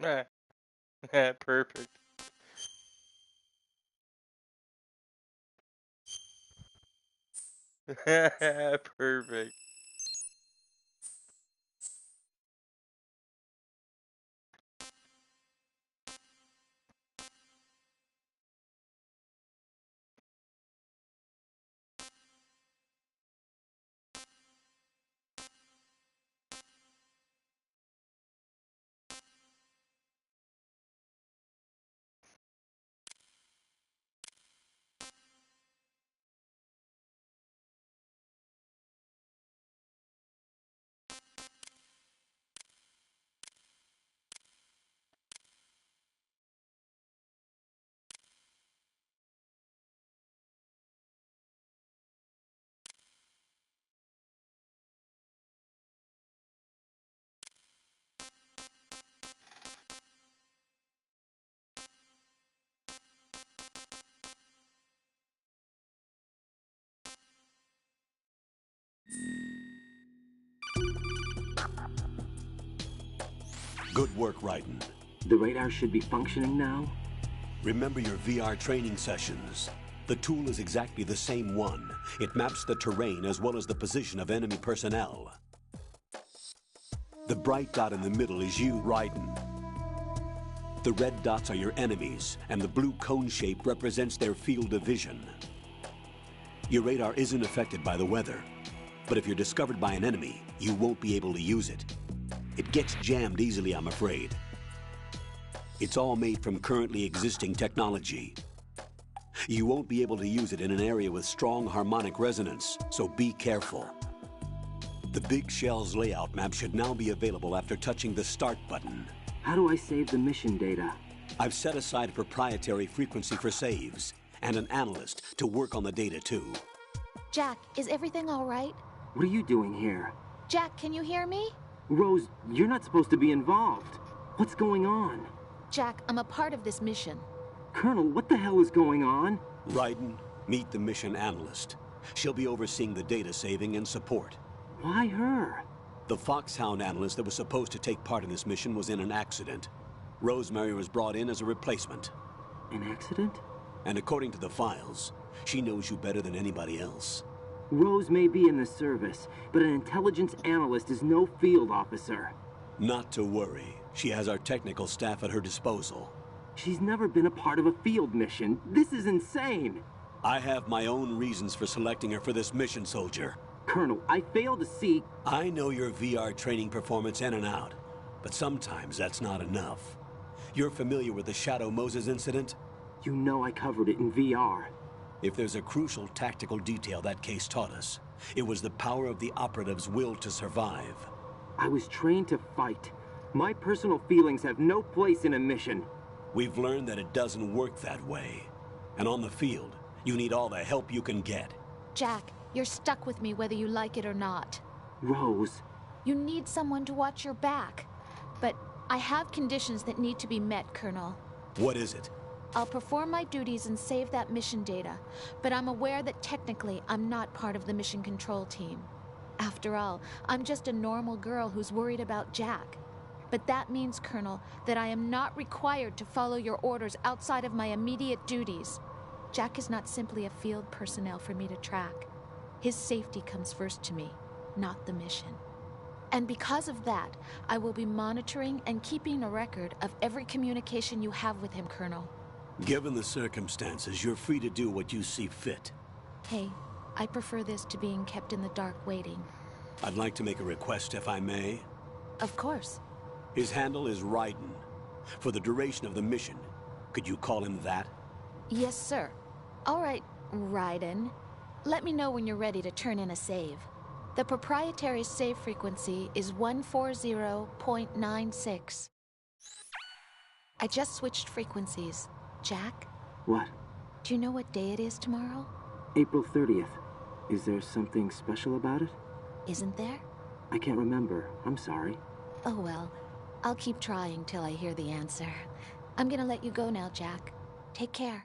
Yeah. Yeah, perfect. Perfect. Good work, Raiden. The radar should be functioning now? Remember your VR training sessions. The tool is exactly the same one. It maps the terrain as well as the position of enemy personnel. The bright dot in the middle is you, Raiden. The red dots are your enemies, and the blue cone shape represents their field of vision. Your radar isn't affected by the weather, but if you're discovered by an enemy, you won't be able to use it. It gets jammed easily, I'm afraid. It's all made from currently existing technology. You won't be able to use it in an area with strong harmonic resonance, so be careful. The Big Shell's layout map should now be available after touching the Start button. How do I save the mission data? I've set aside a proprietary frequency for saves, and an analyst to work on the data too. Jack, is everything all right? What are you doing here? Jack, can you hear me? Rose, you're not supposed to be involved. What's going on? Jack, I'm a part of this mission. Colonel, what the hell is going on? Raiden, meet the mission analyst. She'll be overseeing the data saving and support. Why her? The Foxhound analyst that was supposed to take part in this mission was in an accident. Rosemary was brought in as a replacement. An accident? And according to the files, she knows you better than anybody else. Rose may be in the service, but an intelligence analyst is no field officer. Not to worry. She has our technical staff at her disposal. She's never been a part of a field mission. This is insane. I have my own reasons for selecting her for this mission, soldier. Colonel, I fail to see... I know your VR training performance in and out, but sometimes that's not enough. You're familiar with the Shadow Moses incident? You know I covered it in VR. If there's a crucial tactical detail that case taught us, it was the power of the operative's will to survive. I was trained to fight. My personal feelings have no place in a mission. We've learned that it doesn't work that way. And on the field, you need all the help you can get. Jack, you're stuck with me whether you like it or not. Rose. You need someone to watch your back. But I have conditions that need to be met, Colonel. What is it? I'll perform my duties and save that mission data, but I'm aware that technically I'm not part of the mission control team. After all, I'm just a normal girl who's worried about Jack. But that means, Colonel, that I am not required to follow your orders outside of my immediate duties. Jack is not simply a field personnel for me to track. His safety comes first to me, not the mission. And because of that, I will be monitoring and keeping a record of every communication you have with him, Colonel. Given the circumstances, you're free to do what you see fit. Hey, I prefer this to being kept in the dark waiting. I'd like to make a request, if I may. Of course. His handle is Raiden. For the duration of the mission, could you call him that? Yes, sir. All right, Raiden. Let me know when you're ready to turn in a save. The proprietary save frequency is 140.96. I just switched frequencies. Jack? What? Do you know what day it is tomorrow? April 30th. Is there something special about it? Isn't there? I can't remember. I'm sorry. Oh well. I'll keep trying till I hear the answer. I'm gonna let you go now, Jack. Take care.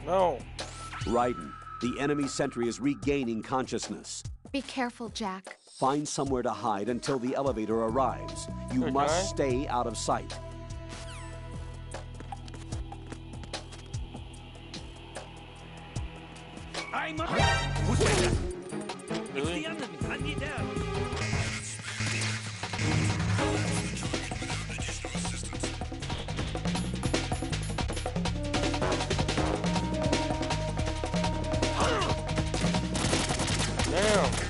No. Raiden, the enemy sentry is regaining consciousness. Be careful, Jack. Find somewhere to hide until the elevator arrives. You must stay out of sight. I'm up. Who's that? It's the enemy. I need help. Damn.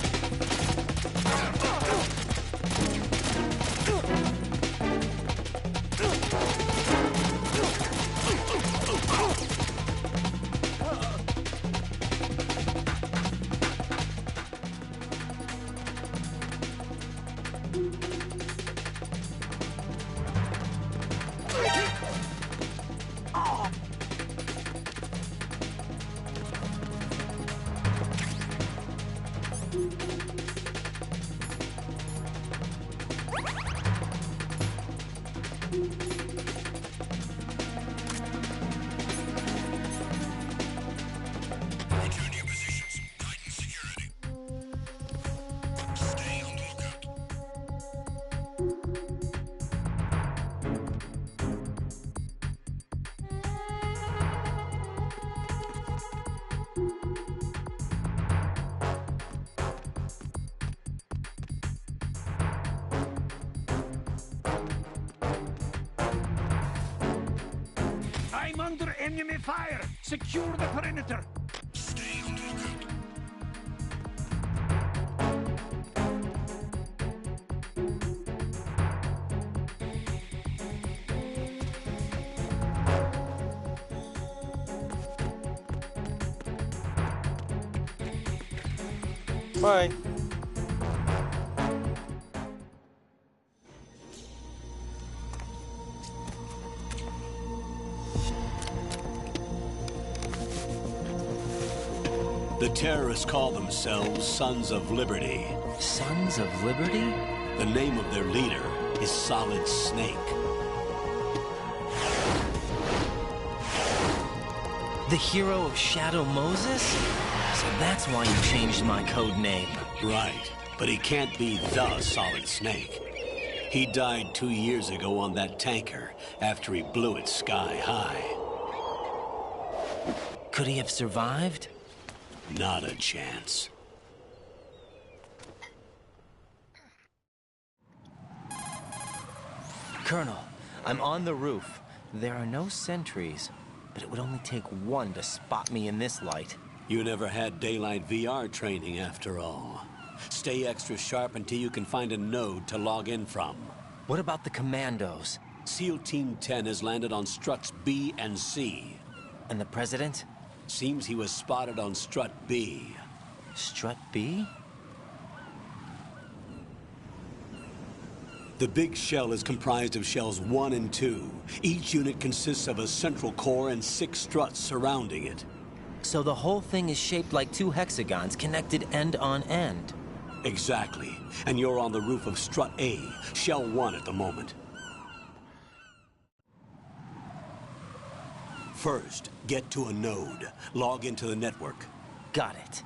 I'm under enemy fire. Secure the perimeter. Stay on the lookout. Bye. The terrorists call themselves Sons of Liberty. Sons of Liberty? The name of their leader is Solid Snake. The hero of Shadow Moses? So that's why you changed my code name. Right, but he can't be the Solid Snake. He died 2 years ago on that tanker after he blew it sky high. Could he have survived? Not a chance. Colonel, I'm on the roof. There are no sentries, but it would only take one to spot me in this light. You never had daylight VR training after all. Stay extra sharp until you can find a node to log in from. What about the commandos? SEAL Team 10 has landed on struts B and C. And the president? Seems he was spotted on strut B. Strut B? The big shell is comprised of shells 1 and 2. Each unit consists of a central core and 6 struts surrounding it. So the whole thing is shaped like 2 hexagons connected end on end. Exactly. And you're on the roof of strut A, shell 1 at the moment. First, get to a node. Log into the network. Got it.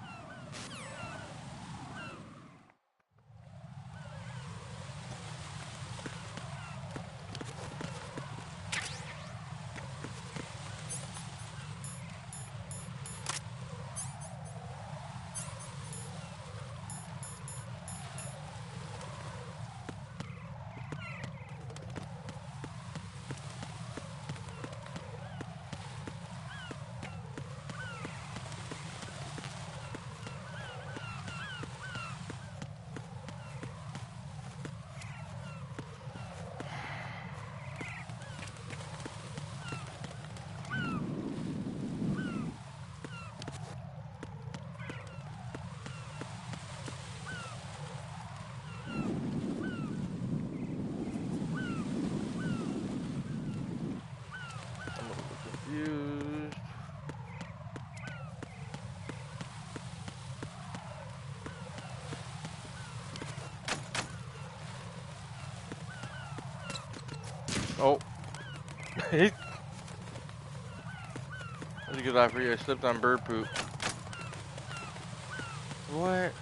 Oh. Did a good laugh for you. I slipped on bird poop. What?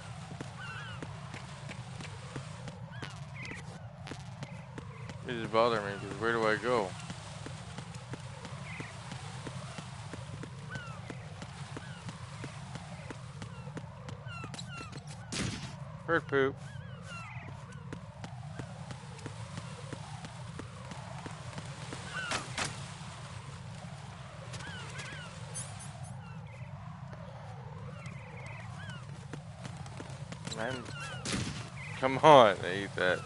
It just bothers me because where do I go? Bird poop. Come on, I ate that.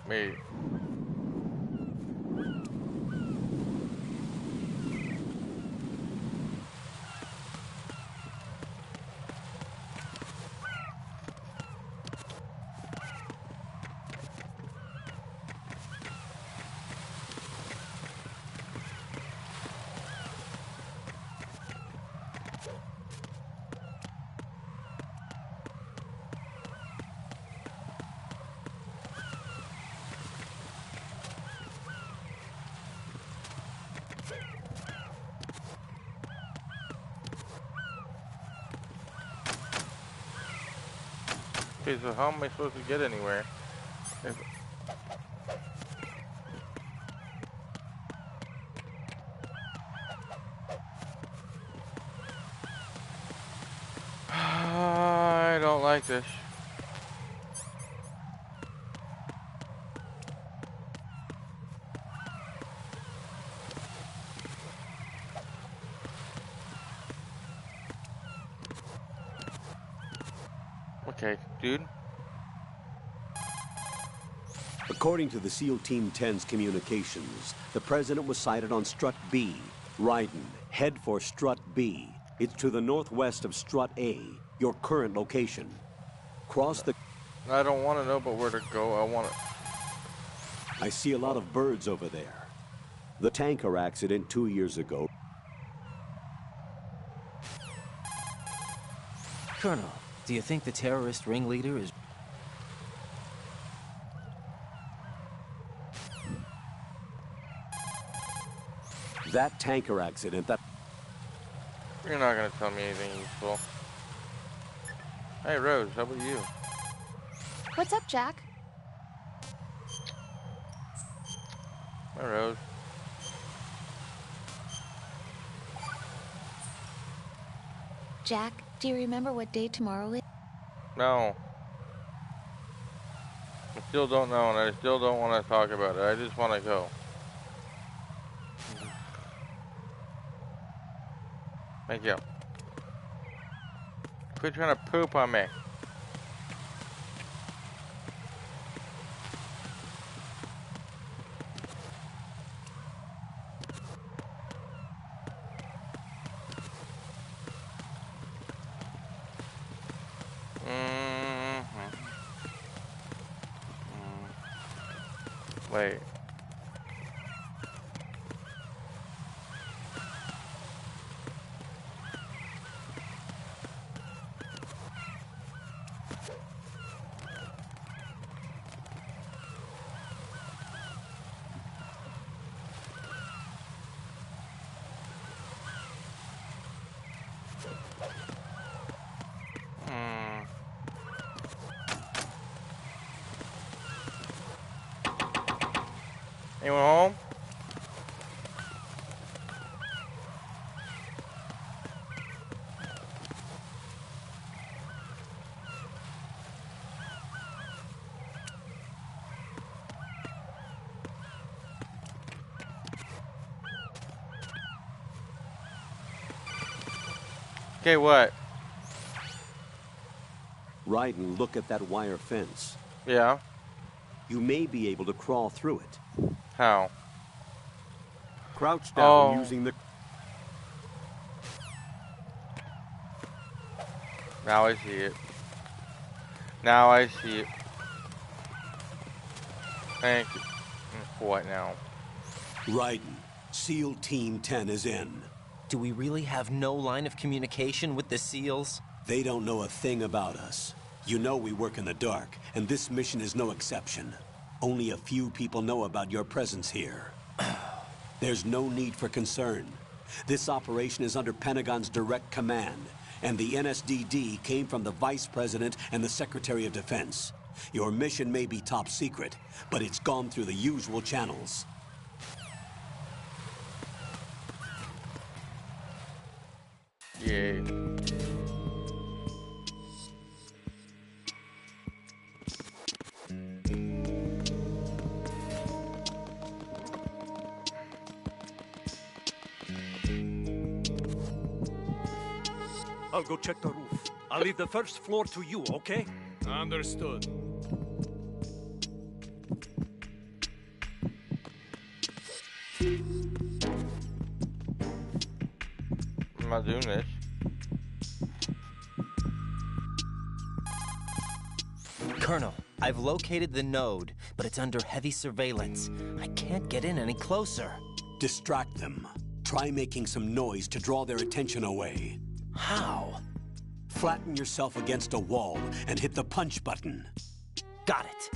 Me. Okay, so how am I supposed to get anywhere? If I don't like this. Okay, dude. According to the SEAL Team 10's communications, the president was sighted on Strut B. Raiden, head for Strut B. It's to the northwest of Strut A, your current location. Cross the... I don't want to know about where to go. I want to... I see a lot of birds over there. The tanker accident 2 years ago. Colonel, do you think the terrorist ringleader is... That tanker accident, that... You're not going to tell me anything useful. Hey, Rose, how about you? What's up, Jack? Hi, Rose. Jack, do you remember what day tomorrow is? No. I still don't know, and I still don't want to talk about it. I just want to go. Thank you. Quit trying to poop on me. Wait. Anyone home? Okay, what? Raiden, look at that wire fence. Yeah. You may be able to crawl through it. How? Crouch down using the... Now I see it. Now I see it. Thank you. What now? Raiden, SEAL Team 10 is in. Do we really have no line of communication with the SEALs? They don't know a thing about us. You know we work in the dark, and this mission is no exception. Only a few people know about your presence here. There's no need for concern. This operation is under Pentagon's direct command, and the NSDD came from the Vice President and the Secretary of Defense. Your mission may be top secret, but it's gone through the usual channels. Yeah. I'll go check the roof. I'll leave the first floor to you, okay? Understood. I'm not doing this. Colonel, I've located the node, but it's under heavy surveillance. I can't get in any closer. Distract them. Try making some noise to draw their attention away. How? Flatten yourself against a wall and hit the punch button. Got it.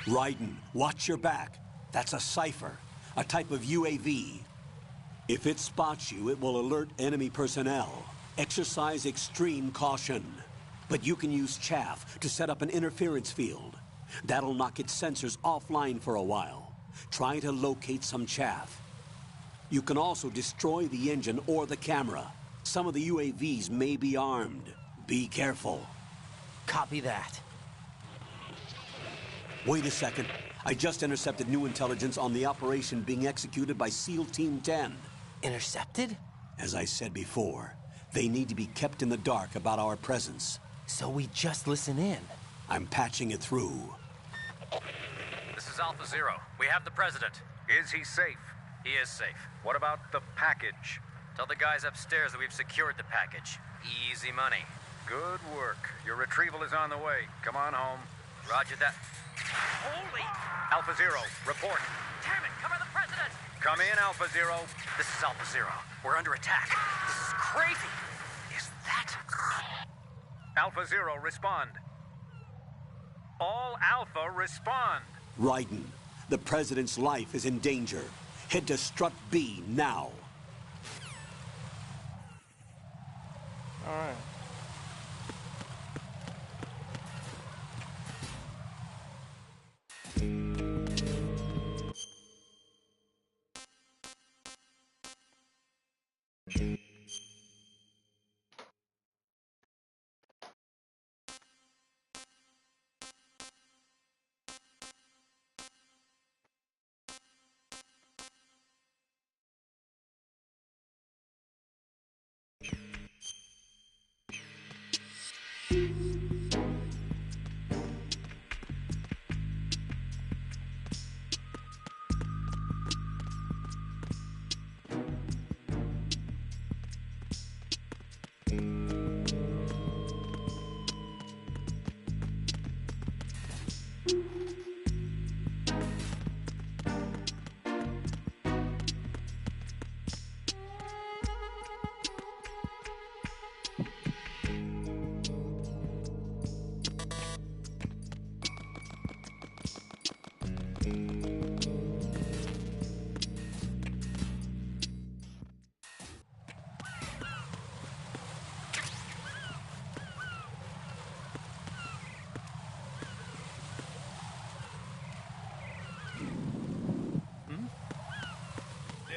Raiden, watch your back. That's a cipher, a type of UAV. If it spots you, it will alert enemy personnel. Exercise extreme caution. But you can use chaff to set up an interference field. That'll knock its sensors offline for a while. Try to locate some chaff. You can also destroy the engine or the camera. Some of the UAVs may be armed. Be careful. Copy that. Wait a second. I just intercepted new intelligence on the operation being executed by SEAL Team 10. Intercepted? As I said before, they need to be kept in the dark about our presence. So we just listen in. I'm patching it through. This is Alpha Zero. We have the president. Is he safe? He is safe. What about the package? Tell the guys upstairs that we've secured the package. Easy money. Good work. Your retrieval is on the way. Come on home. Roger that. Holy! Alpha Zero, report. Damn it! Cover the president! Come in, Alpha Zero. This is Alpha Zero. We're under attack. This is crazy. Is that... Alpha Zero, respond. All Alpha, respond. Raiden, the President's life is in danger. Head to Strut B now. All right.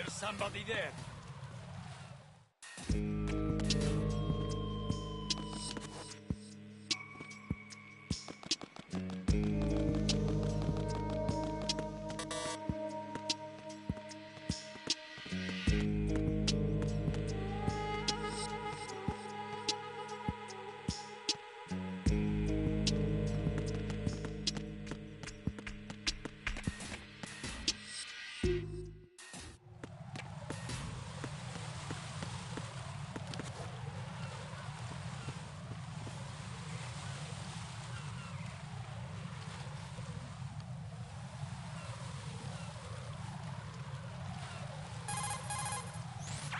There's somebody there.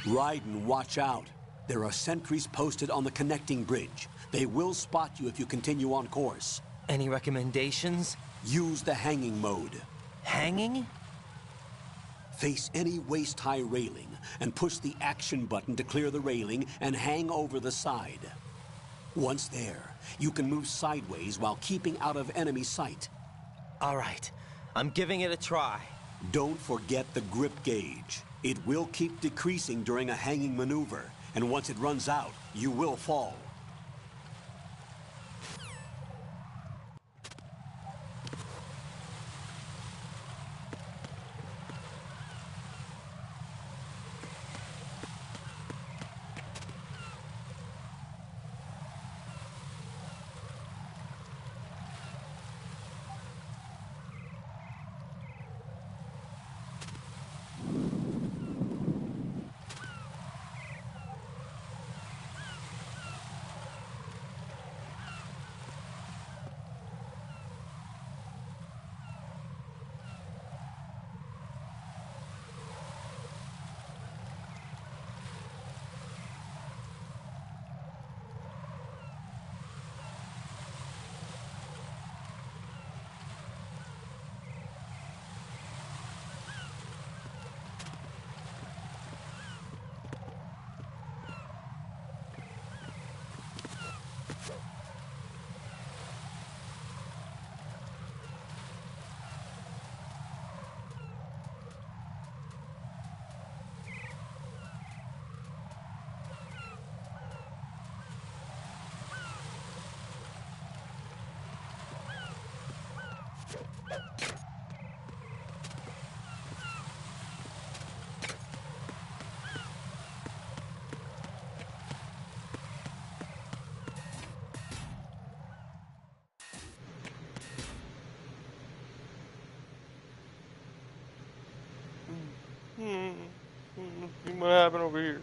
Raiden, watch out. There are sentries posted on the connecting bridge. They will spot you if you continue on course. Any recommendations? Use the hanging mode. Hanging? Face any waist-high railing and push the action button to clear the railing and hang over the side. Once there, you can move sideways while keeping out of enemy sight. All right, I'm giving it a try. Don't forget the grip gauge. It will keep decreasing during a hanging maneuver, and once it runs out, you will fall. See what happened over here.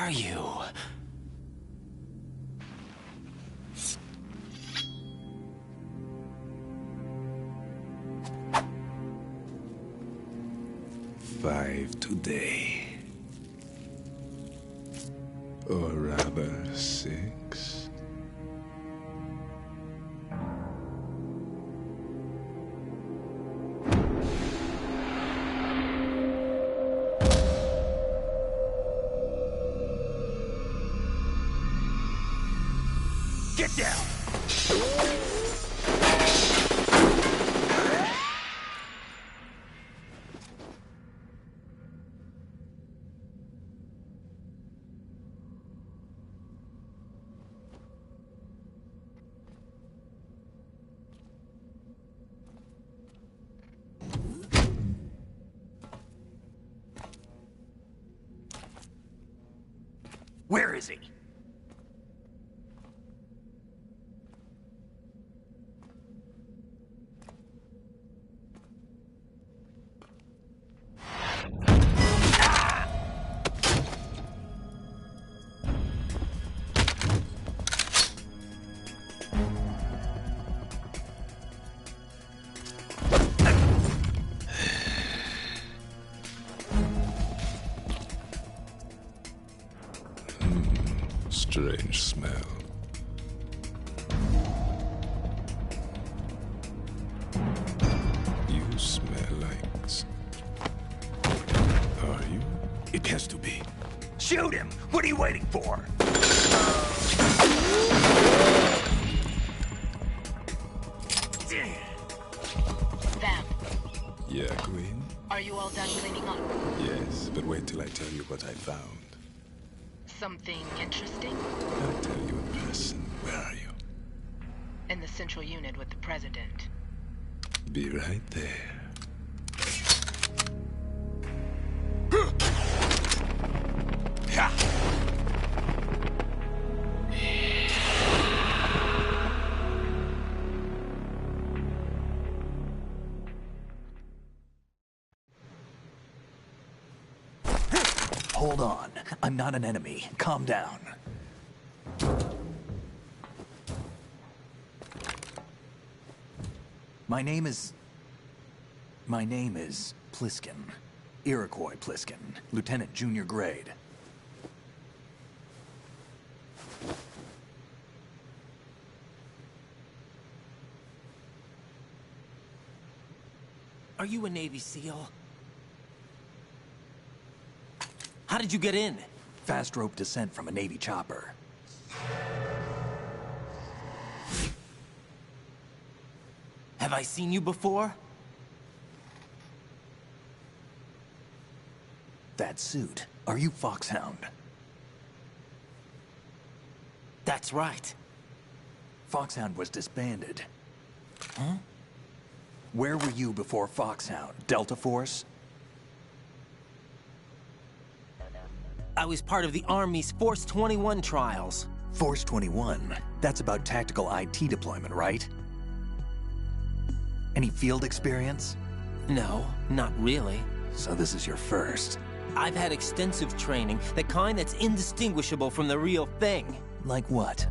are you? Five today. Or rather, 6. Get down! Where is he? Strange smell. You smell like... Are you? It has to be. Shoot him! What are you waiting for? Vamp, Yeah, Queen? are you all done cleaning up? Yes, but wait till I tell you what I found. Something interesting? I'll tell you in person. Where are you? In the central unit with the president. Be right there. Hold on. I'm not an enemy. Calm down. My name is Pliskin. Iroquois Pliskin. Lieutenant Junior Grade. Are you a Navy SEAL? How did you get in? Fast rope descent from a Navy chopper. Have I seen you before? That suit. Are you Foxhound? That's right. Foxhound was disbanded. Huh? Where were you before Foxhound? Delta Force? I was part of the Army's Force 21 trials. Force 21? That's about tactical IT deployment, right? Any field experience? No, not really. So this is your first. I've had extensive training, the kind that's indistinguishable from the real thing. Like what?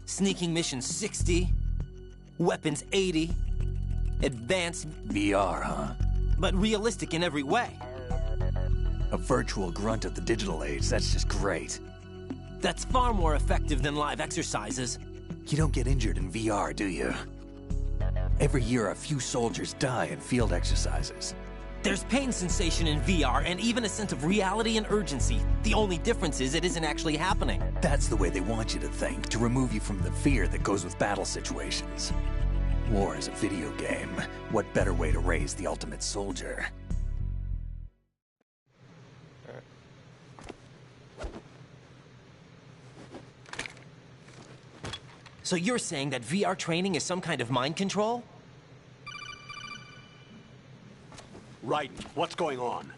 Sneaking mission 60, weapons 80, advanced... VR, huh? But realistic in every way. A virtual grunt of the digital age, that's just great. That's far more effective than live exercises. You don't get injured in VR, do you? Every year, a few soldiers die in field exercises. There's pain sensation in VR and even a sense of reality and urgency. The only difference is it isn't actually happening. That's the way they want you to think, to remove you from the fear that goes with battle situations. War is a video game. What better way to raise the ultimate soldier? So you're saying that VR training is some kind of mind control? Right. What's going on?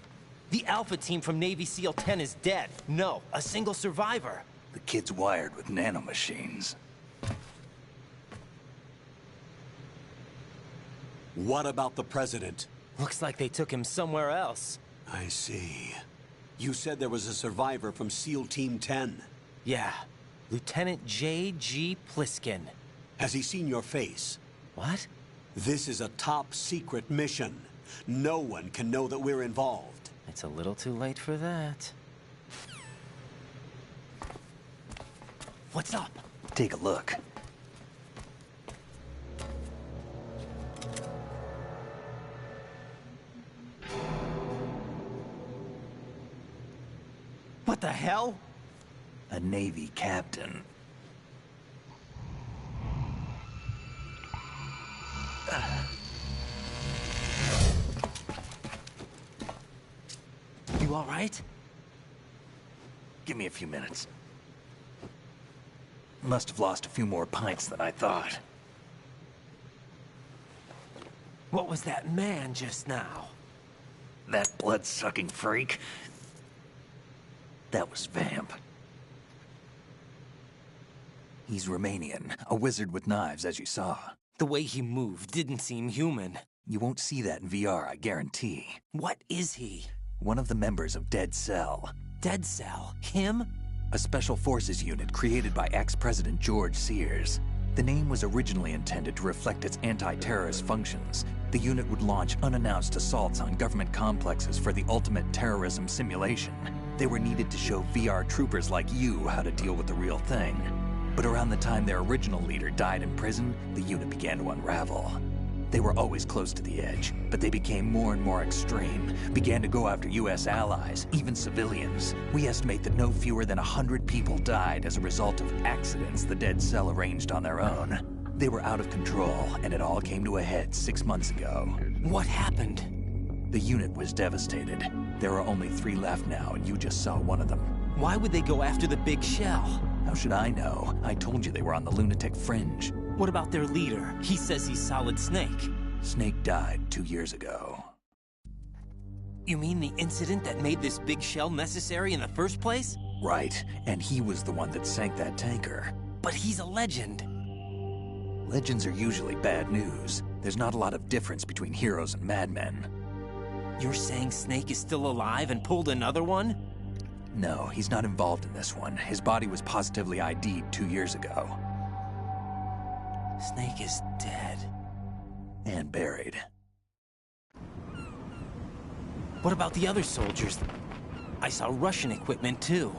The Alpha team from Navy SEAL 10 is dead. No, a single survivor. The kid's wired with nanomachines. What about the president? Looks like they took him somewhere else. I see. You said there was a survivor from SEAL Team 10. Yeah. Lieutenant J.G. Pliskin. Has he seen your face? What? This is a top-secret mission. No one can know that we're involved. It's a little too late for that. What's up? Take a look. What the hell? A Navy captain. You all right? Give me a few minutes. Must have lost a few more pints than I thought. What was that man just now? That blood-sucking freak? That was Vamp. He's Romanian, a wizard with knives, as you saw. The way he moved didn't seem human. You won't see that in VR, I guarantee. What is he? One of the members of Dead Cell. Dead Cell? Him? A special forces unit created by ex-President George Sears. The name was originally intended to reflect its anti-terrorist functions. The unit would launch unannounced assaults on government complexes for the ultimate terrorism simulation. They were needed to show VR troopers like you how to deal with the real thing. But around the time their original leader died in prison, the unit began to unravel. They were always close to the edge, but they became more and more extreme, began to go after U.S. allies, even civilians. We estimate that no fewer than 100 people died as a result of accidents the Dead Cell arranged on their own. They were out of control, and it all came to a head 6 months ago. What happened? The unit was devastated. There are only 3 left now, and you just saw one of them. Why would they go after the big shell? How should I know? I told you they were on the lunatic fringe. What about their leader? He says he's Solid Snake. Snake died 2 years ago. You mean the incident that made this big shell necessary in the first place? Right, and he was the one that sank that tanker. But he's a legend. Legends are usually bad news. There's not a lot of difference between heroes and madmen. You're saying Snake is still alive and pulled another one? No, he's not involved in this one. His body was positively ID'd 2 years ago. Snake is dead. And buried. What about the other soldiers? I saw Russian equipment too.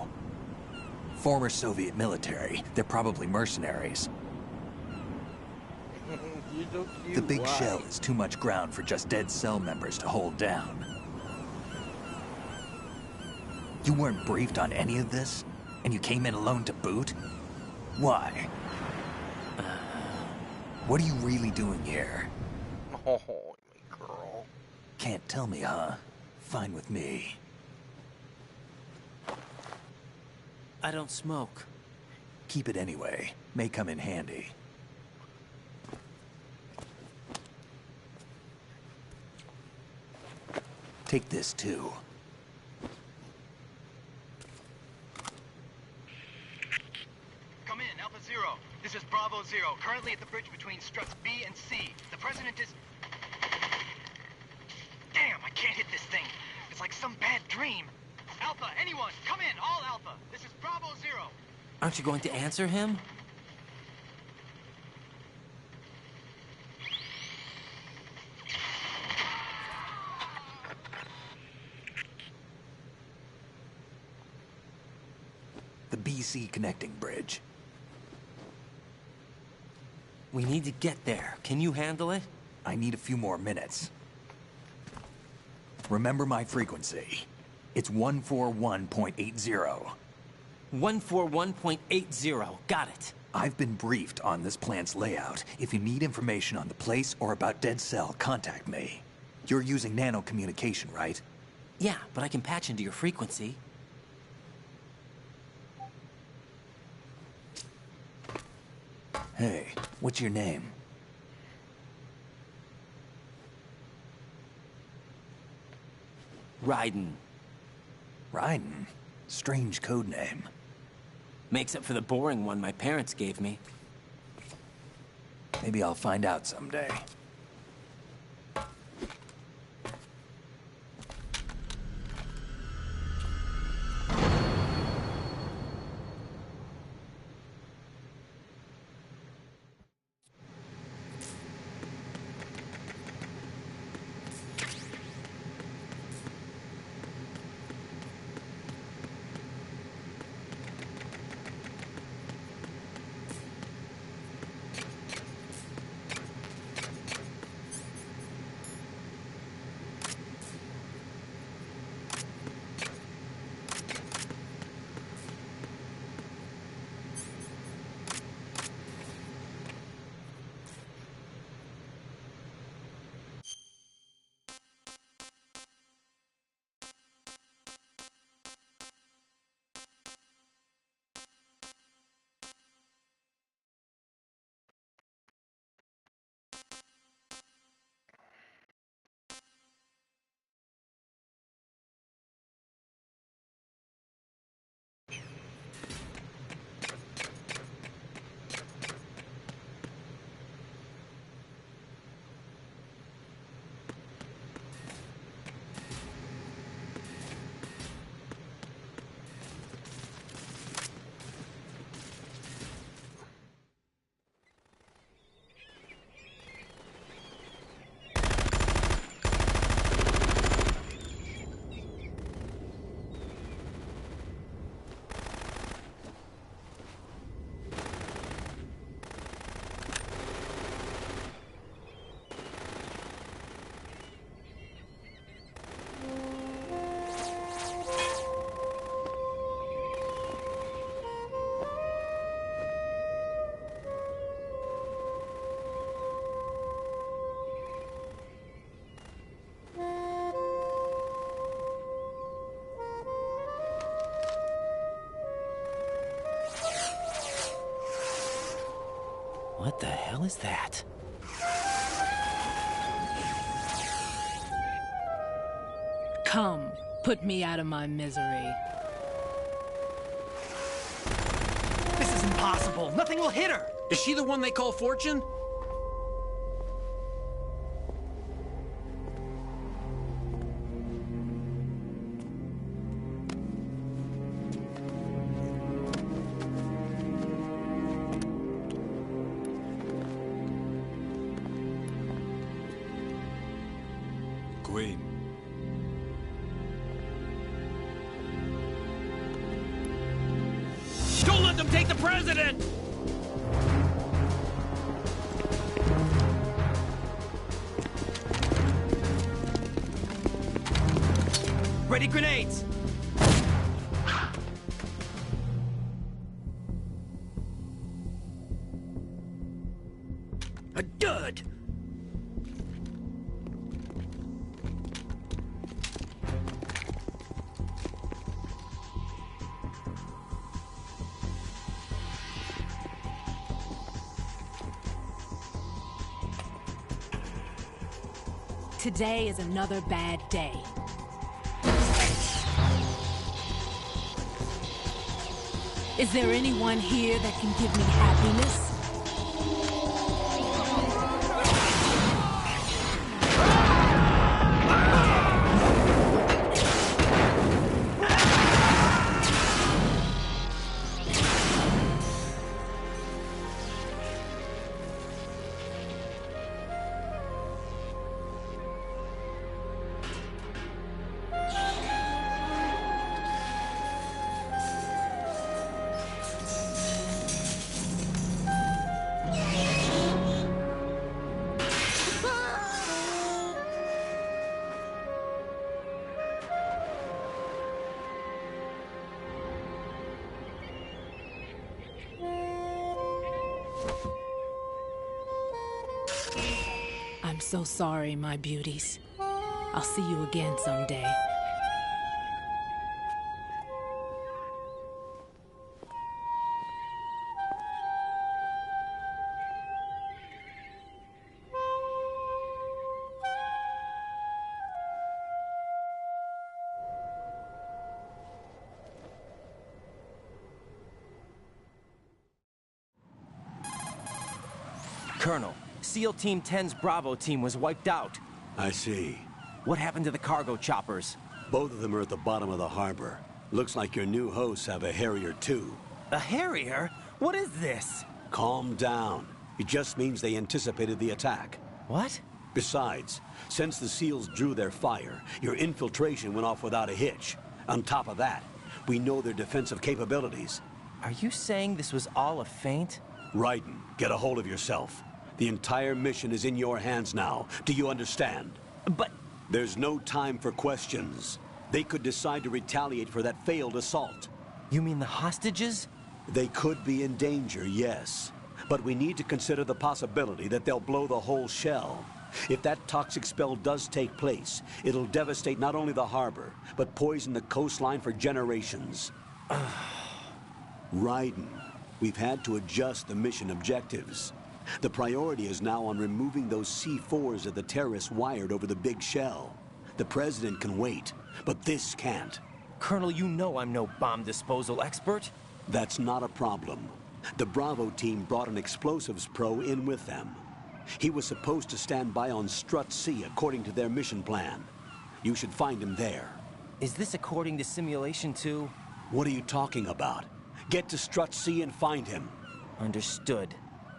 Former Soviet military. They're probably mercenaries. The big shell is too much ground for just Dead Cell members to hold down. You weren't briefed on any of this? And you came in alone to boot? Why? What are you really doing here? Oh, girl. Can't tell me, huh? Fine with me. I don't smoke. Keep it anyway. May come in handy. Take this, too. Come in, Alpha Zero. This is Bravo Zero, currently at the bridge between struts B and C. The President is... Damn, I can't hit this thing. It's like some bad dream. Alpha, anyone, come in, all Alpha. This is Bravo Zero. Aren't you going to answer him? The BC connecting bridge. We need to get there. Can you handle it? I need a few more minutes. Remember my frequency. It's 141.80. 141.80. Got it. I've been briefed on this plant's layout. If you need information on the place or about Dead Cell, contact me. You're using nano communication, right? Yeah, but I can patch into your frequency. Hey, what's your name? Raiden. Raiden? Strange code name. Makes up for the boring one my parents gave me. Maybe I'll find out someday. hell is that? Come, put me out of my misery. This is impossible. Nothing will hit her. Is she the one they call Fortune? Queen. Don't let them take the president! Ready grenades! A dud! Today is another bad day. Is there anyone here that can give me happiness? I'm so sorry, my beauties. I'll see you again someday. Colonel, SEAL Team 10's Bravo team was wiped out. I see. What happened to the cargo choppers? Both of them are at the bottom of the harbor. Looks like your new hosts have a Harrier too. A Harrier? What is this? Calm down. It just means they anticipated the attack. What? Besides, since the SEALs drew their fire, your infiltration went off without a hitch. On top of that, we know their defensive capabilities. Are you saying this was all a feint? Raiden, get a hold of yourself. The entire mission is in your hands now. Do you understand? But... There's no time for questions. They could decide to retaliate for that failed assault. You mean the hostages? They could be in danger, yes. But we need to consider the possibility that they'll blow the whole shell. If that toxic spell does take place, it'll devastate not only the harbor, but poison the coastline for generations. Raiden, we've had to adjust the mission objectives. The priority is now on removing those C4s that the terrorists wired over the big shell. The president can wait, but this can't. Colonel, you know I'm no bomb disposal expert. That's not a problem. The Bravo team brought an explosives pro in with them. He was supposed to stand by on Strut C according to their mission plan. You should find him there. Is this according to simulation too? What are you talking about? Get to Strut C and find him. Understood.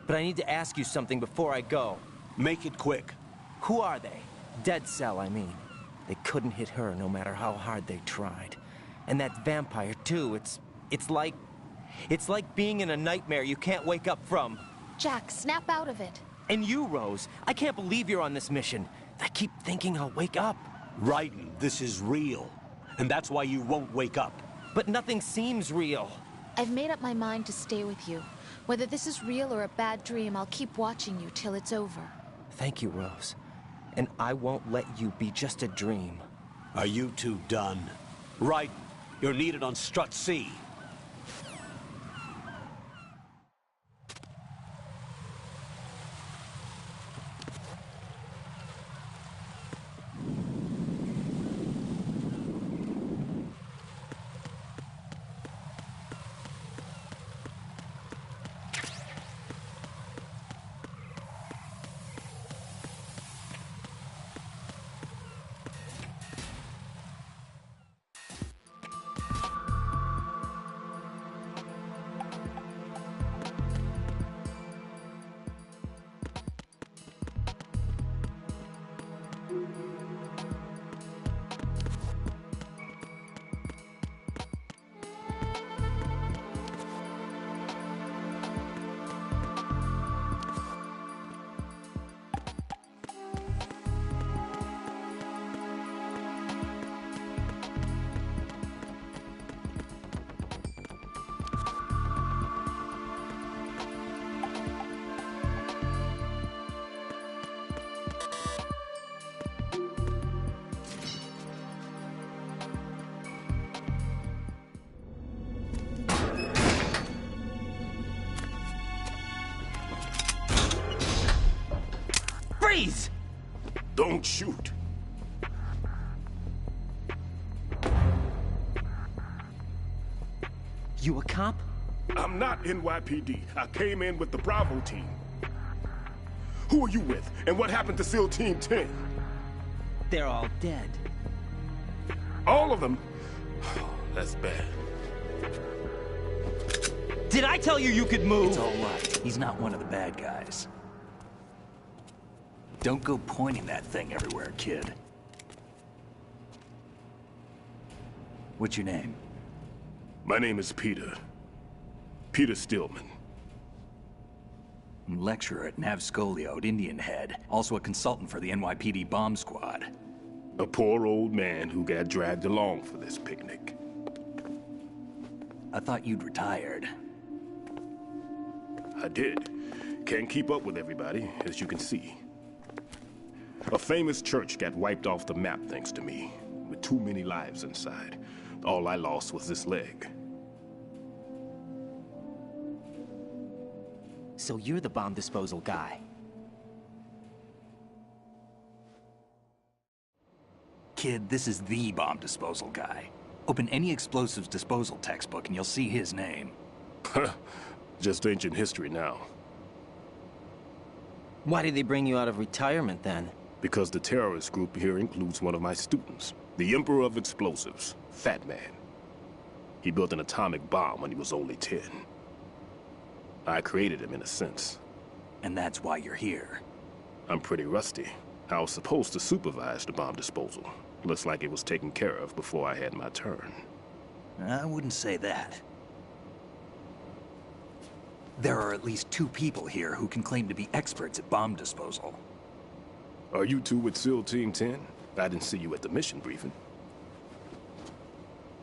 But I need to ask you something before I go. Make it quick. Who are they? Dead Cell, I mean. They couldn't hit her no matter how hard they tried. And that vampire too, it's like being in a nightmare you can't wake up from. Jack, snap out of it. And you, Rose, I can't believe you're on this mission. I keep thinking I'll wake up. Raiden, this is real. And that's why you won't wake up. But nothing seems real. I've made up my mind to stay with you. Whether this is real or a bad dream, I'll keep watching you till it's over. Thank you, Rose. And I won't let you be just a dream. Are you two done? Raiden, you're needed on Strut C. Freeze! Don't shoot. You a cop? I'm not NYPD. I came in with the Bravo team. Who are you with? And what happened to SEAL Team 10? They're all dead. All of them? That's bad. Did I tell you you could move? It's all right. He's not one of the bad guys. Don't go pointing that thing everywhere, kid. What's your name? My name is Peter. Peter Stillman. Lecturer at Navscolio at Indian Head. Also a consultant for the NYPD bomb squad. A poor old man who got dragged along for this picnic. I thought you'd retired. I did. Can't keep up with everybody, as you can see. A famous church got wiped off the map thanks to me, with too many lives inside. All I lost was this leg. So you're the bomb disposal guy. Kid, this is the bomb disposal guy. Open any explosives disposal textbook and you'll see his name. Just ancient history now. Why did they bring you out of retirement then? Because the terrorist group here includes one of my students, the Emperor of Explosives, Fat Man. He built an atomic bomb when he was only 10. I created him in a sense. And that's why you're here. I'm pretty rusty. I was supposed to supervise the bomb disposal. Looks like it was taken care of before I had my turn. I wouldn't say that. There are at least 2 people here who can claim to be experts at bomb disposal. Are you two with SEAL Team 10? I didn't see you at the mission briefing.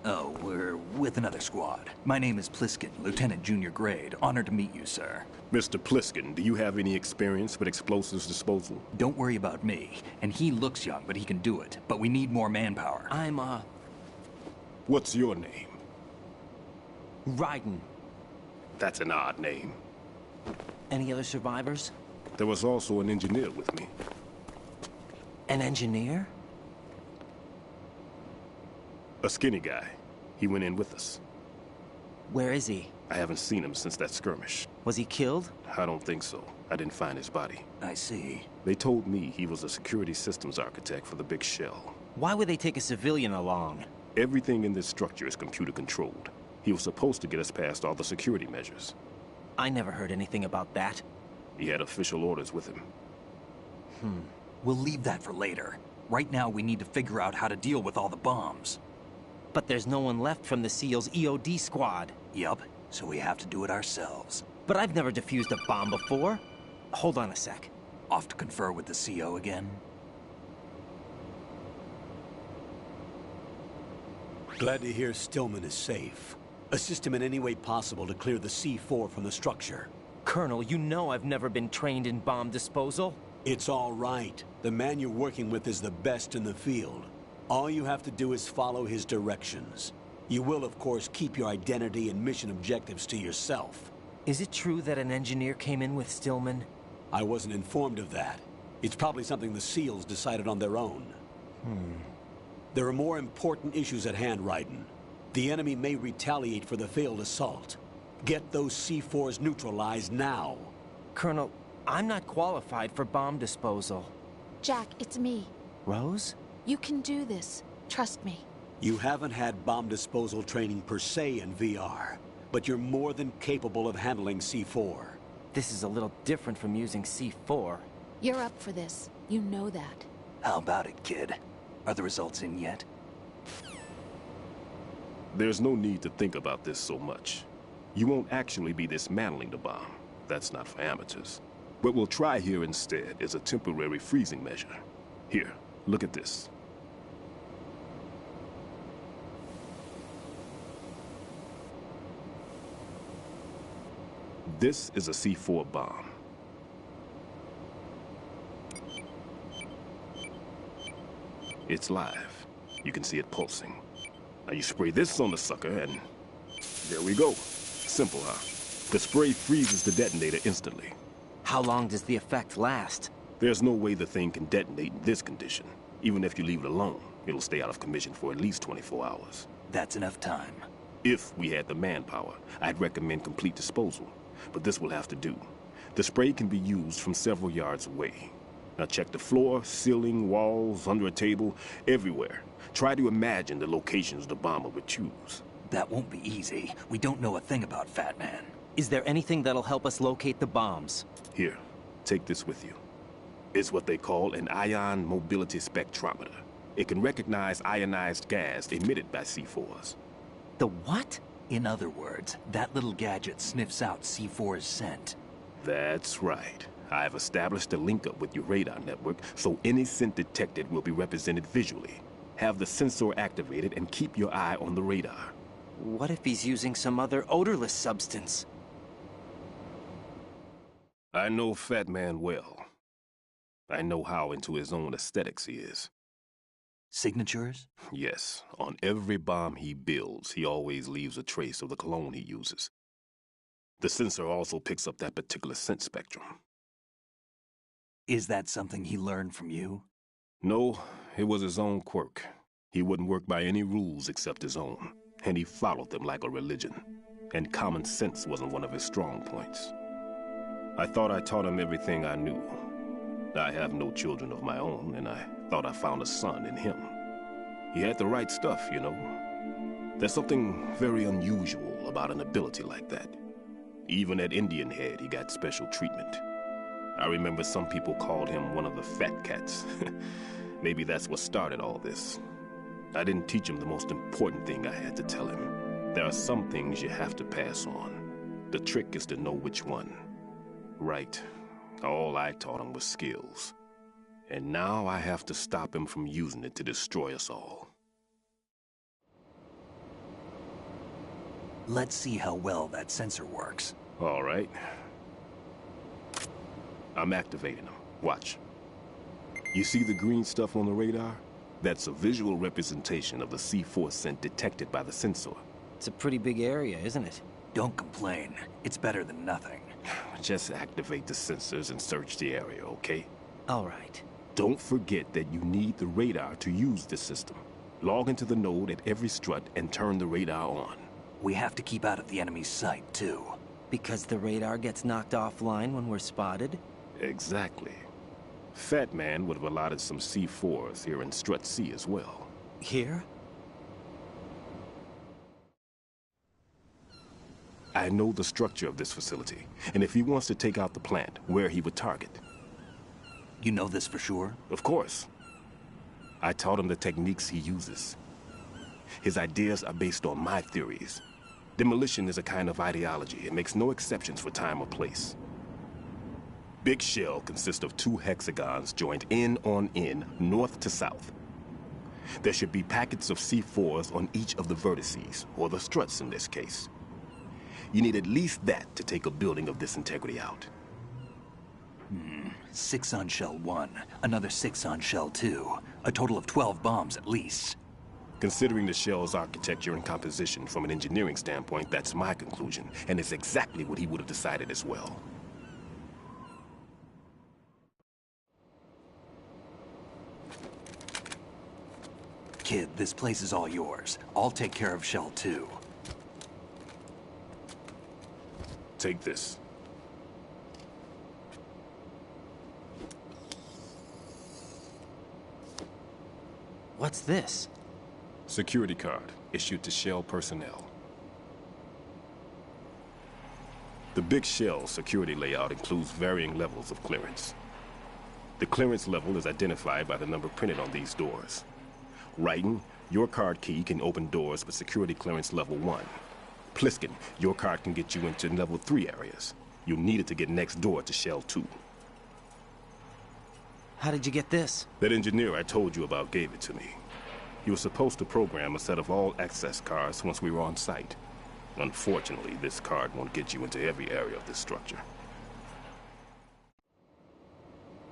Oh, we're with another squad. My name is Pliskin, Lieutenant Junior Grade. Honored to meet you, sir. Mr. Pliskin, do you have any experience with explosives disposal? Don't worry about me. And he looks young, but he can do it. But we need more manpower. What's your name? Raiden. That's an odd name. Any other survivors? There was also an engineer with me. An engineer? A skinny guy. He went in with us. Where is he? I haven't seen him since that skirmish. Was he killed? I don't think so. I didn't find his body. I see. They told me he was a security systems architect for the big shell. Why would they take a civilian along? Everything in this structure is computer controlled. He was supposed to get us past all the security measures. I never heard anything about that. He had official orders with him. We'll leave that for later. Right now, we need to figure out how to deal with all the bombs. But there's no one left from the SEAL's EOD squad. Yup, so we have to do it ourselves. But I've never defused a bomb before. Hold on a sec. Off to confer with the CO again? Glad to hear Stillman is safe. Assist him in any way possible to clear the C4 from the structure. Colonel, you know I've never been trained in bomb disposal. It's all right. The man you're working with is the best in the field. All you have to do is follow his directions. You will, of course, keep your identity and mission objectives to yourself. Is it true that an engineer came in with Stillman? I wasn't informed of that. It's probably something the SEALs decided on their own. There are more important issues at hand, Raiden. The enemy may retaliate for the failed assault. Get those C4s neutralized now. Colonel, I'm not qualified for bomb disposal. Jack, it's me. Rose? You can do this. Trust me. You haven't had bomb disposal training per se in VR, but you're more than capable of handling C4. This is a little different from using C4. You're up for this. You know that. How about it, kid? Are the results in yet? There's no need to think about this so much. You won't actually be dismantling the bomb. That's not for amateurs. What we'll try here instead is a temporary freezing measure. Here, look at this. This is a C4 bomb. It's live. You can see it pulsing. Now you spray this on the sucker and... there we go. Simple, huh? The spray freezes the detonator instantly. How long does the effect last? There's no way the thing can detonate in this condition. Even if you leave it alone, it'll stay out of commission for at least 24 hours. That's enough time. If we had the manpower, I'd recommend complete disposal. But this will have to do. The spray can be used from several yards away. Now check the floor, ceiling, walls, under a table, everywhere. Try to imagine the locations the bomber would choose. That won't be easy. We don't know a thing about Fat Man. Is there anything that'll help us locate the bombs? Here, take this with you. It's what they call an ion mobility spectrometer. It can recognize ionized gas emitted by C4s. The what? In other words, that little gadget sniffs out C4's scent. That's right. I've established a link-up with your radar network, so any scent detected will be represented visually. Have the sensor activated and keep your eye on the radar. What if he's using some other odorless substance? I know Fat Man well. I know how into his own aesthetics he is. Signatures? Yes. On every bomb he builds, he always leaves a trace of the cologne he uses. The sensor also picks up that particular scent spectrum. Is that something he learned from you? No, it was his own quirk. He wouldn't work by any rules except his own, and he followed them like a religion. And common sense wasn't one of his strong points. I thought I taught him everything I knew. I have no children of my own, and I thought I found a son in him. He had the right stuff, you know. There's something very unusual about an ability like that. Even at Indian Head, he got special treatment. I remember some people called him one of the fat cats. Maybe that's what started all this. I didn't teach him the most important thing I had to tell him. There are some things you have to pass on. The trick is to know which one. Right. All I taught him was skills. And now I have to stop him from using it to destroy us all. Let's see how well that sensor works. All right. I'm activating them. Watch. You see the green stuff on the radar? That's a visual representation of the C4 scent detected by the sensor. It's a pretty big area, isn't it? Don't complain. It's better than nothing. Just activate the sensors and search the area, okay? All right. Don't forget that you need the radar to use this system. Log into the node at every strut and turn the radar on. We have to keep out of the enemy's sight, too. Because the radar gets knocked offline when we're spotted? Exactly. Fat Man would have allotted some C4s here in Strut C as well. Here? I know the structure of this facility, and if he wants to take out the plant, where he would target. You know this for sure? Of course. I taught him the techniques he uses. His ideas are based on my theories. Demolition is a kind of ideology. It makes no exceptions for time or place. Big shell consists of 2 hexagons joined end on end, north to south. There should be packets of C4s on each of the vertices, or the struts in this case. You need at least that to take a building of this integrity out. 6 on shell 1, another 6 on shell 2. A total of 12 bombs at least. Considering the shell's architecture and composition from an engineering standpoint, that's my conclusion, and it's exactly what he would have decided as well. Kid, this place is all yours. I'll take care of shell 2. Take this. What's this? Security card, issued to Shell personnel. The Big Shell security layout includes varying levels of clearance. The clearance level is identified by the number printed on these doors. Writing, your card key can open doors with security clearance level 1. Pliskin, your card can get you into level 3 areas. You'll need it to get next door to Shell 2. How did you get this? That engineer I told you about gave it to me. He was supposed to program a set of all access cards once we were on site. Unfortunately, this card won't get you into every area of this structure.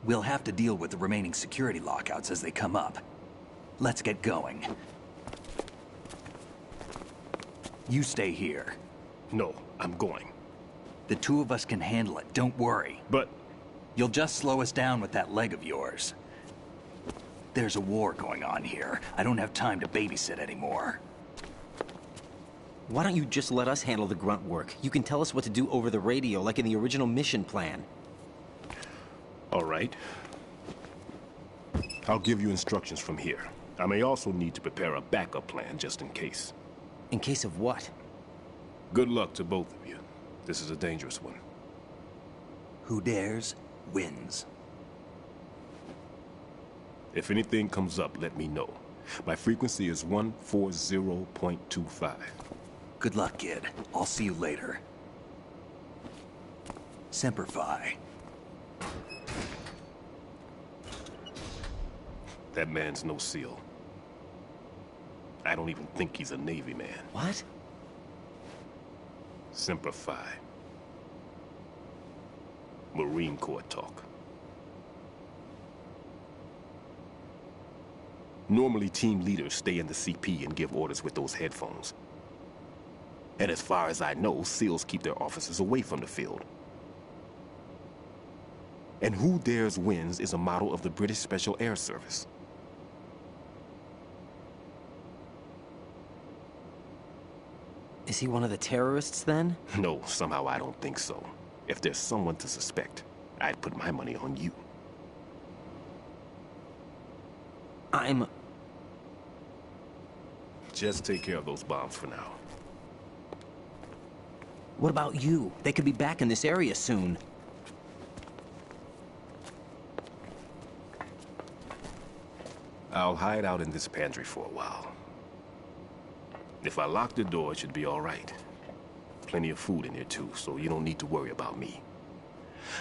We'll have to deal with the remaining security lockouts as they come up. Let's get going. You stay here. No, I'm going. The two of us can handle it, don't worry. But... You'll just slow us down with that leg of yours. There's a war going on here. I don't have time to babysit anymore. Why don't you just let us handle the grunt work? You can tell us what to do over the radio, like in the original mission plan. All right. I'll give you instructions from here. I may also need to prepare a backup plan just in case. In case of what? Good luck to both of you. This is a dangerous one. Who dares, wins. If anything comes up, let me know. My frequency is 140.25. Good luck, kid. I'll see you later. Semper Fi. That man's no SEAL. I don't even think he's a Navy man. What? Semper Fi. Marine Corps talk. Normally, team leaders stay in the CP and give orders with those headphones. And as far as I know, SEALs keep their officers away from the field. And who dares wins is a model of the British Special Air Service. Is he one of the terrorists, then? No, somehow I don't think so. If there's someone to suspect, I'd put my money on you. Just take care of those bombs for now. What about you? They could be back in this area soon. I'll hide out in this pantry for a while. If I lock the door, it should be all right. Plenty of food in here too, so you don't need to worry about me.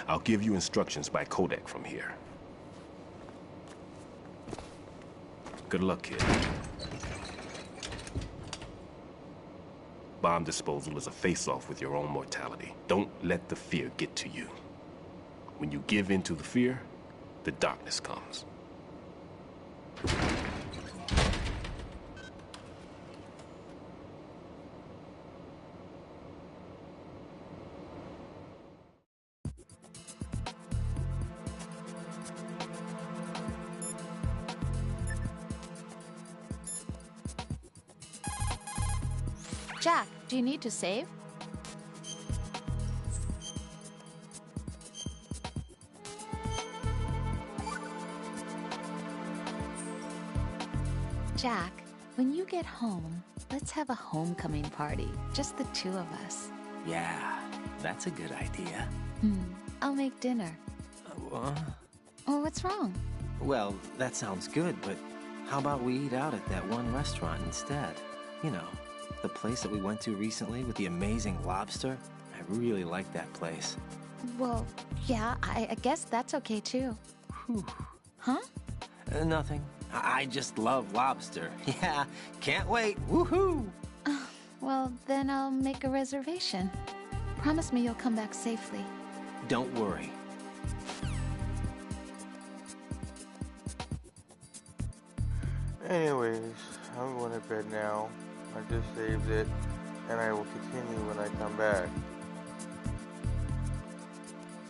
I'll give you instructions by codec from here. Good luck, kid. Bomb disposal is a face-off with your own mortality. Don't let the fear get to you. When you give in to the fear, the darkness comes. Jack, do you need to save? Jack, when you get home, let's have a homecoming party. Just the two of us. Yeah, that's a good idea. I'll make dinner. What? Oh, what's wrong? Well, that sounds good, but how about we eat out at that one restaurant instead? You know, the place that we went to recently with the amazing lobster. I really like that place. Well, yeah, I guess that's okay too. Huh? Nothing. I just love lobster. Yeah, can't wait. Woohoo! Well, then I'll make a reservation. Promise me you'll come back safely. Don't worry. Anyways, I'm going to bed now. I just saved it, and I will continue when I come back.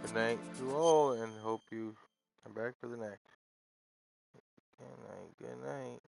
Good night to all, and hope you come back for the next. Good night, good night.